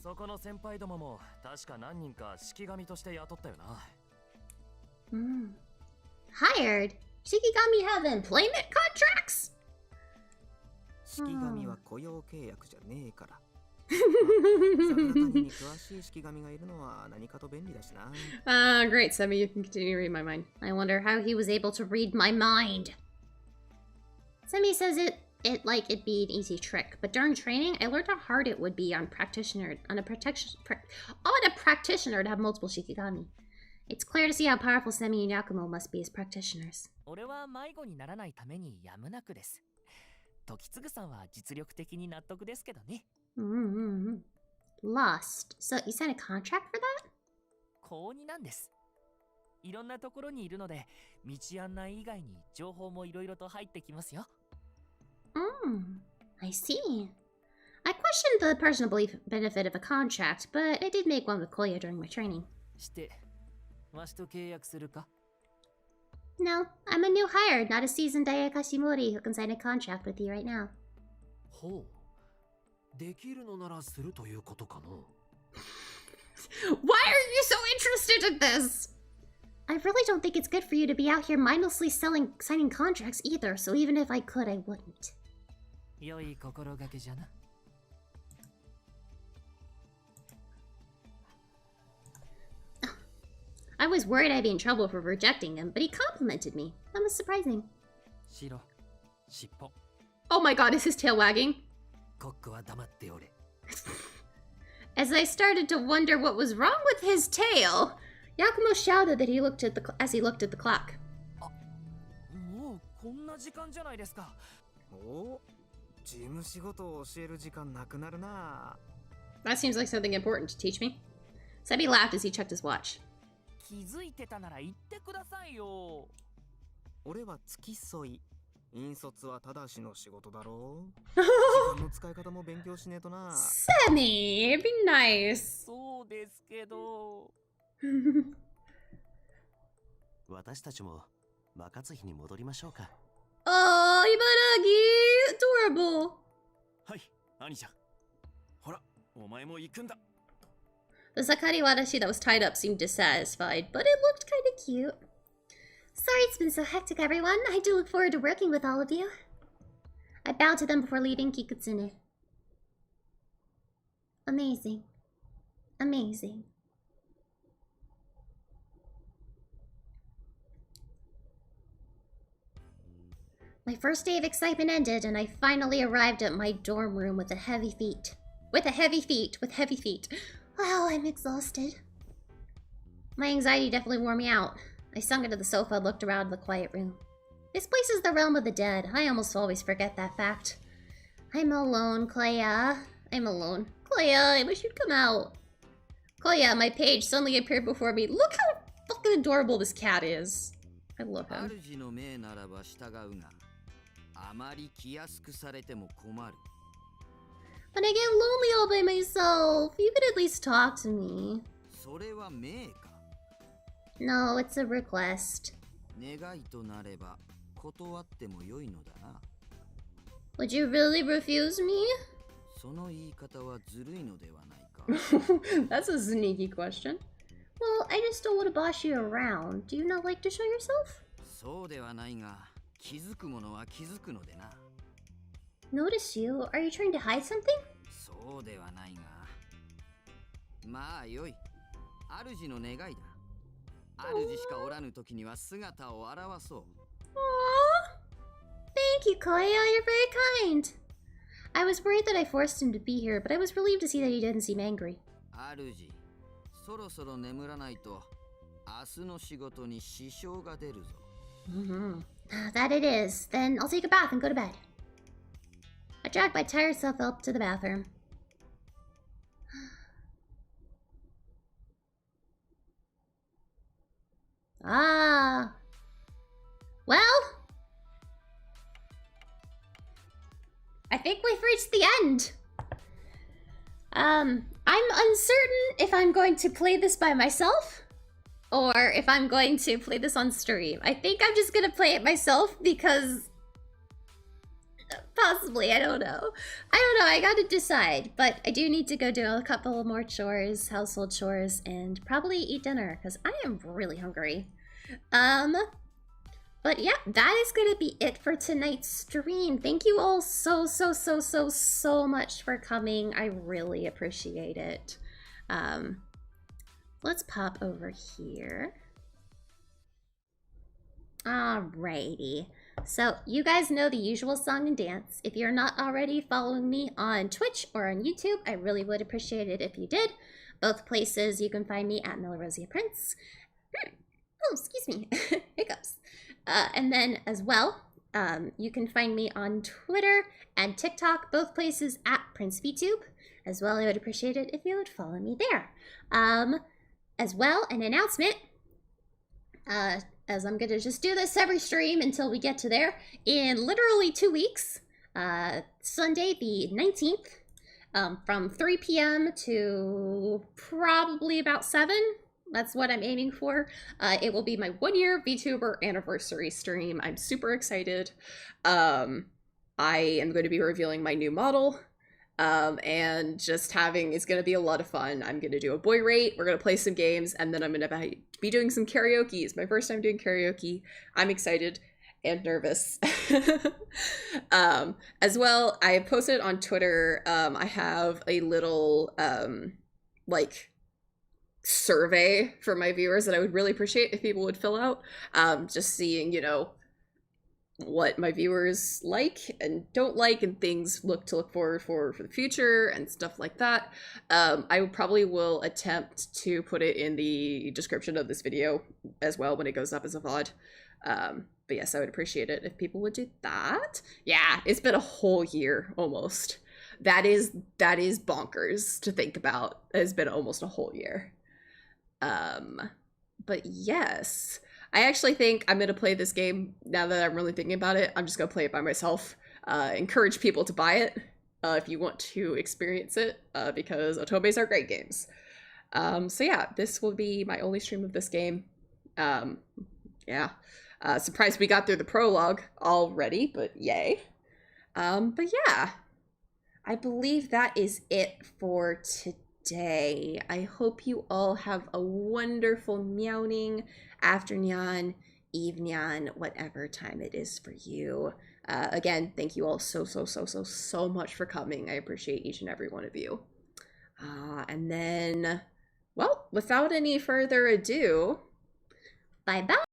そこの先輩どもも確か何人か式神として雇ったよな。Hired? Shikigami have employment contracts? 式神は雇用契約じゃねえから。桜谷に詳しい式神がいるのは何かと便利だしな。Great, Semi, you can continue to read my mind. I wonder how he was able to read my mind. Semi says it'd be an easy trick, but during training, I learned how hard it would be on a practitioner to have multiple Shikigami. It's clear to see how powerful Semi and Yakumo must be as practitioners. 俺は迷子にならないためにやむなくです。時次さんは実力的に納得ですけどね。Lost. So you signed a contract for that? 高2なんです。いろんなところにいるので、道案内以外に情報もいろいろと入ってきますよ。I see. I questioned the personal benefit of a contract, but I did make one with Koya during my training. No, I'm a new hire, not a seasoned Ayakashi Mori who can sign a contract with you right now. Why are you so interested in this? I really don't think it's good for you to be out here mindlessly signing contracts either, so even if I could, I wouldn't. I was worried I'd be in trouble for rejecting him, but he complimented me. That was surprising. Oh my god, is his tail wagging? As I started to wonder what was wrong with his tail, Yakumo shouted that as he looked at the clock. That seems like something important to teach me. Sebi laughed as he checked his watch. Semi, be nice. 私たちも若津日に戻りましょうか。Oh, Ibaragi, adorable. はい、兄ちゃん。ほら、お前も行くんだ。 The Sakari Watashi that was tied up seemed dissatisfied, but it looked kind of cute. Sorry it's been so hectic, everyone. I do look forward to working with all of you. I bowed to them before leaving Kikutsune. Amazing. Amazing. My first day of excitement ended, and I finally arrived at my dorm room with heavy feet. With heavy feet. Wow, I'm exhausted. My anxiety definitely wore me out. I sunk into the sofa and looked around the quiet room. This place is the realm of the dead. I almost always forget that fact. I'm alone, Koya. I'm alone. Koya, I wish you'd come out. Koya, my page suddenly appeared before me. Look how fucking adorable this cat is. I love him. But I get lonely all by myself. You could at least talk to me. No, it's a request. Would you really refuse me? That's a sneaky question. Well, I just don't want to boss you around. Do you not like to show yourself? Notice you? Are you trying to hide something? Aww. Thank you, Koya. You're very kind. I was worried that I forced him to be here, but I was relieved to see that he didn't seem angry. That it is. Then I'll take a bath and go to bed. I dragged my tired self up to the bathroom. Ah. Well, I think we've reached the end. I'm uncertain if I'm going to play this by myself or if I'm going to play this on stream. I think I'm just gonna play it myself because possibly, I don't know, I gotta decide, but I do need to go do a couple more chores, household chores, and probably eat dinner because I am really hungry. But yeah, that is gonna be it for tonight's stream. Thank you all so much for coming. I really appreciate it. Let's pop over here. Alrighty. So you guys know the usual song and dance. If you're not already following me on Twitch or on YouTube, I really would appreciate it if you did. Both places you can find me at Melrosia Prince. Oh, excuse me. Hiccups. And then as well, you can find me on Twitter and TikTok, both places at PrinceVTube. As well, I would appreciate it if you would follow me there. As well, an announcement. As I'm gonna just do this every stream until we get to there. In literally 2 weeks, Sunday the 19th, from 3 p.m. to probably about 7, That's what I'm aiming for. It will be my 1-year VTuber anniversary stream. I'm super excited. I am going to be revealing my new model. And just it's going to be a lot of fun. I'm going to do a boy rate. We're going to play some games, and then I'm going to be doing some karaoke. It's my first time doing karaoke. I'm excited and nervous. As well, I posted on Twitter, I have a little, like, survey for my viewers that I would really appreciate if people would fill out. Just seeing, you know, what my viewers like and don't like and things to look forward for the future and stuff like that. I probably will attempt to put it in the description of this video as well when it goes up as a VOD. But yes, I would appreciate it if people would do that. Yeah, it's been a whole year almost. That is bonkers to think about. It's been almost a whole year. But yes, I actually think I'm going to play this game now that I'm really thinking about it. I'm just going to play it by myself. Encourage people to buy it if you want to experience it, because Otobes are great games. So yeah, this will be my only stream of this game. Yeah. Surprised we got through the prologue already, but yay. But yeah, I believe that is it for today. I hope you all have a wonderful meowing afternoon, evening, whatever time it is for you. Again, thank you all so much for coming. I appreciate each and every one of you. And then, well, without any further ado, bye-bye.